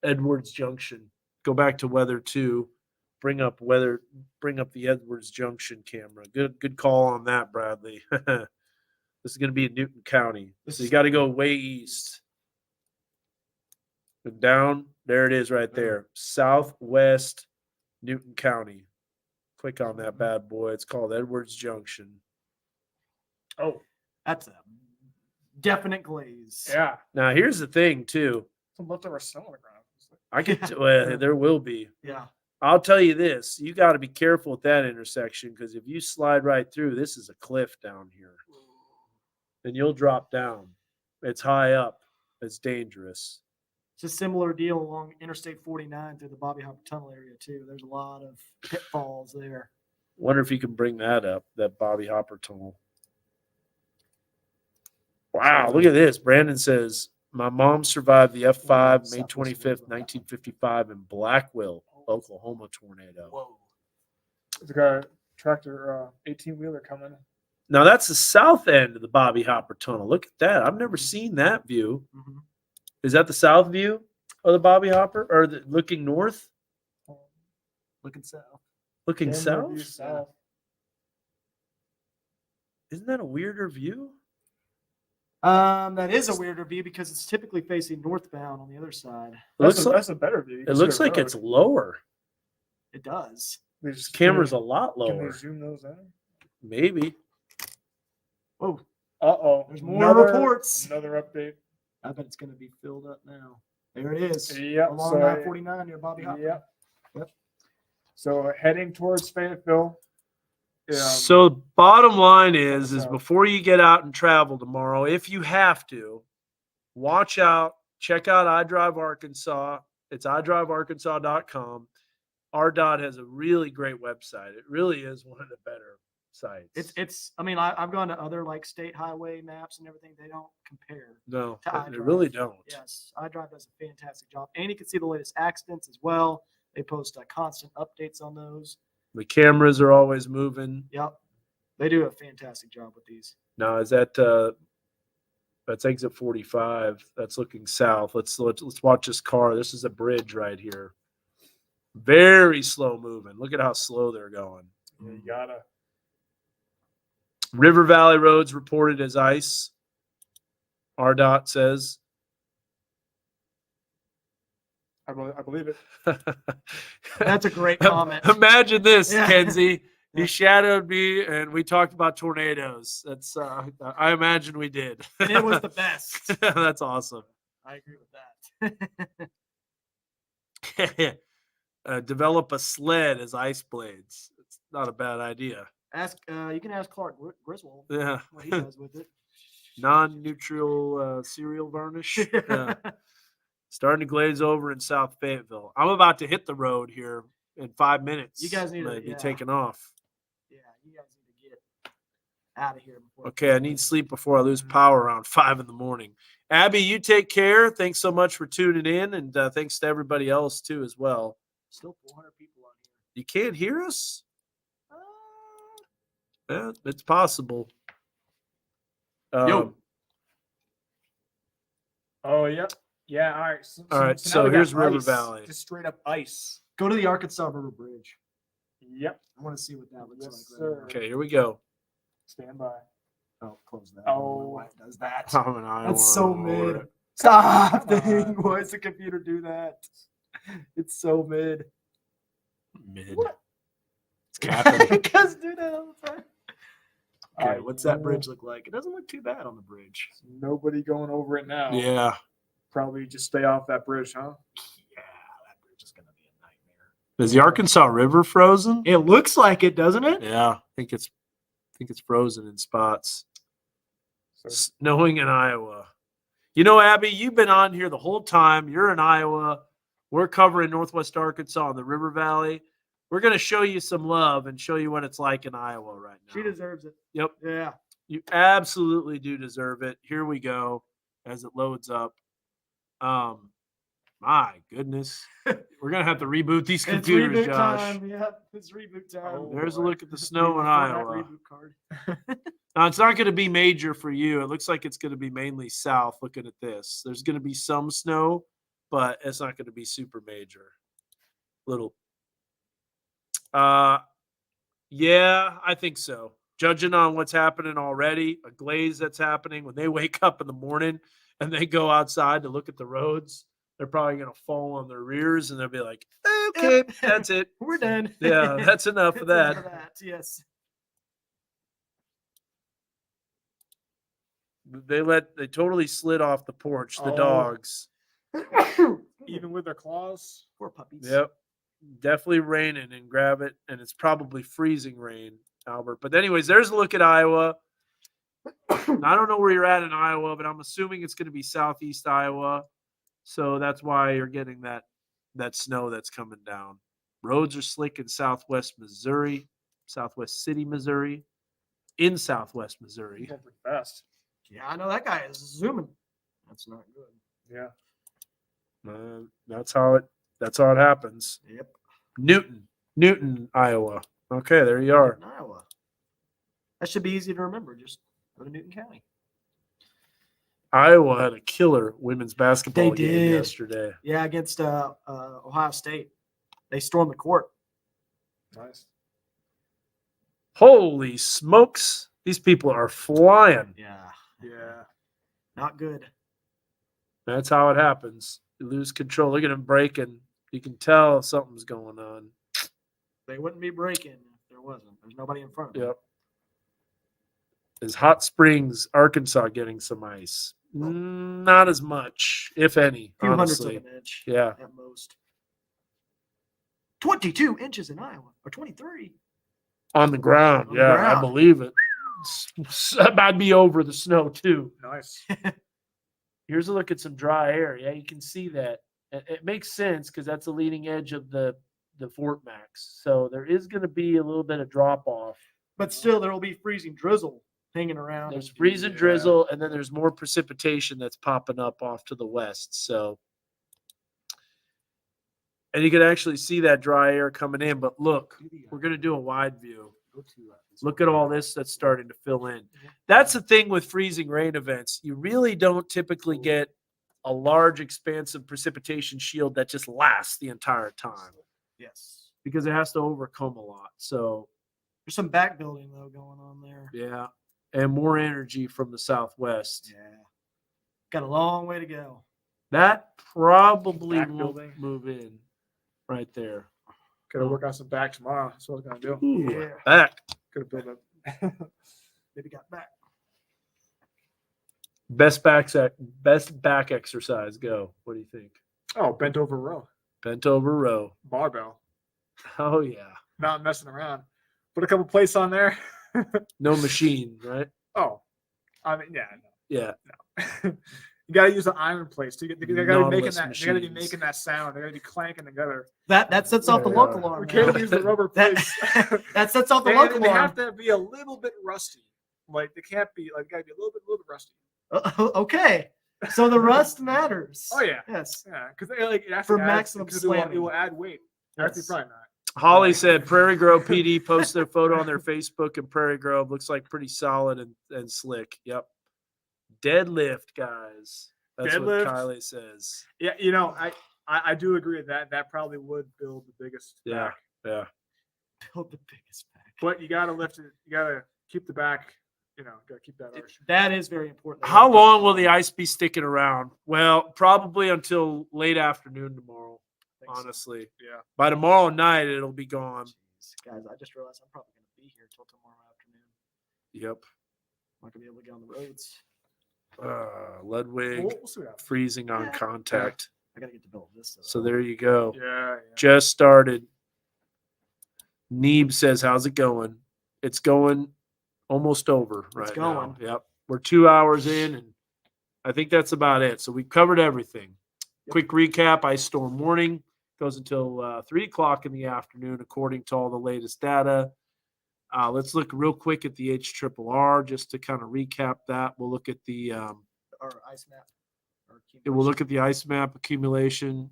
Edwards Junction. Go back to weather 2. Bring up the Edwards Junction camera. Good call on that, Bradley. This is going to be in Newton County. So you got to go way east. And down, there it is right there. Southwest Newton County. Click on that bad boy. It's called Edwards Junction. Oh, That's a definite glaze. yeah. Now, here's the thing, too. Some leftover snow on the ground. I could, well, there will be. Yeah. I'll tell you this. You got to be careful at that intersection because if you slide right through, this is a cliff down here. And you'll drop down. It's high up. It's dangerous. It's a similar deal along Interstate 49 through the Bobby Hopper Tunnel area, too. There's a lot of pitfalls there. Wonder if you can bring that up, that Bobby Hopper tunnel. Wow, look at this. Brandon says, my mom survived the F5 May 25th, 1955 in Blackwell, Oklahoma tornado. Whoa. There's a tractor 18-wheeler coming. Now, that's the south end of the Bobby Hopper tunnel. Look at that. I've never seen that view. Mm-hmm. Is that the south view of the Bobby Hopper? Or looking north? Looking south. Looking Camera view south? south. Isn't that a weirder view? That is a weirder view because it's typically facing northbound on the other side. That's a better view. You It can looks see a like road. it's lower. It does. They This just- camera's a lot Can they lower. zoom those in? Maybe. Whoa. Uh-oh. There's more reports. Another update. I bet it's going to be filled up now. There it is. Yep. Along So, I-49 near Bobby Hopper. yep. Yep. So heading towards Fayetteville. So bottom line is south. before you get out and travel tomorrow, if you have to, watch out, check out iDrive Arkansas. It's iDriveArkansas.com. RDOT has a really great website. It really is one of the better sites. It's. I mean, I've gone to other like state highway maps and everything. They don't compare. No, to they iDrive. really don't. Yes, iDrive does a fantastic job, and you can see the latest accidents as well. They post constant updates on those. The cameras are always moving. Yep, they do a fantastic job with these. Now, is that that's exit 45? That's looking south. Let's watch this car. This is a bridge right here. Very slow moving. Look at how slow they're going. You gotta. River Valley roads reported as ice. RDOT says. I believe it. That's a great comment. Imagine this, Yeah. Kenzie. He Yeah. shadowed me, and we talked about tornadoes. That's I imagine we did. And it was the best. That's awesome. I agree with that. Develop a sled as ice blades. It's not a bad idea. You can ask Clark Griswold Yeah. what he does with it. Non-neutral cereal varnish. Yeah. Starting to glaze over in South Fayetteville. I'm about to hit the road here in 5 minutes. You guys need to be taking off. Yeah, you guys need to get out of here before. Okay, I need sleep before I lose power around 5 in the morning. Abby, you take care. Thanks so much for tuning in, and thanks to everybody else too as well. Still 400 people on here. You can't hear us? Yeah, it's possible. Yo. Oh, yeah. Yeah, all right. All right, now so we got here's River ice, Valley. Just straight up ice. Go to the Arkansas River Bridge. Yep. I want to see what that looks Yes, like. sir. Okay, here we go. Stand by. Oh, close that. Oh. I don't know why it does that. I'm an Iowa. That's so Lord. mid. Stop. Dang. Why does the computer do that? It's so mid. Mid. What? It's capping. Because do that all the time. All Okay, right, what's that bridge look like? It doesn't look too bad on the bridge. Nobody going over it now. Yeah. Probably just stay off that bridge, huh? Yeah, that bridge is going to be a nightmare. Is the Arkansas River frozen? It looks like it, doesn't it? Yeah, I think it's frozen in spots. So Snowing in Iowa. You know, Abby, you've been on here the whole time. You're in Iowa. We're covering Northwest Arkansas and the River Valley. We're going to show you some love and show you what it's like in Iowa right now. She deserves it. Yep. Yeah. You absolutely do deserve it. Here we go as it loads up. My goodness. We're going to have to reboot these It's computers, reboot Josh. time. Yep, it's reboot time. Oh, There's a boy. look at the snow in Before that Iowa. reboot card. Now, it's not going to be major for you. It looks like it's going to be mainly south looking at this. There's going to be some snow but it's not going to be super major. Little. Yeah, I think so. Judging on what's happening already, a glaze that's happening when they wake up in the morning and they go outside to look at the roads, they're probably going to fall on their rears and they'll be like, okay, that's it. We're done. Yeah, that's enough of That's that. enough of that. Yes. They totally slid off the porch, the Oh. dogs. Even with their claws. Poor puppies. Yep. Definitely raining and grab it. And it's probably freezing rain, Albert. But anyways, there's a look at Iowa. I don't know where you're at in Iowa, but I'm assuming it's going to be southeast Iowa. So that's why you're getting that snow that's coming down. Roads are slick in southwest Missouri, Southwest City, Missouri, in southwest Missouri. Going pretty fast. Yeah, I know that guy is zooming. That's not good. Yeah. That's how it happens. Yep. Newton, Iowa. Okay, there you are. In Iowa. That should be easy to remember. Just go to Newton County. Iowa had a killer women's basketball They game did. yesterday. Yeah, against Ohio State. They stormed the court. Nice. Holy smokes. These people are flying. Yeah. Yeah. Not good. That's how it happens. You lose control. Look at them breaking. You can tell something's going on. They wouldn't be breaking if there wasn't. There's nobody in front of them. Yep. Is Hot Springs, Arkansas getting some ice? Not as much, if any, A few hundredths honestly. of an inch Yeah. at most. 22 inches in Iowa, or 23. On the ground. On the Yeah, I ground. believe it. I'd be over the snow, too. Nice. Here's a look at some dry air. Yeah, you can see that. It makes sense because that's the leading edge of the Fort Max. So there is going to be a little bit of drop off. But still, there will be freezing drizzle hanging around. There's freezing Yeah. drizzle, and then there's more precipitation that's popping up off to the west. So, and you can actually see that dry air coming in. But look, we're going to do a wide view. Look at all this that's starting to fill in. That's the thing with freezing rain events. You really don't typically get a large, expansive precipitation shield that just lasts the entire time Yes. because it has to overcome a lot. So, There's some back building, though, going on there. yeah. And more energy from the southwest. Yeah. Got a long way to go. That probably Back won't building. move in right there. Gotta work on some back tomorrow. That's what I was gonna do. Ooh, Yeah. back. Gotta build up. Maybe got back. Best back exercise. Go. What do you think? Oh, bent over row. Bent over row. Barbell. Oh yeah. Not messing around. Put a couple plates on there. No machine, right? Oh. I mean, yeah. Yeah. No. You gotta use the iron plates. They gotta be making Nautilus that. They gotta be machines. making that sound. They gotta be clanking together. That sets off the Yeah. local alarm. We can't man. use the rubber That, plates. that sets off the They local have alarm. to be a little bit rusty. Like they can't be like gotta be a little bit rusty. Okay. So the rust matters. Oh yeah. Yes. Yeah, because like it For actually maximum because slamming. it will add weight. Actually, Yes. probably not. Holly said Prairie Grove PD posted their photo on their Facebook, and Prairie Grove looks like pretty solid and slick. Yep. Deadlift, guys. That's Deadlift? what Kylie says. Yeah, I do agree with that. That probably would build the biggest Yeah. back. Yeah. Build the biggest back. But you gotta lift it. You gotta keep the back. Gotta keep that arch. That is very important. How long will the ice be sticking around? Well, probably until late afternoon tomorrow. Think so. Honestly, Yeah. by tomorrow night it'll be gone. Jeez, guys, I just realized I'm probably going to be here till tomorrow afternoon. Yep. I'm not going to be able to get on the roads. Ludwig We'll see what happens. freezing on Yeah. contact. I got to get to Bella Vista. So there you go. Yeah. Just started. Neeb says, "How's it going?" It's going almost over right now. going. Yep. We're 2 hours in, and I think that's about it. So we covered everything. Yep. Quick recap: ice storm warning goes until 3 o'clock in the afternoon, according to all the latest data. Let's look real quick at the HRRR just to kind of recap that. We'll look at the Or ice map. Or we'll look at the ice map accumulation.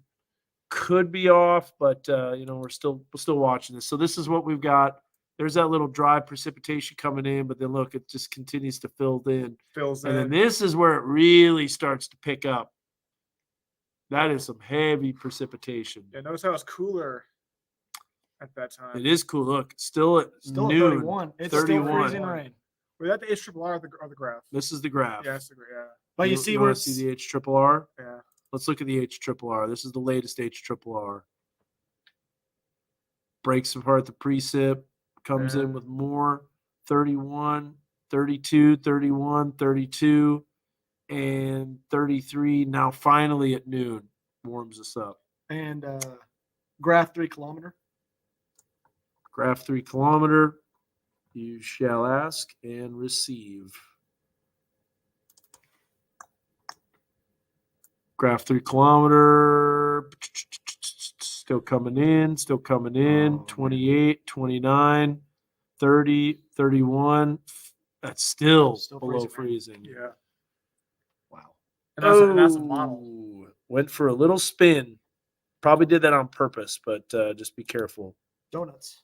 Could be off, but we're still watching this. So this is what we've got. There's that little dry precipitation coming in, but then look, it just continues to fill in. Fills And then in. this is where it really starts to pick up. That is some heavy precipitation. Yeah, notice how it's cooler at that time. It is cool. Look, still at Still at noon. 31. It's 31. still freezing rain. Was that the HRR or the graph? This is the graph. Yeah, that's the graph. Yeah. But you see where wanna it's see the HRRR? Yeah. Let's look at the HRRR. This is the latest HRRR. Breaks apart the precip, comes Yeah. in with more 31, 32, 31, 32, and 33. Now finally at noon warms us up. and graph 3 kilometer. Graph 3 kilometer. You shall ask and receive. Graph 3 kilometer. Still coming in. Oh, 28, 29, 30, 31. That's still below freezing. Yeah. Wow. And that's a model. Oh, went for a little spin. Probably did that on purpose, but just be careful. Donuts.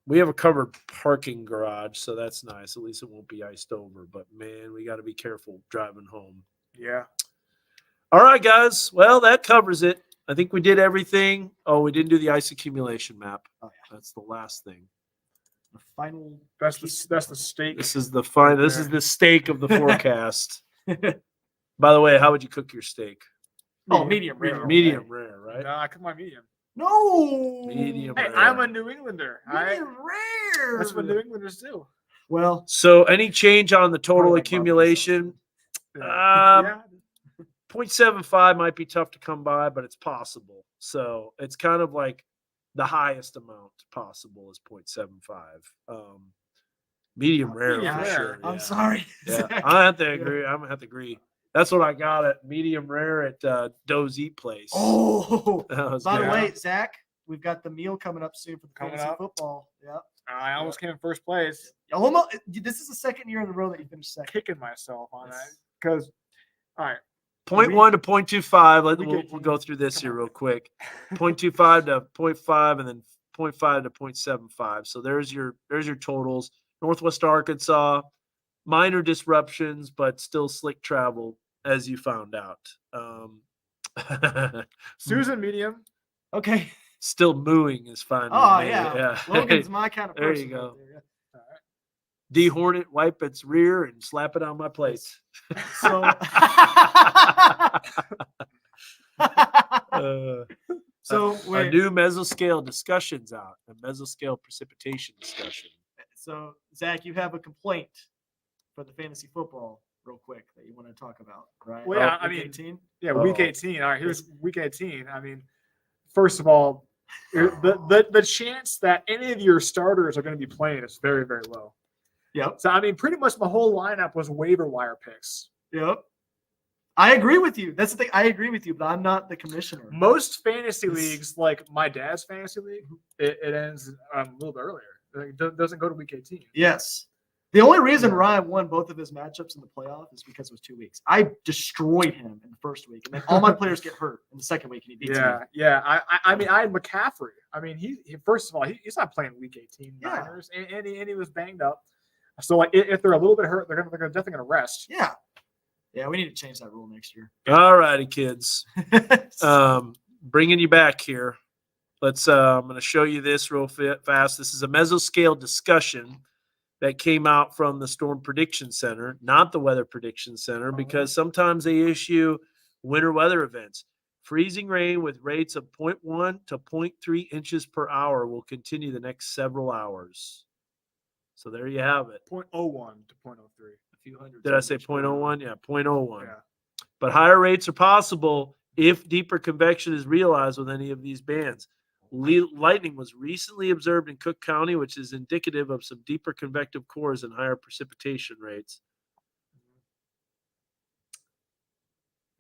We have a covered parking garage, so that's nice. At least it won't be iced over. But man, we got to be careful driving home. Yeah. All right, guys. Well, that covers it. I think we did everything. Oh, we didn't do the ice accumulation map. Oh, yeah. That's the last thing. The final. That's the steak. This is the fine. This is the steak of the forecast. By the way, how would you cook your steak? Oh, medium rare. Medium rare, right? No, I cook my medium. No. Medium Hey, rare. I'm a New Englander. Medium rare. That's what New Englanders do. Well, So, any change on the total Probably like accumulation? Yeah. 0.75 might be tough to come by, but it's possible. So it's kind of like the highest amount possible is 0.75. Medium rare Medium for rare. sure. I'm yeah. sorry. Yeah, Zach. I have to agree. I'm gonna have to agree. That's what I got at medium rare at Doe's Eat Place. Oh, That was by the good. way, Zach, we've got the meal coming up soon for the Coming fantasy up? football. Yeah. I almost came in first place, Almost. This is the second year in a row that you finished second. kicking myself on that. Yes. Because, all right, 0.1 to 0.25. We We'll get- go through this come here on. real quick. 0.25 to 0.5, and then 0.5 to 0.75. So there's your totals. Northwest Arkansas, minor disruptions, but still slick travel, as you found out. Susan medium. Okay. Still mooing is fine. with Oh me. yeah. Logan's my kind of There person. you right go. there, D Hornet, wipe its rear and slap it on my plate. yeah. So. So a wait. new mesoscale discussion's out. A mesoscale precipitation discussion. So Zach, you have a complaint for the fantasy football, real quick, that you want to talk about, right? Well, yeah, I Week mean, 18? Yeah, week Uh-oh. 18. All right, here's week 18. I mean, first of all, the chance that any of your starters are going to be playing is very, very low. Yep. So I mean, pretty much my whole lineup was waiver wire picks. Yep. I agree with you. That's the thing. I agree with you, but I'm not the commissioner. Most fantasy It's- leagues, like my dad's fantasy league, it ends a little bit earlier. It doesn't go to week 18. Yes. The only reason Yeah. Ryan won both of his matchups in the playoff is because it was 2 weeks. I destroyed him in the first week, and then all my players get hurt in the second week, and he beats me. Yeah. I mean, I had McCaffrey. I mean, he first of all, he's not playing week 18 Yeah. Niners, and he was banged up. So like, if they're a little bit hurt, they're definitely gonna rest. Yeah. Yeah, we need to change that rule next year. All righty, kids. Bringing you back here. Let's. I'm going to show you this real fast. This is a mesoscale discussion that came out from the Storm Prediction Center, not the Weather Prediction Center, because sometimes they issue winter weather events. Freezing rain with rates of 0.1 to 0.3 inches per hour will continue the next several hours. So there you have it. 0.01 to 0.03. A few hundred. Did I say centimeters per hour. 0.01? Yeah, 0.01. Yeah. But higher rates are possible if deeper convection is realized with any of these bands. Lightning was recently observed in Cook County, which is indicative of some deeper convective cores and higher precipitation rates.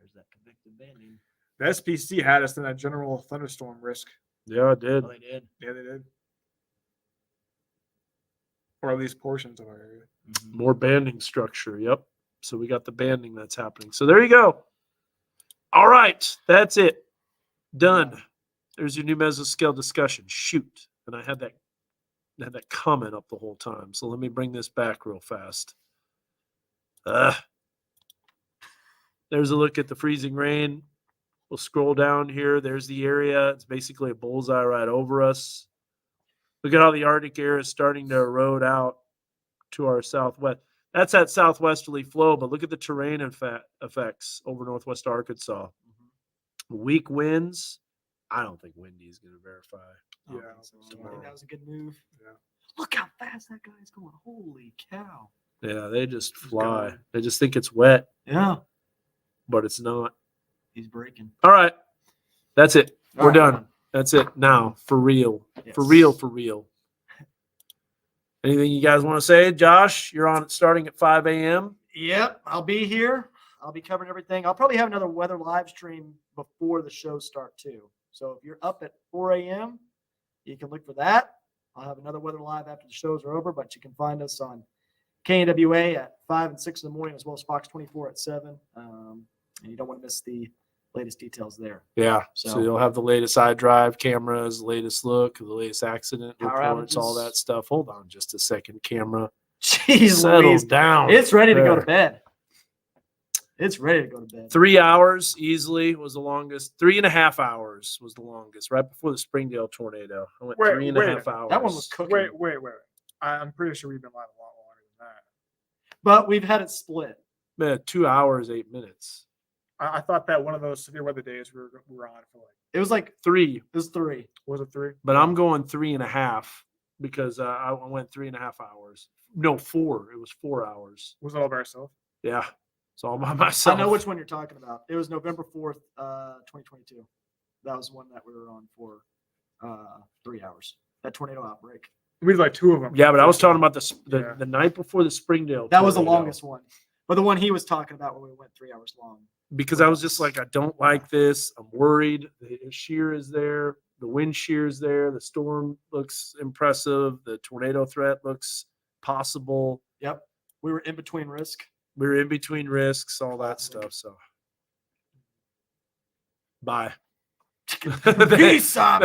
There's that convective banding. The SPC had us in a general thunderstorm risk. Yeah, it did. Oh, they did. Yeah, they did. Or at least portions of our area. More banding structure. Yep. So we got the banding that's happening. So there you go. All right. That's it. Done. There's your new mesoscale discussion. Shoot. And I had that comment up the whole time. So let me bring this back real fast. There's a look at the freezing rain. We'll scroll down here. There's the area. It's basically a bullseye right over us. Look at how the Arctic air is starting to erode out to our southwest. That's that southwesterly flow, but look at the terrain effects over northwest Arkansas. Weak winds. I don't think Windy is going to verify. Yeah, I think that was a good move. Yeah. Look how fast that guy's going. Holy cow. Yeah, they just fly. going. They just think it's wet, Yeah. but it's not. He's breaking. All right. That's it. All We're right, done. we're done. That's it now. For real. Yes. For real. For real. Anything you guys want to say? Josh, you're on starting at 5 a.m. Yep, I'll be here. I'll be covering everything. I'll probably have another weather live stream before the shows start too. So if you're up at 4 a.m., you can look for that. I'll have another weather live after the shows are over, but you can find us on KNWA at 5 and 6 in the morning, as well as Fox 24 at 7. And you don't want to miss the latest details there. Yeah. So So- you'll have the latest iDrive cameras, the latest look, the latest accident Power reports, all outages. that stuff. Hold on just a second, camera. Jeez, Settle Louise. down. It's ready to go there. to bed. It's ready to go to bed. 3 hours easily was the longest. 3.5 hours was the longest, right before the Springdale tornado. I went Wait, 3.5 hours. That one was cooking. Wait. I'm pretty sure we've been live a lot longer than that. But we've had it split. 2 hours, 8 minutes. I thought that one of those severe weather days we were on for like, It was like, 3, it was 3. was it 3? but I'm going 3.5 because I went 3.5 hours. No, 4. It was 4 hours. Was it all by ourselves? Yeah. It's all by myself. I know which one you're talking about. It was November 4th, 2022. That was one that we were on for 3 hours. That tornado outbreak. We did like 2 of them. Yeah, but I was talking about Yeah. the night before the Springdale. That was the tornado. longest one. But the one he was talking about when we went 3 hours long. Because I was just like, I don't like this. I'm worried. The shear is there. The wind shear is there. The storm looks impressive. The tornado threat looks possible. Yep. We were in between risk. We were in between risks, all that stuff. So, bye. Peace out.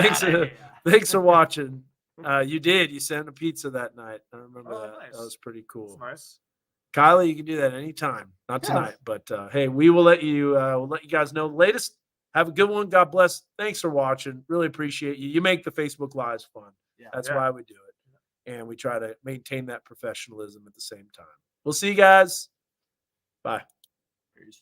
Thanks for watching. You did. You sent a pizza that night. I remember Oh, that. nice. That was pretty cool. That's nice. Kylie, you can do that anytime. Not Yeah. tonight, but hey, we will let you. We'll let you guys know the latest. Have a good one. God bless. Thanks for watching. Really appreciate you. You make the Facebook Lives fun. Yeah. That's Yeah. why we do it, and we try to maintain that professionalism at the same time. We'll see you guys. Bye. Peace.